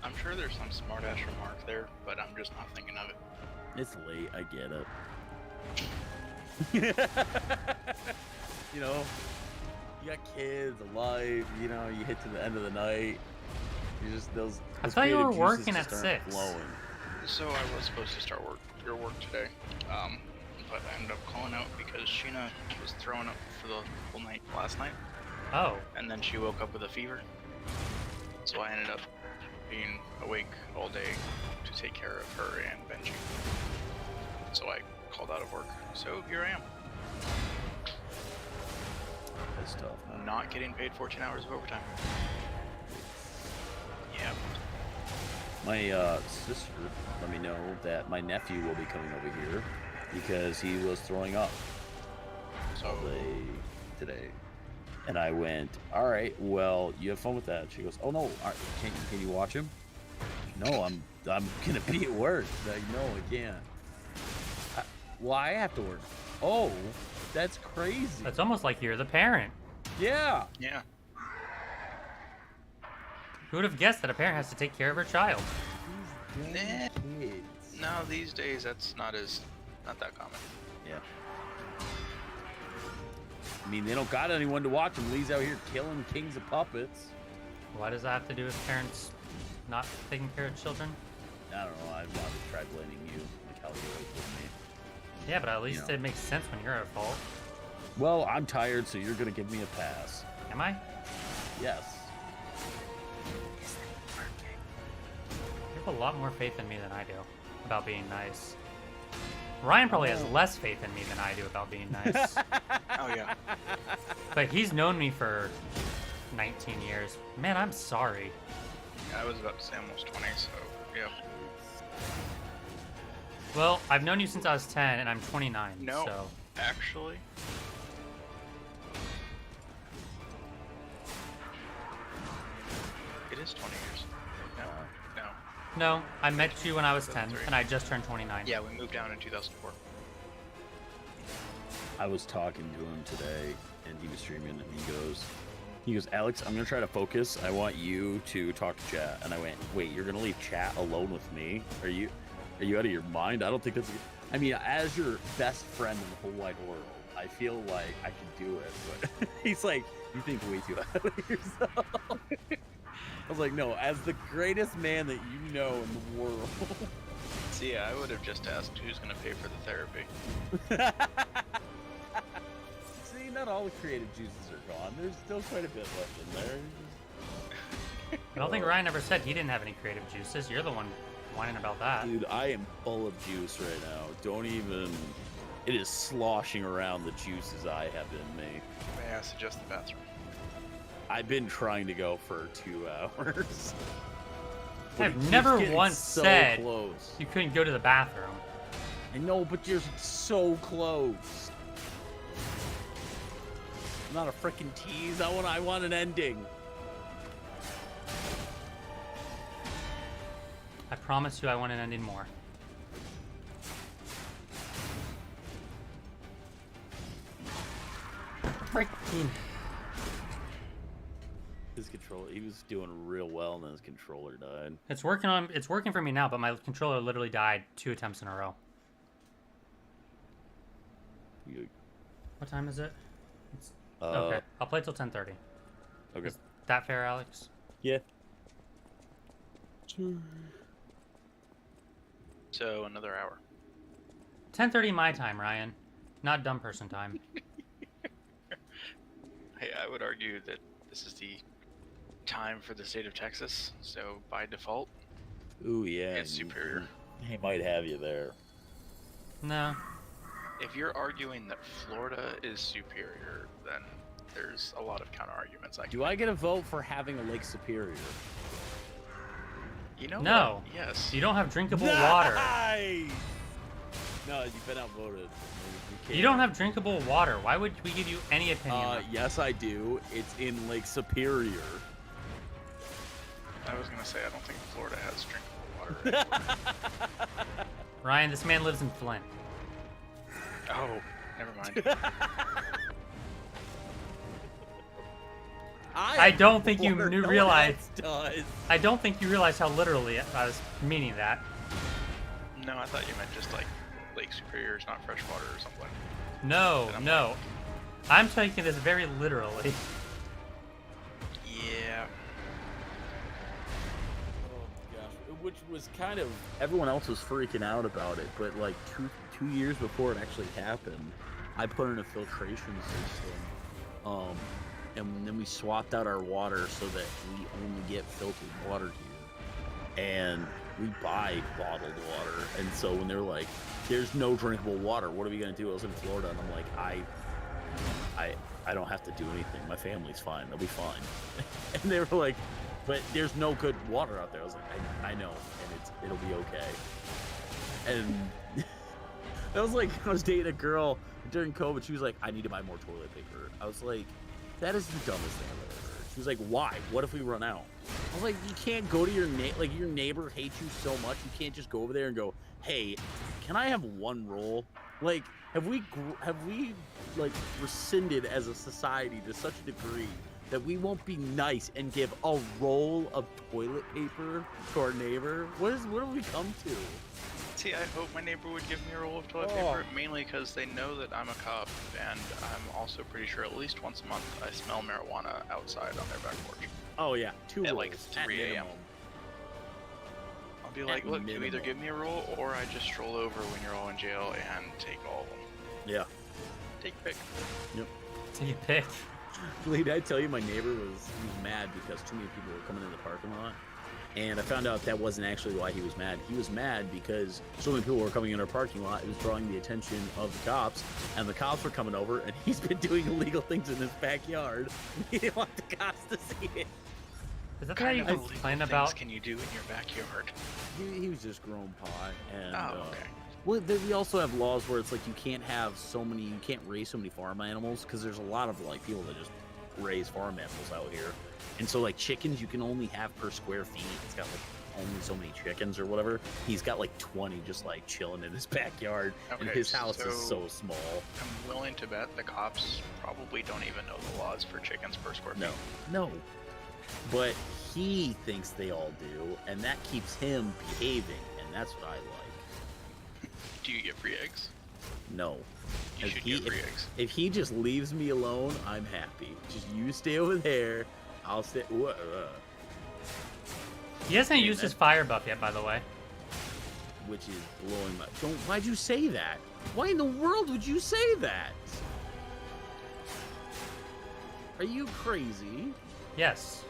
I'm sure there's some smart-ass remark there, but I'm just not thinking of it. It's late, I get it. You know, you got kids, a life, you know, you hit to the end of the night. You just, those I thought you were creative juices working just at aren't 6. flowing. So I was supposed to start your work today, but I ended up calling out because Sheena was throwing up for the whole night last night, Oh. and then she woke up with a fever. So I ended up being awake all day to take care of her and Benji. So I called out of work. So here I am. That's tough, man. Not getting paid 14 hours of overtime. Yeah. My sister let me know that my nephew will be coming over here because he was throwing up So all day today. And I went, all right, well, you have fun with that. She goes, oh no, can you watch him? No, I'm gonna be at work. Like, no, I can't. Well, I have to work. Oh, that's crazy. That's almost like you're the parent. Yeah. yeah. Who would have guessed that a parent has to take care of her child? These damn kids. No, these days that's not that common. Yeah. I mean, they don't got anyone to watch him. Lee's out here killing kings of puppets. Why does that have to do with parents not taking care of children? I don't know. I want to try blaming you, like how you always with me. Yeah, but at least know. it makes sense when you're at fault. Well, I'm tired, so you're gonna give me a pass. Am I? Yes. You have a lot more faith in me than I do about being nice. Ryan probably has less faith in me than I do about being nice. Oh yeah. But he's known me for 19 years. Man, I'm sorry. I was about to say almost 20, so yeah. Well, I've known you since I was 10, and I'm 29, No, so... actually, it is 20 years. No, no. No, I met you when I was 10, 2003. and I just turned 29. Yeah, we moved down in 2004. I was talking to him today, and he was streaming, and he goes, Alex, I'm gonna try to focus. I want you to talk to chat. And I went, wait, you're gonna leave chat alone with me? Are you out of your mind? I don't think that's. I mean, as your best friend in the whole wide world, I feel like I can do it. But he's like, you think way too highly of yourself. I was like, no, as the greatest man that you know in the world. See, I would have just asked who's going to pay for the therapy. See, not all the creative juices are gone. There's still quite a bit left in there. I don't think Ryan ever said he didn't have any creative juices. You're the one whining about that. Dude, I am full of juice right now. Don't even. It is sloshing around the juices I have in me. May I suggest the bathroom? I've been trying to go for 2 hours. But it I've keeps never getting once so said close. you couldn't go to the bathroom. I know, but you're so close. Not a freaking tease. I want an ending. I promise you I want an ending more. Freaking. His controller, he was doing real well, and then his controller died. It's working for me now, but my controller literally died 2 attempts in a row. You- What time is it? Okay, I'll play till 10:30. Okay. Is that fair, Alex? Yeah. So another hour. 10:30 my time, Ryan. Not dumb person time. Hey, I would argue that this is the time for the state of Texas, so by default, Ooh, yeah. it's superior. He might have you there. No. If you're arguing that Florida is superior, then there's a lot of counter arguments. Do I get a vote for having a Lake Superior? You know No. what? Yes. You don't have drinkable water. Nice! No, you've been outvoted. You don't have drinkable water. Why would we give you any opinion? Yes, I do. It's in Lake Superior. I was gonna say I don't think Florida has drinkable water. Ryan, this man lives in Flint. Oh, never mind. I don't think you Water, no one realized. else does. I don't think you realized how literally I was meaning that. No, I thought you meant just like Lake Superior is not fresh water or something. No, And I'm no. I'm taking this very literally. Yeah. Oh gosh, which was kind of everyone else was freaking out about it, but like two years before it actually happened, I put in a filtration system, and then we swapped out our water so that we only get filtered water here, and we buy bottled water. And so when they're like, "There's no drinkable water, what are we gonna do?" I was in Florida, and I'm like, I don't have to do anything. My family's fine. They'll be fine. And they were like, but there's no good water out there. I was like, I know, and it'll be okay. And that was like, I was dating a girl during COVID. She was like, I need to buy more toilet paper. I was like, that is the dumbest thing I've ever heard. She was like, why? What if we run out? I was like, you can't go to your your neighbor hates you so much. You can't just go over there and go, hey, can I have one roll? Like, have we like rescinded as a society to such a degree that we won't be nice and give a roll of toilet paper to our neighbor? What have we come to? See, I hope my neighbor would give me a roll of toilet paper, mainly because they know that I'm a cop, and I'm also pretty sure at least once a month I smell marijuana outside on their back porch. Oh yeah, 2 rolls At like 3 a.m. minimum. I'll be like, look, you either minimum. give me a roll, or I just stroll over when you're all in jail and take all of them. Yeah. Take a pick. Take a pic. Lee, did I tell you my neighbor was mad because too many people were coming in the parking lot? And I found out that wasn't actually why he was mad. He was mad because so many people were coming in our parking lot. It was drawing the attention of the cops, and the cops were coming over, and he's been doing illegal things in his backyard. He didn't want the cops to see it. Is that What kind how of you illegal complain things about? can you do in your backyard? He was just growing pot, and Oh, okay. well, we also have laws where it's like you can't raise so many farm animals because there's a lot of like people that just raise farm animals out here, and so like chickens you can only have per square feet. It's got like only so many chickens or whatever. He's got like 20 just like chilling in his backyard, and Okay, his house is so small. I'm willing to bet the cops probably don't even know the laws for chickens per square feet. No, but he thinks they all do, and that keeps him behaving, and that's what I like. Do you get free eggs? No. You should get free eggs. If he just leaves me alone, I'm happy. Just you stay over there. I'll stay. He hasn't Hey, used man. his fire buff yet, by the way. Which is blowing my. Why'd you say that? Why in the world would you say that? Are you crazy? Yes.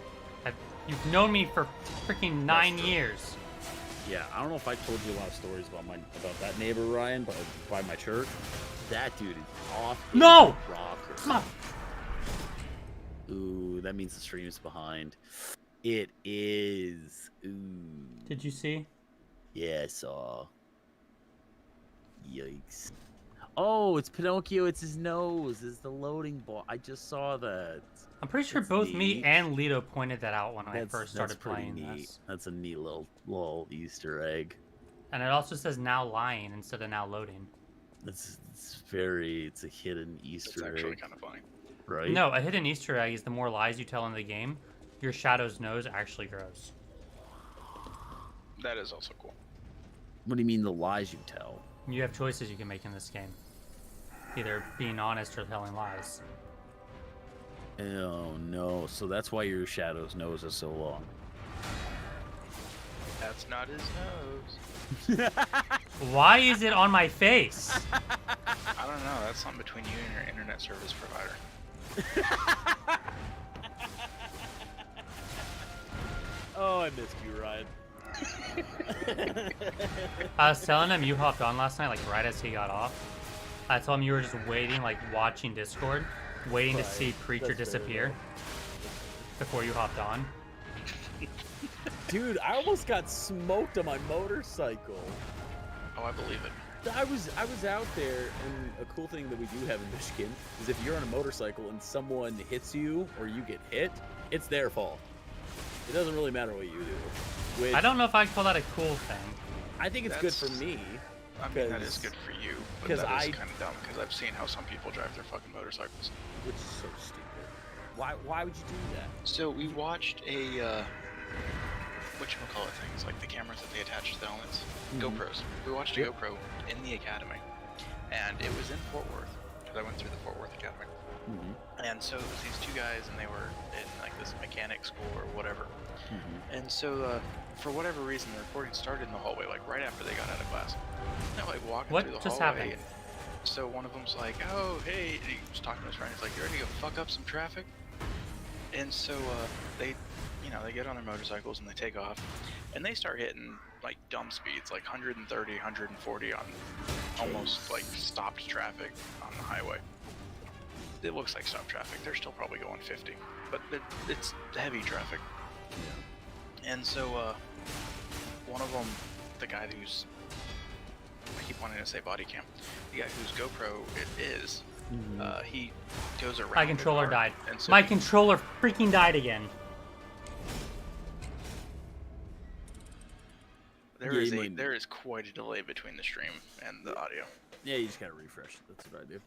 You've known me for freaking 9 true. years. Yeah, I don't know if I told you a lot of stories about that neighbor Ryan, but by my church, that dude is off. His No! rocker. Come on. Ooh, that means the stream's behind. It is. Ooh. Did you see? Yeah, I saw. Yikes. Oh, it's Pinocchio. It's his nose. It's the loading ball. I just saw that. I'm pretty sure That's both me neat. and Lito pointed that out when I That's- first started that's pretty playing neat. this. That's a neat little Easter egg. And it also says now lying instead of now loading. It's a hidden Easter It's actually egg, kind of funny. right? No, a hidden Easter egg is the more lies you tell in the game, your shadow's nose actually grows. That is also cool. What do you mean the lies you tell? You have choices you can make in this game. Either being honest or telling lies. Oh no! So that's why your shadow's nose is so long. That's not his nose. Why is it on my face? I don't know. That's something between you and your internet service provider. I missed you, Ryan. I was telling him you hopped on last night, like right as he got off. I told him you were just waiting, like watching Discord, waiting to Right. see Preacher That's fair, disappear before you hopped on. Dude, I almost got smoked on my motorcycle. Oh, I believe it. I was out there, and a cool thing that we do have in Michigan is if you're on a motorcycle and someone hits you or you get hit, it's their fault. It doesn't really matter what you do. Which I don't know if I'd call that a cool thing. I think it's good for That's- me. I mean, that is 'Cause- good for you, but 'cause that is I- kind of dumb because I've seen how some people drive their fucking motorcycles. Which is so stupid. Why would you do that? So we watched a whatchamacallit things, like the cameras that they attach to the helmets. Mhm. GoPros. We watched a Yep. GoPro in the academy. And it was in Fort Worth, because I went through the Fort Worth Academy. Mm-hmm. And so it was these two guys, and they were in like this mechanic school or whatever. Mm-hmm. And so for whatever reason, the recording started in the hallway, like right after they got out of class. And they're like walking What through the just hallway. happened? So one of them's like, "Oh, hey," and he was talking to his friend. He's like, "You ready to go fuck up some traffic?" And so they, they get on their motorcycles and they take off, and they start hitting like dumb speeds, like 130, 140 on almost like stopped traffic on the highway. It looks like stopped traffic. They're still probably going 50, but it's heavy traffic. And so one of them, the guy who's, I keep wanting to say body cam, the guy whose GoPro it is, Mm-hmm. he goes around. My the controller car, died. and so My controller freaking died again. Yeah, there is quite a delay between the stream and the audio. Yeah, you just gotta refresh it. That's what I do.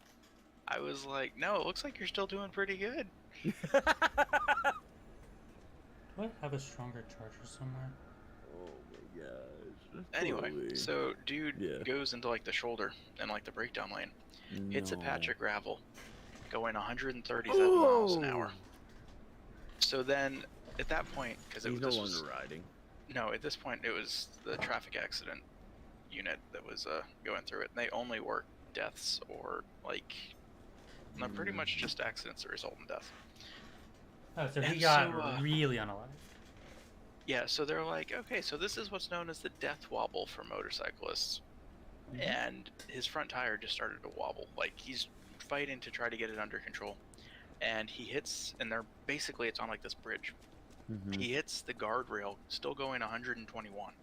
I was like, no, it looks like you're still doing pretty good. Do I have a stronger charger somewhere? Oh my gosh. Anyway, Holy. so dude Yeah. goes into like the shoulder and like the breakdown lane, hits a patch of gravel, going 137 miles an hour. So then, at that point, because He's no this longer was riding. no, at this point it was the traffic accident unit that was going through it. And they only work deaths or like, no, pretty much just accidents that result in death. Oh, so he And got so, really unalive. Yeah, so they're like, okay, so this is what's known as the death wobble for motorcyclists. Mm-hmm. And his front tire just started to wobble. Like, he's fighting to try to get it under control. And he hits, and they're basically, it's on like this bridge. Mm-hmm. He hits the guardrail, still going 121.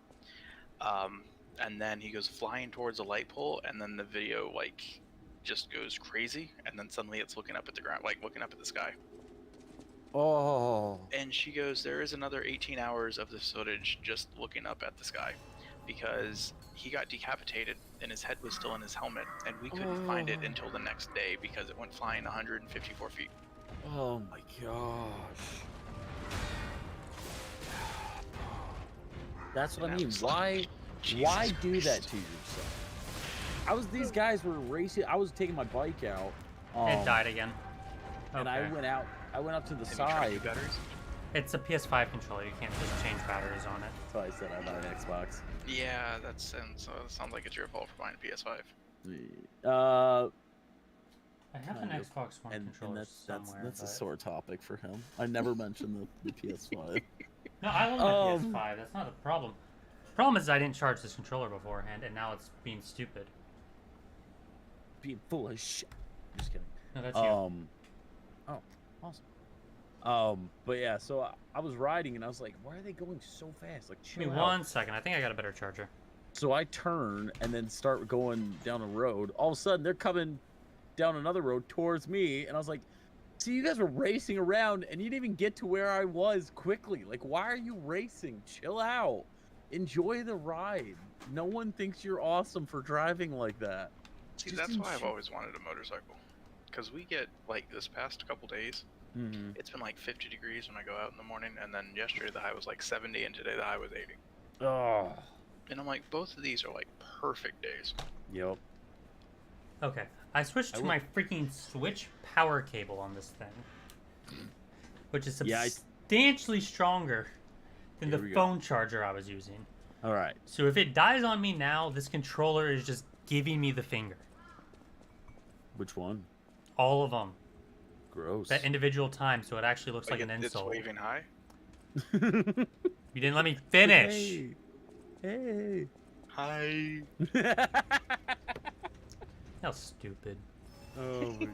And then he goes flying towards a light pole, and then the video, like, just goes crazy. And then suddenly it's looking up at the ground, like, looking up at the sky. Oh. And she goes, there is another 18 hours of this footage just looking up at the sky, because he got decapitated and his head was still in his helmet, and we couldn't find it until the next day because it went flying 154 feet. Oh my gosh. That's what I And mean. was like, Why Jesus do that Christ. to yourself? These guys were racing. I was taking my bike out. It died again. And Okay. I went out to the Have you tried side. new batteries? It's a PS5 controller. You can't just change batteries on it. That's why I said I bought an Xbox. Yeah, that sounds like it's your fault for buying a PS5. I have an Kind of. Xbox One controller that's somewhere. a but- sore topic for him. I never mentioned the PS5. No, I love my PS5. That's not the problem. Problem is I didn't charge this controller beforehand, and now it's being stupid. Being full of shit. Just kidding. No, that's you. Oh, awesome. But yeah, so I was riding and I was like, why are they going so fast? Like, Give me chill out. 1 second. I think I got a better charger. So I turn and then start going down a road. All of a sudden, they're coming down another road towards me, and I was like, "See, you guys were racing around, and you didn't even get to where I was quickly. Like, why are you racing? Chill out. Enjoy the ride. No one thinks you're awesome for driving like that." See, Just that's why I've enjoy- always wanted a motorcycle. Because we get, like, this past couple days, Mm-hmm. it's been like 50 degrees when I go out in the morning, and then yesterday the high was like 70, and today the high was 80. Oh. And I'm like, both of these are like perfect days. Yep. Okay. I switched I to will- my freaking Switch power cable on this thing. Which is Yeah, substantially stronger than Here the we go. phone charger I was using. All right. So if it dies on me now, this controller is just giving me the finger. Which one? All of them. Gross. At individual time, so it actually looks like an It's insult. waving high. You didn't let me finish. Hey. Hi. How stupid. Oh my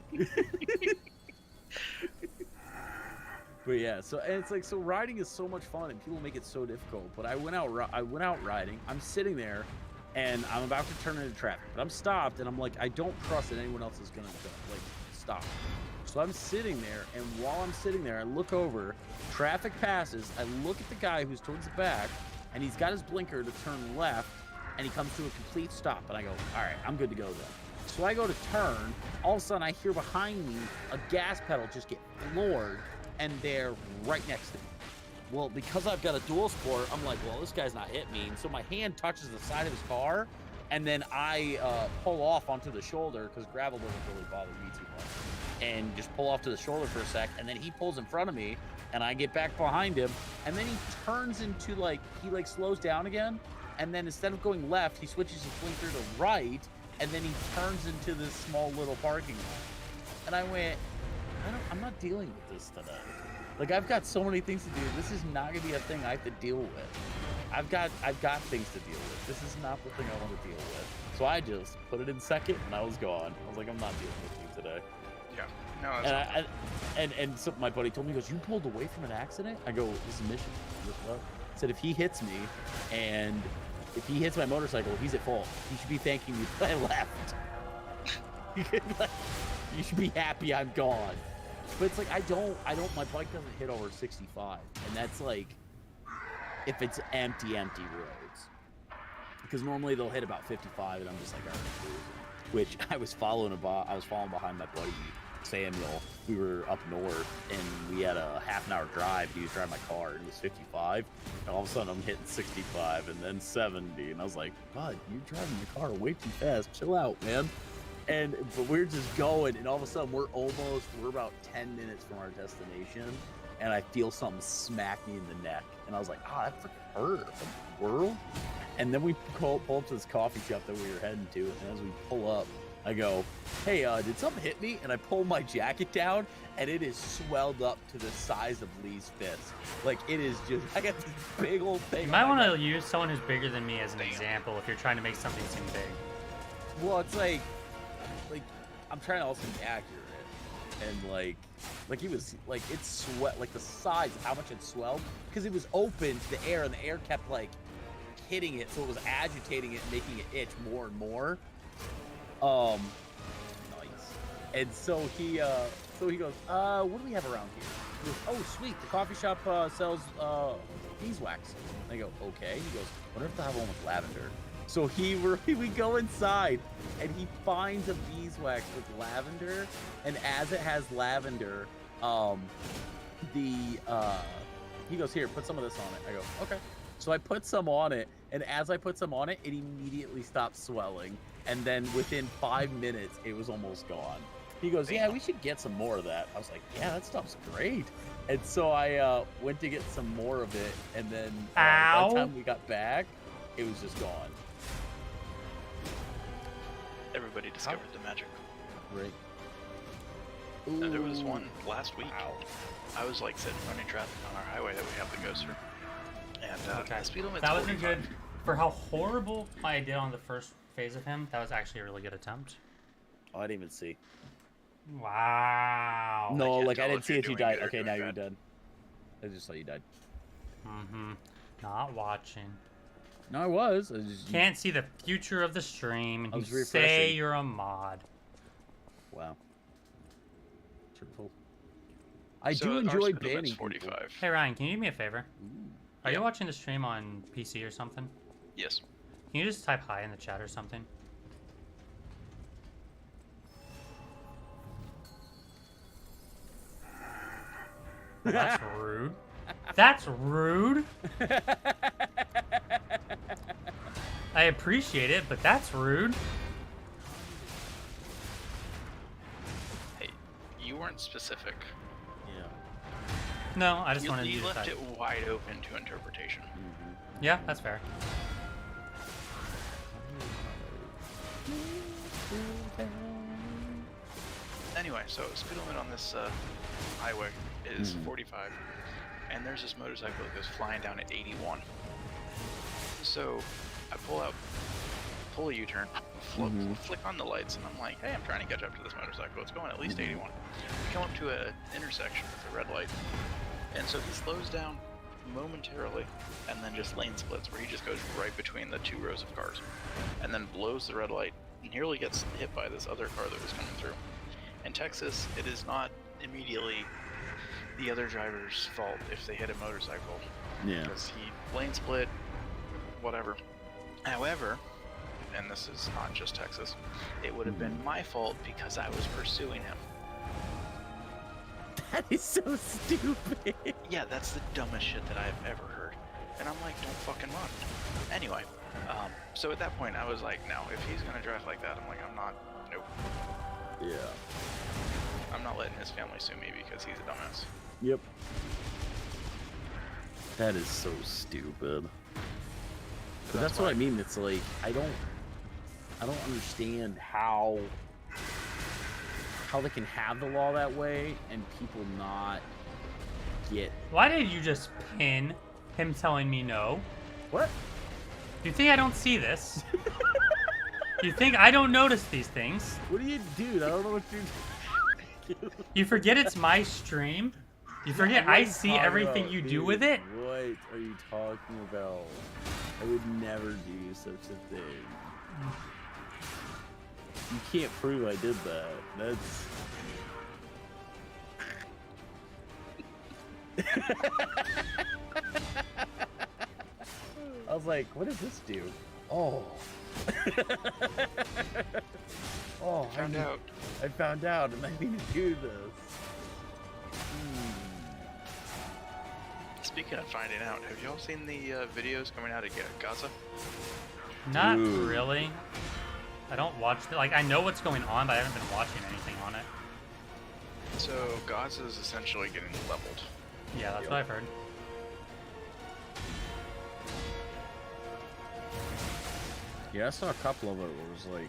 But yeah, so and it's like, so riding is so much fun and people make it so difficult. But I went out riding. I'm sitting there and I'm about to turn into traffic, but I'm stopped and I'm like, I don't trust that anyone else is gonna go, like, stop. So I'm sitting there, and while I'm sitting there, I look over, traffic passes, I look at the guy who's towards the back, and he's got his blinker to turn left, and he comes to a complete stop, and I go, all right, I'm good to go then. So I go to turn, all of a sudden I hear behind me a gas pedal just get floored, and they're right next to me. Well, because I've got a dual sport, I'm like, well, this guy's not hitting me, and so my hand touches the side of his car, and then I pull off onto the shoulder, because gravel doesn't really bother me too much, and just pull off to the shoulder for a sec, and then he pulls in front of me, and I get back behind him, and then he turns into, like, he, like, slows down again, and then instead of going left, he switches his blinker to right, and then he turns into this small little parking lot. And I went, I'm not dealing with this today. Like, I've got so many things to do. This is not gonna be a thing I have to deal with. I've got things to deal with. This is not the thing I want to deal with. So I just put it in second, and I was gone. I was like, I'm not dealing with you today. Yeah. No. That's And so my buddy told me, he goes, you pulled away from an accident? I go, this is a mission. He goes, what? I said, if he hits me, and if he hits my motorcycle, he's at fault. He should be thanking me that I left. You should be happy I'm gone. But it's like, I don't, my bike doesn't hit over 65. And that's like, if it's empty roads. Because normally they'll hit about 55, and I'm just like, all right, cruising. Which I was following behind my buddy Samuel. We were up north, and we had a half-an-hour drive. He was driving my car, and it was 55. And all of a sudden, I'm hitting 65, and then 70. And I was like, bud, you're driving the car way too fast. Chill out, man. But we're just going, and all of a sudden, we're about 10 minutes from our destination, and I feel something smack me in the neck. And I was like, that freaking hurt. What the world? And then we pull up to this coffee shop that we were heading to, and as we pull up, I go, hey, did something hit me? And I pull my jacket down, and it is swelled up to the size of Lee's fist. Like, it is just, I got this big old thing. You might want to use someone who's bigger than me as an example if you're trying to make something seem big. Well, it's like I'm trying to also be accurate, and like he was, like, it's sweat, like the size of how much it swelled, because it was open to the air, and the air kept, like, hitting it, so it was agitating it, making it itch more and more. Nice. And so he goes, what do we have around here? He goes, oh, sweet, the coffee shop sells beeswax. I go, okay. He goes, wonder if they have one with lavender. So we go inside, and he finds a beeswax with lavender, and as it has lavender, he goes, here, put some of this on it. I go, okay. So I put some on it, and as I put some on it, it immediately stopped swelling, and then within 5 minutes, it was almost gone. He goes, yeah, we should get some more of that. I was like, yeah, that stuff's great. And so I went to get some more of it, and then by the time we got back, it was just gone. Everybody discovered the magic. Right. There was one last week. Wow. I was like sitting running traffic on our highway that we have to go through. And the speed limit's that wasn't 45. good. For how horrible I did on the first phase of him, that was actually a really good attempt. Oh, I didn't even see. Wow. No, can't like, I tell didn't if see you're that you doing died. good or Okay, doing now you're bad. done. I just saw you died. Mm-hmm. Not watching. No, I was. I just, Can't see the future of the stream, and I you was say refreshing. you're a mod. Wow. Triple. I So do our enjoy speed limit's banning 45. people. Hey Ryan, can you do me a favor? Are Yeah. you watching the stream on PC or something? Yes. Can you just type hi in the chat or something? Well, that's rude. That's rude. I appreciate it, but that's rude. Hey, you weren't specific. Yeah. No, I just wanted You you to left type. it wide open to interpretation. Yeah, that's fair. Anyway, so speed limit on this highway is 45, and there's this motorcycle that goes flying down at 81. So I pull a U-turn, flick on the lights, and I'm like, hey, I'm trying to catch up to this motorcycle. It's going at least 81. We come up to an intersection with a red light, and so he slows down momentarily, and then just lane splits, where he just goes right between the two rows of cars, and then blows the red light, and nearly gets hit by this other car that was coming through. In Texas, it is not immediately the other driver's fault if they hit a motorcycle. Yeah. Because he lane split, whatever. However, and this is not just Texas, it would have been my fault because I was pursuing him. That is so stupid. Yeah, that's the dumbest shit that I've ever heard. And I'm like, don't fucking run. Anyway, so at that point I was like, no, if he's gonna drive like that, I'm like, nope. Yeah. I'm not letting his family sue me because he's a dumbass. Yep. That is so stupid. But that's what I mean. It's like I don't understand how they can have the law that way and people not get. Why did you just pin him telling me no? What? You think I don't see this? You think I don't notice these things? What do you do? I don't know what you're. You forget it's my stream? You forget I see everything you do with it? What are you talking about? I would never do such a thing. You can't prove I did that. That's. I was like, what does this do? Oh. Oh, I found out, and I need to do this. Speaking of finding out, have y'all seen the videos coming out of Gaza? Not Dude. really. I don't watch the, like, I know what's going on, but I haven't been watching anything on it. So Gaza is essentially getting leveled. Yeah, that's what I've heard. Yeah, I saw a couple of it. It was like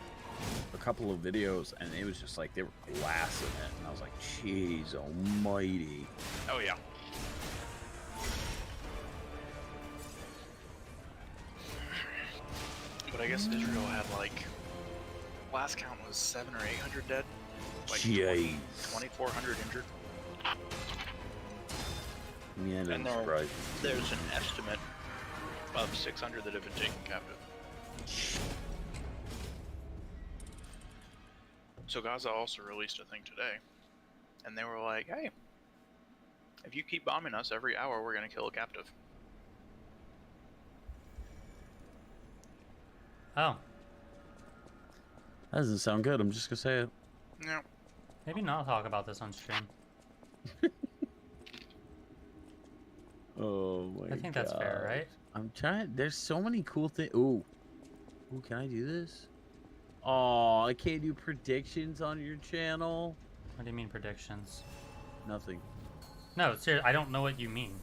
a couple of videos, and it was just like they were glassing it, and I was like, "Jeez, almighty!" Oh yeah. But I guess Israel had like last count was 700 or 800 dead, like Jeez. 2,400 injured. Yeah, And that's there- surprising. There's an estimate of 600 that have been taken captive. So Gaza also released a thing today, and they were like, "Hey, if you keep bombing us every hour, we're gonna kill a captive." Oh, That doesn't sound good. I'm just gonna say it. No. maybe not talk about this on stream. Oh my god. I think that's fair, right? I'm trying. There's so many cool things. Ooh, can I do this? Oh, I can't do predictions on your channel. What do you mean predictions? Nothing. No, seriously, I don't know what you mean.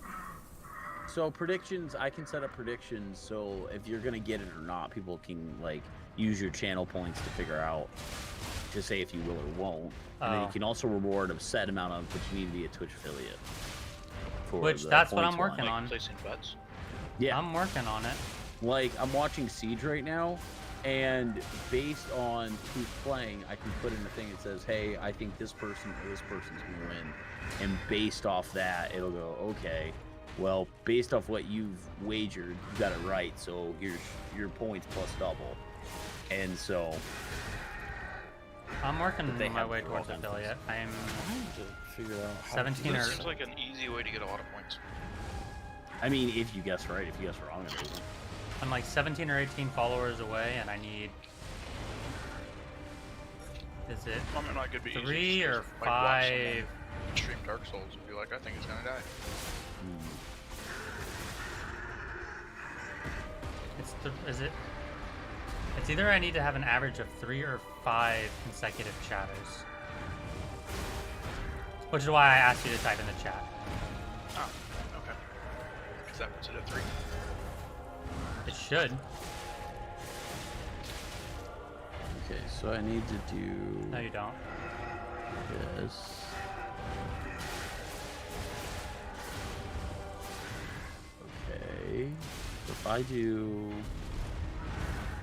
So predictions, I can set up predictions. So if you're gonna get it or not, people can like use your channel points to figure out to say if you will or won't. And then you Oh. can also reward a set amount of, but you need to be a Twitch affiliate. For Which, the that's what points I'm working line. on. Placing bets. Yeah. I'm working on it. Like, I'm watching Siege right now, and based on who's playing, I can put in a thing that says, hey, I think this person or this person's going to win. And based off that, it'll go, okay, well, based off what you've wagered, you got it right, so here's your points plus double. And so... I'm working But they my have way their own towards affiliate. I am figure out how 17 This or seems like an easy way to get a lot of points. I mean, if you guess right, if you guess wrong, it isn't. I'm like 17 or 18 followers away, and I need. Is it I mean, like, it'd be easy 3 to or just, like, watch someone 5? stream Dark Souls and be like, I think he's gonna die. Is it? It's either I need to have an average of 3 or 5 consecutive chatters. Which is why I asked you to type in the chat. Oh, okay. Because that puts it at 3. It should. Okay, so I need to do No, you don't. this. if I do...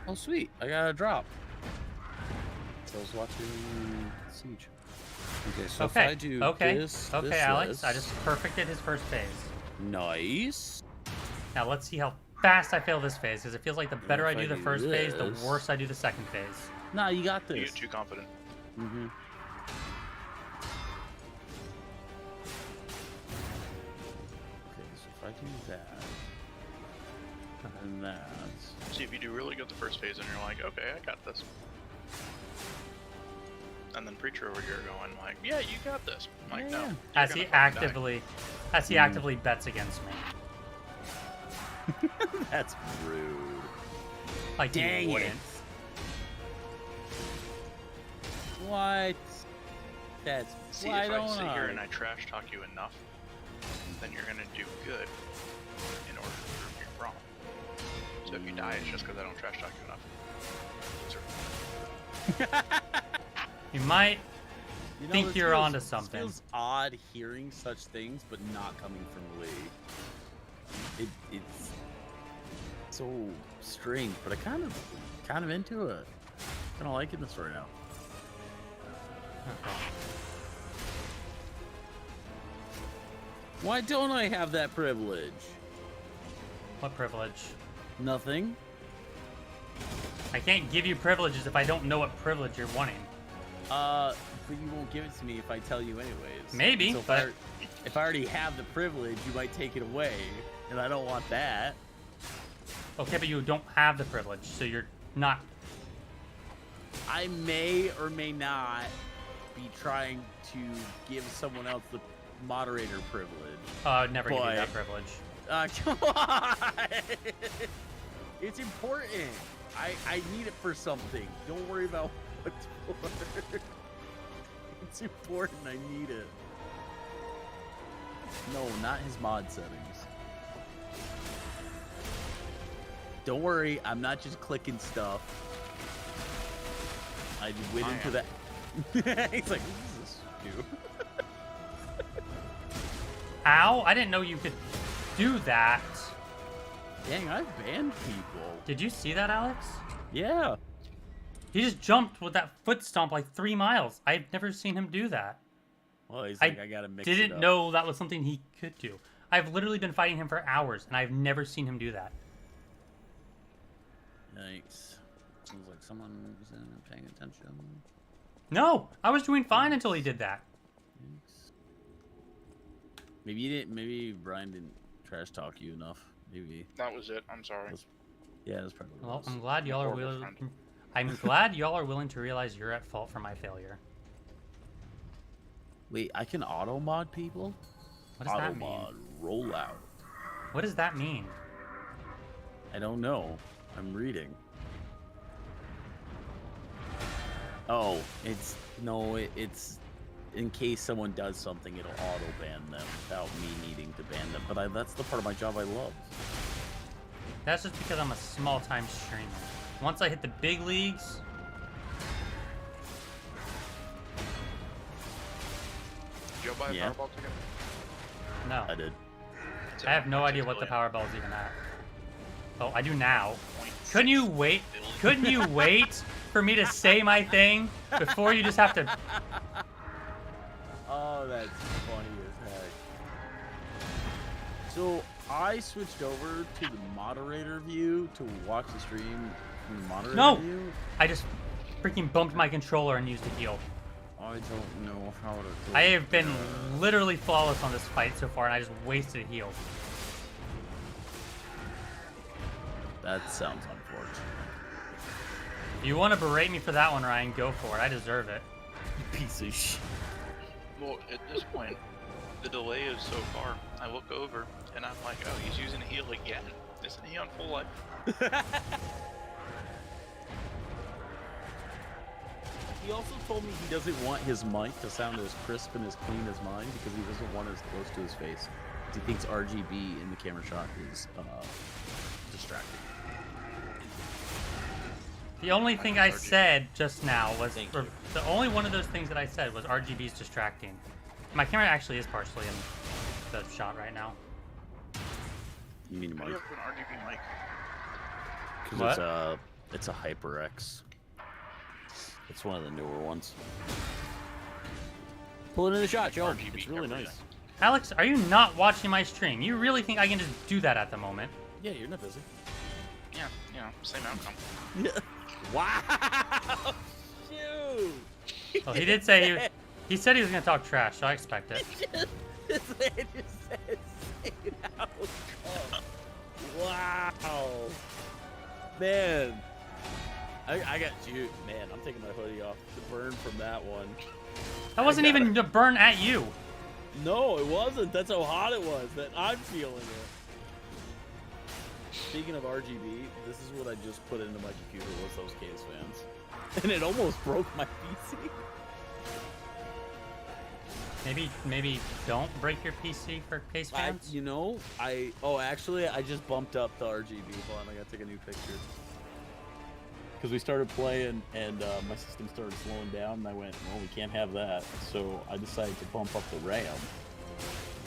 Oh, sweet. I got a drop. So I was watching Siege. Okay, so if I do this, okay, Alex. I just perfected his first phase. Nice. Now let's see how fast I fail this phase, because it feels like the better I if do I the do first phase, the this- worse I do the second phase. Nah, you got You this. get too confident. Mm-hmm. Okay, so if I do that, and that... See, if you do really good the first phase, and you're like, okay, I got this. And then Preacher over here going like, yeah, you got this. I'm like, no. Yeah. you're As gonna he fucking die. actively bets against me. That's rude. Like Dang he it. wouldn't. What? That's... See, why if don't I sit here and I? I trash talk you enough, then you're gonna do good in order to prove me wrong. So if you die, it's just because I don't trash talk you enough. Loser. You might You know, think this you're feels- onto this something. feels odd hearing such things, but not coming from Lee. It's so strange, but I kind of into it. Kind of liking this right now. Okay. Why don't I have that privilege? What privilege? Nothing. I can't give you privileges if I don't know what privilege you're wanting. But you won't give it to me if I tell you anyways. Maybe, So but- if I already have the privilege, you might take it away, and I don't want that. Okay, but you don't have the privilege, so you're not. I may or may not be trying to give someone else the moderator privilege. I'd never give you Boy. that privilege. Come on! It's important. I need it for something. Don't worry about what for. It's important. I need it. No, not his mod settings. Don't worry, I'm not just clicking stuff. I went I into am. that. He's like, what does this do? Ow! I didn't know you could do that. Dang, I've banned people. Did you see that, Alex? Yeah. He just jumped with that foot stomp like 3 miles. I've never seen him do that. Well, he's I like, I gotta mix it Didn't up. know that was something he could do. I've literally been fighting him for hours, and I've never seen him do that. Yikes. Seems like someone isn't paying attention. No! I was doing fine until he did that. Yikes. Maybe you didn't. Maybe Brian didn't trash talk you enough. Maybe. That was it. I'm sorry. Yeah, that's probably. What it Well, was. I'm glad y'all are Horrible willing. friend. I'm glad y'all are willing to realize you're at fault for my failure. Wait, I can auto mod people. What does Auto that mean? mod rollout. What does that mean? I don't know. I'm reading. Oh, it's it's in case someone does something, it'll auto ban them without me needing to ban them. But that's the part of my job I love. That's just because I'm a small-time streamer. Once I hit the big leagues, Did you buy a Yeah. Powerball ticket? no. I did. It's I have at no idea 6 what the billion. Powerball is even at. Oh, I do now. 0.6 Couldn't you wait? billion. Couldn't you wait for me to say my thing before you just have to? Oh, that's funny as heck. So I switched over to the moderator view to watch the stream from the moderator No! view. I just freaking bumped my controller and used a heal. I don't know how to. Do I have been that. literally flawless on this fight so far, and I just wasted a heal. That sounds unfortunate. If you want to berate me for that one, Ryan, go for it. I deserve it. Piece of shit. Well, at this point, the delay is so far. I look over and I'm like, oh, he's using a heal again. Isn't he on full life? He also told me he doesn't want his mic to sound as crisp and as clean as mine because he doesn't want it as close to his face. He thinks RGB in the camera shot is distracting. The only thing I RGB. said just now was, Thank or you. the only one of those things that I said was RGB's distracting. My camera actually is partially in the shot right now. You mean Why do you mic? have an RGB mic? Because it's a HyperX. It's one of the newer ones. Pull it in the shot, Joe. RGB It's really everything. nice. Alex, are you not watching my stream? You really think I can just do that at the moment? Yeah, you're not busy. Yeah, you know, same outcome. Yeah. Wow. Shoot. Well, he did say he said he was gonna talk trash, so I expect it. This man just said same outcome. Wow. Man. I got you. Man, I'm taking my hoodie off. The burn from that one. That wasn't even to burn at you. No, it wasn't. That's how hot it was. That I'm feeling it. Speaking of RGB, this is what I just put into my computer was those case fans. And it almost broke my PC. Maybe don't break your PC for case fans. Actually, I just bumped up the RGB. Hold on, I gotta take a new picture. Because we started playing and my system started slowing down, and I went, well, we can't have that. So I decided to bump up the RAM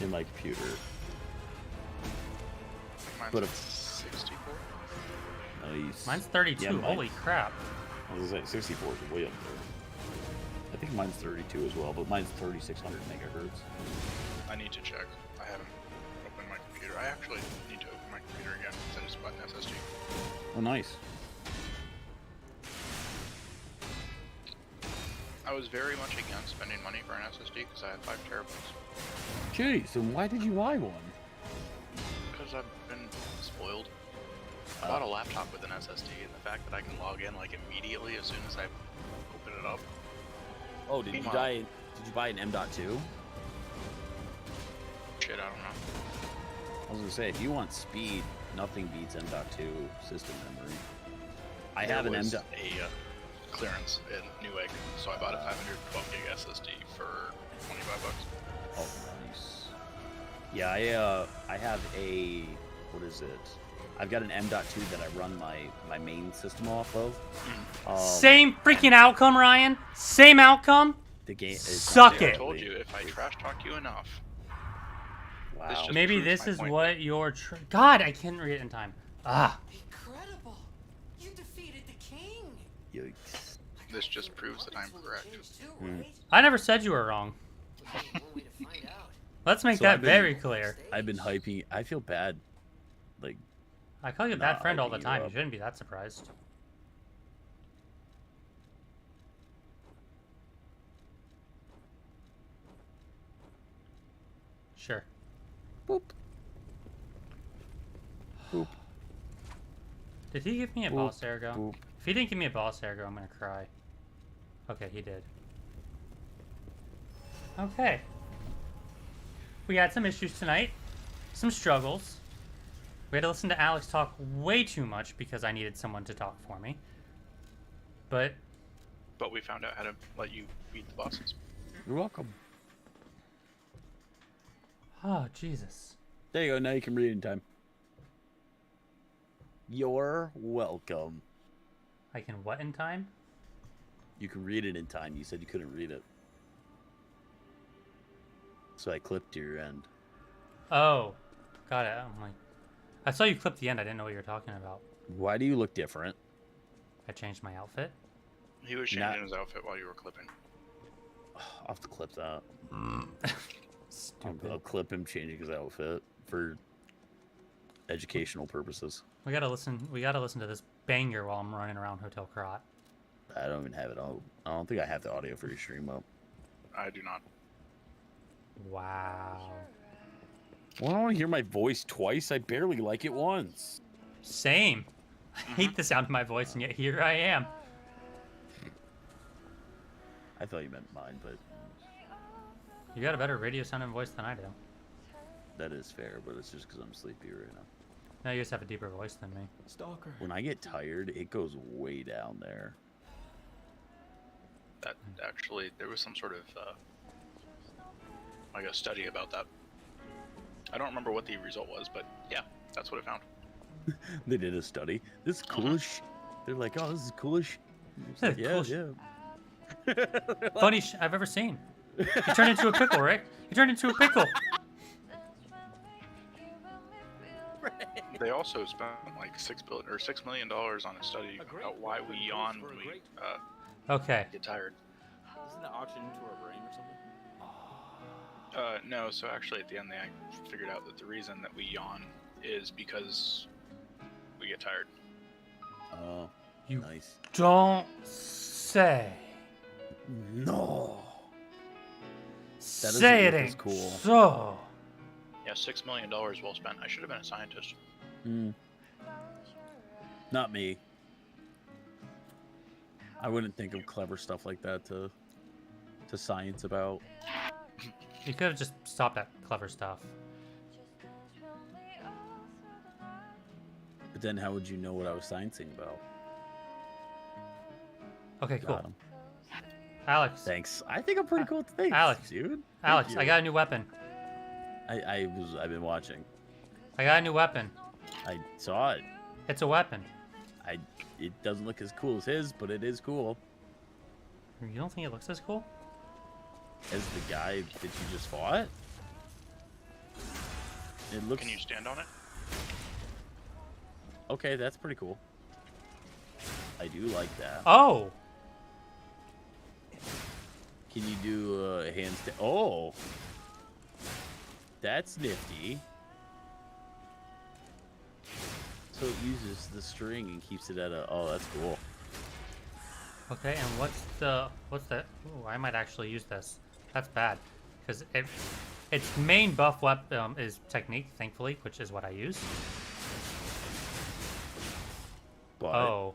in my computer. Mine's But at 64. Nice. Mine's 32. Yeah, mine- Holy crap. I was gonna say 64 is way up there. I think mine's 32 as well, but mine's 3600 megahertz. I need to check. I haven't opened my computer. I actually need to open my computer again since I just bought an SSD. Oh, nice. I was very much against spending money for an SSD because I had 5 terabytes. Jeez, and why did you buy one? Because I've been spoiled. I bought a laptop with an SSD, and the fact that I can log in like immediately as soon as I open it up. Oh, did you Meanwhile- buy? Did you buy an M.2? Shit, I don't know. I was gonna say, if you want speed, nothing beats M.2 system memory. I have an There was M.2. a clearance in Newegg, so I bought a 512 gig SSD for $25. Oh, nice. Yeah, I have a, what is it? I've got an M.2 that I run my main system off of. Same freaking outcome, Ryan. Same outcome. The game is Suck I it. told you, if I trash talk you enough. Wow. just- Maybe proves this my is point. what your God, I couldn't read it in time. Ah. Incredible! You defeated the king. Yikes. This just proves that I'm correct. I never said you were wrong. Let's make So that I've been- very clear. I've been hyping. I feel bad. Like, I call you a bad Nah, friend all the hyping you time. You up. shouldn't be that surprised. Sure. boop. Boop. Did he give me a Boop, boss ergo? boop. If he didn't give me a boss ergo, I'm gonna cry. Okay, he did. Okay. We had some issues tonight. Some struggles. We had to listen to Alex talk way too much because I needed someone to talk for me. But But we found out how to let you beat the bosses. You're welcome. oh Jesus. There you go. Now you can read it in time. You're welcome. I can what in time? You can read it in time. You said you couldn't read it. So I clipped your end. Oh. Got it. I'm like I saw you clip the end, I didn't know what you were talking about. Why do you look different? I changed my outfit. He was changing his outfit while you were clipping. I'll have to clip that. Stupid. I'll clip him changing his outfit for educational purposes. We gotta listen to this banger while I'm running around Hotel Krat. I don't even have it on. I don't think I have the audio for your stream up. I do not. Wow. Well, I don't want to hear my voice twice. I barely like it once. Same. I hate the sound of my voice, and yet here I am. I thought you meant mine, but You got a better radio sounding voice than I do. that is fair. But it's just because I'm sleepy right now. No, you just have a deeper voice than me. Stalker. When I get tired, it goes way down there. That actually, there was some sort of like a study about that. I don't remember what the result was, but yeah, that's what it found. They did a study. This is cool as sh-. They're like, oh, this is cool as sh-. It's like, Cool yeah, sh- yeah. Funny I've ever seen. He turned into a pickle, Rick. He turned into a pickle. They also spent like $6 million on a study about why we yawn when we Okay. get tired. Isn't that oxygen into our brain or something? No, so actually at the end they figured out that the reason that we yawn is because we get tired. Oh, You nice. don't say. No. doesn't Say it look as ain't cool. so. Yeah, $6 million well spent. I should have been a scientist. Not me. I wouldn't think of clever stuff like that to science about. You could have just stopped at clever stuff. But then how would you know what I was sciencing about? Okay, cool. Got him. Alex. Thanks. I think I'm pretty cool. Thanks, Alex. dude. Alex, Thank I you. got a new weapon. I've been watching. I got a new weapon. I saw it. It's a weapon. It doesn't look as cool as his, but it is cool. You don't think it looks as cool? As the guy that you just fought. It looks Can you stand on it? okay. That's pretty cool. I do like that. Oh! Can you do a handstand? Oh, that's nifty. So it uses the string and keeps it at a. Oh, that's cool. Okay, and what's that? Ooh, I might actually use this. That's bad, because its main buff weapon is technique, thankfully, which is what I use. But Oh,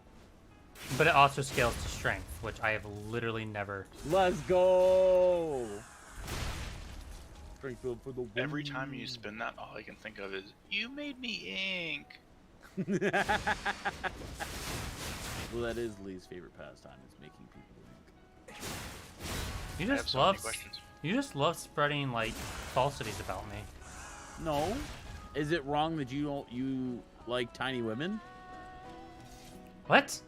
but it also scales to strength, which I have literally never. let's go. Strength build for the win. Every time you spin that, all I can think of is, you made me ink. Well, that is Lee's favorite pastime. Is making people think. You I have just so many love. questions. You just love spreading like falsities about me. No, is it wrong that you like tiny women? What?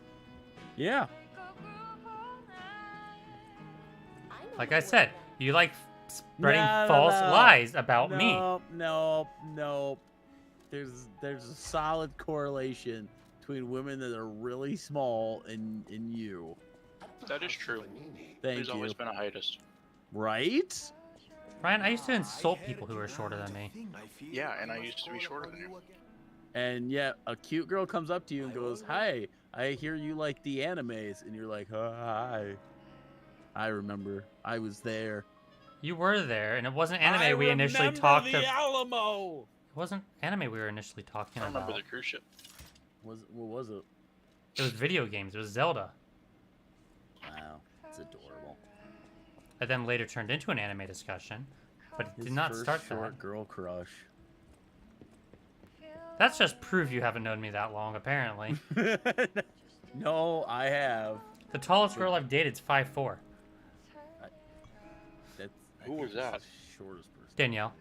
Yeah. Like I said, you like spreading No, no, false no. lies about me. Nope. There's a solid correlation between women that are really small and you. That is true. Thank There's you. always been a highest. Right? Ryan, I used to insult people who were shorter than me. Yeah, and I used to be shorter than you. And yet a cute girl comes up to you and goes, "Hi, I hear you like the animes," and you're like, "Hi." I remember. I was there. You were there, and it wasn't anime we initially talked the about. Alamo. It wasn't anime we were initially talking I remember about. the cruise ship. What was it? It was video games. It was Zelda. Wow, it's adorable. It then later turned into an anime discussion, but it His did not first start short that. girl crush. That's just proof you haven't known me that long, apparently. No, I have. The tallest girl I've dated is 5'4". That's, Who was that's that? the shortest person. Danielle.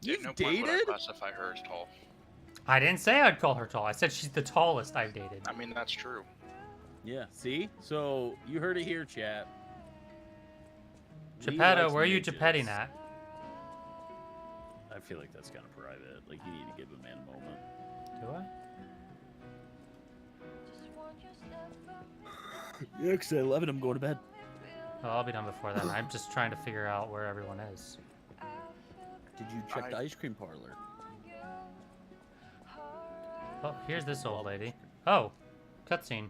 At no point would I classify her as tall. I didn't say I'd call her tall. I said she's the tallest I've dated. I mean, that's true. Yeah, see? So, you heard it here, chat. Lee Geppetto, likes where are you midgets. Geppetting at? I feel like that's kind of private. Like, you need to give the man a moment. Do I? Yeah, because at 11 I'm going to bed. Oh, I'll be done before then. I'm just trying to figure out where everyone is. Did you check the ice cream parlor? Oh, here's this old lady. Oh, cutscene.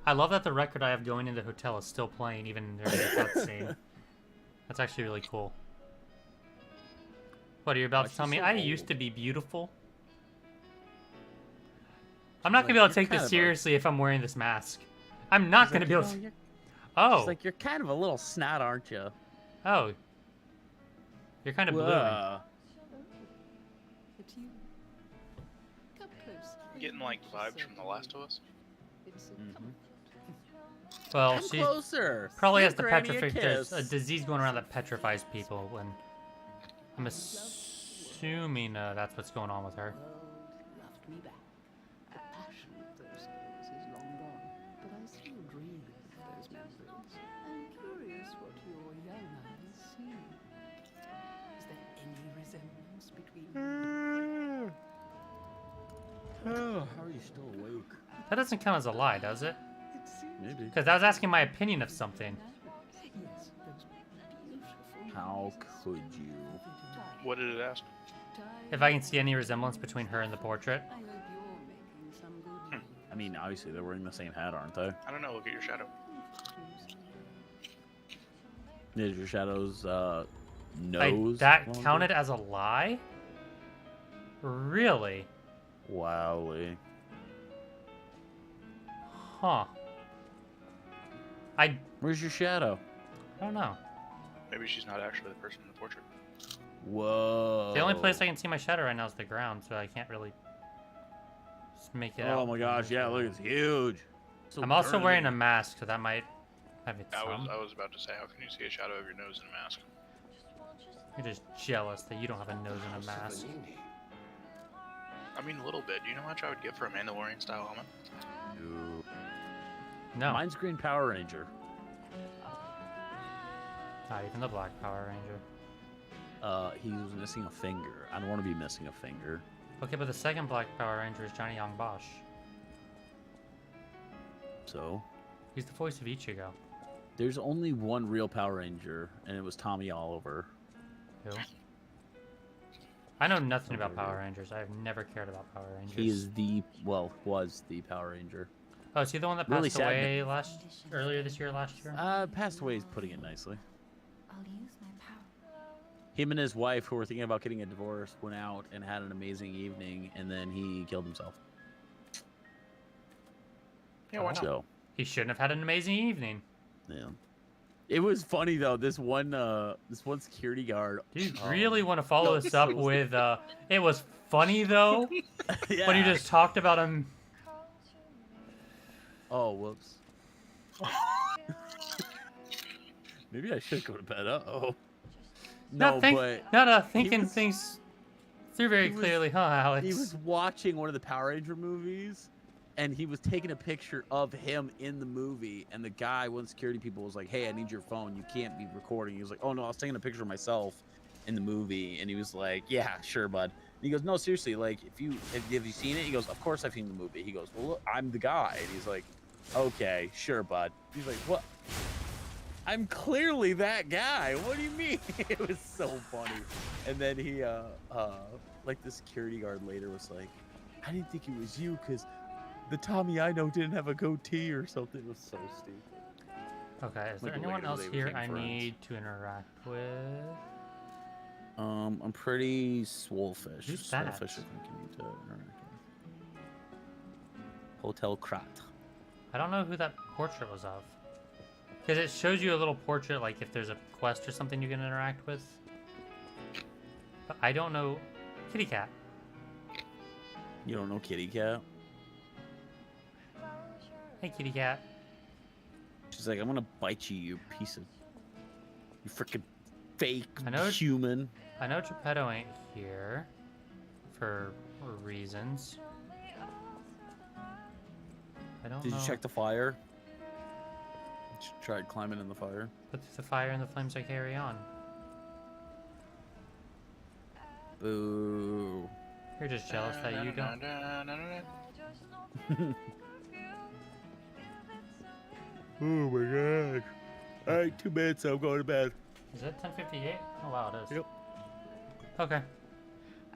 I love that the record I have going in the hotel is still playing even during the cutscene. That's actually really cool. What, are you about Why to tell she's me so I old? used to be beautiful? I'm not Like, gonna be able to you're take kind this of a- seriously if I'm wearing this mask. I'm not gonna be able to. Oh, She's like, you're kind of a little snot, aren't you? oh. You're kind of blue. It's you. Come close. I'm getting like vibes from The Last of Us. It's Well, Come she closer. probably has Give the Granny a petrified. There's a kiss. disease going around that petrifies people, and I'm assuming that's what's going on with her. world loved me back. The passion of those days is long gone, but I still dream of those memories. I'm curious what your young eyes see. Oh, how are you still awake? That doesn't count as a lie, does it? Maybe. Because I was asking my opinion of something. Yes, those beautiful How could you? What did it ask? If I can see any resemblance between her and the portrait. I hope you're making some good news. I mean, obviously they're wearing the same hat, aren't they? I don't know. Look at your shadow. Is your shadow's Like, nose? that longer? counted as a lie? Really? Wowly. Huh. I Where's your shadow? don't know. Maybe she's not actually the person in the portrait. Whoa. The only place I can see my shadow right now is the ground, so I can't really just make it out. Oh my gosh, yeah, look, it's huge. So I'm also dirty. wearing a mask, so that might have its I some. was about to say, how can you see a shadow of your nose in a mask? You're just jealous that you don't have a nose and a mask. I mean, a little bit. Do you know how much I would give for a Mandalorian style helmet? Ew. No, Mine's Green Power Ranger. not even the Black Power Ranger. He was missing a finger. I don't want to be missing a finger. Okay, but the second Black Power Ranger is Johnny Young Bosch. So, He's the voice of Ichigo. there's only one real Power Ranger, and it was Tommy Oliver. Who? I know nothing about Power Rangers. I've never cared about Power Rangers. He is was the Power Ranger. Oh, is he the one that Really passed sad away earlier this year, last year? Passed away is putting it nicely. I'll use my power. Him and his wife, who were thinking about getting a divorce, went out and had an amazing evening, and then he killed himself. Yeah, why not? So, He shouldn't have had an amazing evening. yeah. It was funny though. This one security guard. Do you um, really want to follow no, this up with, it was funny though, yeah. when you just talked about him. Oh, whoops. Maybe I should go to bed. Uh-oh. No, but Thinking was- things through very he was- clearly, huh, Alex? he was watching one of the Power Ranger movies, and he was taking a picture of him in the movie, and the guy, one of the security people, was like, "Hey, I need your phone. You can't be recording." He was like, "Oh no, I was taking a picture of myself in the movie," and he was like, "Yeah, sure, bud." And he goes, "No, seriously, like, have you seen it?" He goes, "Of course I've seen the movie." He goes, "Well, look, I'm the guy." And he's like, "Okay, sure, bud." He's like, "What? I'm clearly that guy. What do you mean?" It was so funny. And then he, like the security guard later was like, "I didn't think it was you because the Tommy I know didn't have a goatee or something." It was so stupid. Okay, is there Like, anyone later else they here became I friends. need to interact with? I'm pretty Swolefish. Who's that? Swolefish, I think you need to interact with. Hotel Krat. I don't know who that portrait was of. Because it shows you a little portrait, like if there's a quest or something you can interact with. But I don't know. Kitty Cat. You don't know Kitty Cat? Hey, Kitty Cat. She's like, "I'm gonna bite you, you piece of, you freaking fake I know- human." I know Geppetto ain't here for reasons. I don't Did know. you check the fire? You tried climbing in the fire. But through the fire and the flames I carry on. Boo. You're just jealous that you don't. Oh my gosh. Alright, 2 minutes, I'm going to bed. Is it 10:58? Oh wow, it is. Yep. Okay.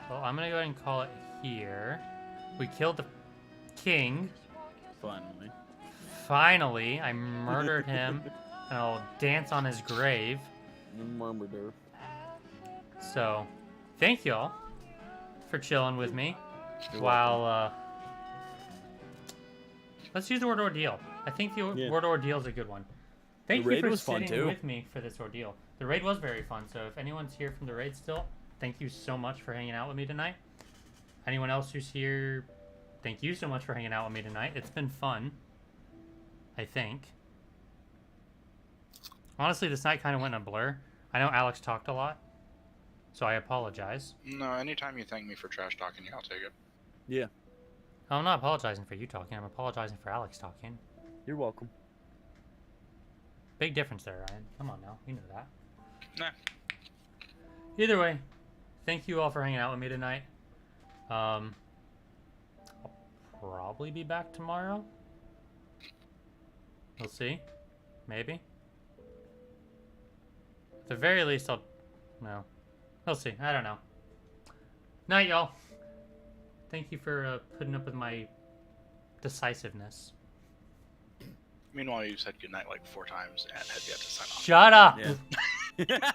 Well, I'm gonna go ahead and call it here. We killed the king. Finally. Finally, I murdered him, and I'll dance on his grave. Murmur. So, thank y'all for chilling with me You're while. Let's use the word ordeal. I think the Yeah. word ordeal is a good one. Thank The you raid for was fun, sitting too. with me for this ordeal. The raid was very fun. So if anyone's here from the raid still, thank you so much for hanging out with me tonight. Anyone else who's here, thank you so much for hanging out with me tonight. It's been fun. I think. Honestly, this night kind of went in a blur. I know Alex talked a lot, so I apologize. No, anytime you thank me for trash talking you, I'll take it. Yeah, I'm not apologizing for you talking. I'm apologizing for Alex talking. you're welcome. Big difference there, Ryan. Come on now. You know that. Nah. Either way, thank you all for hanging out with me tonight. I'll probably be back tomorrow. We'll see. Maybe. At the very least, I'll... No. We'll see. I don't know. Night, y'all. Thank you for putting up with my decisiveness. Meanwhile, you said goodnight like 4 times and had yet to sign off. Shut up! Yeah.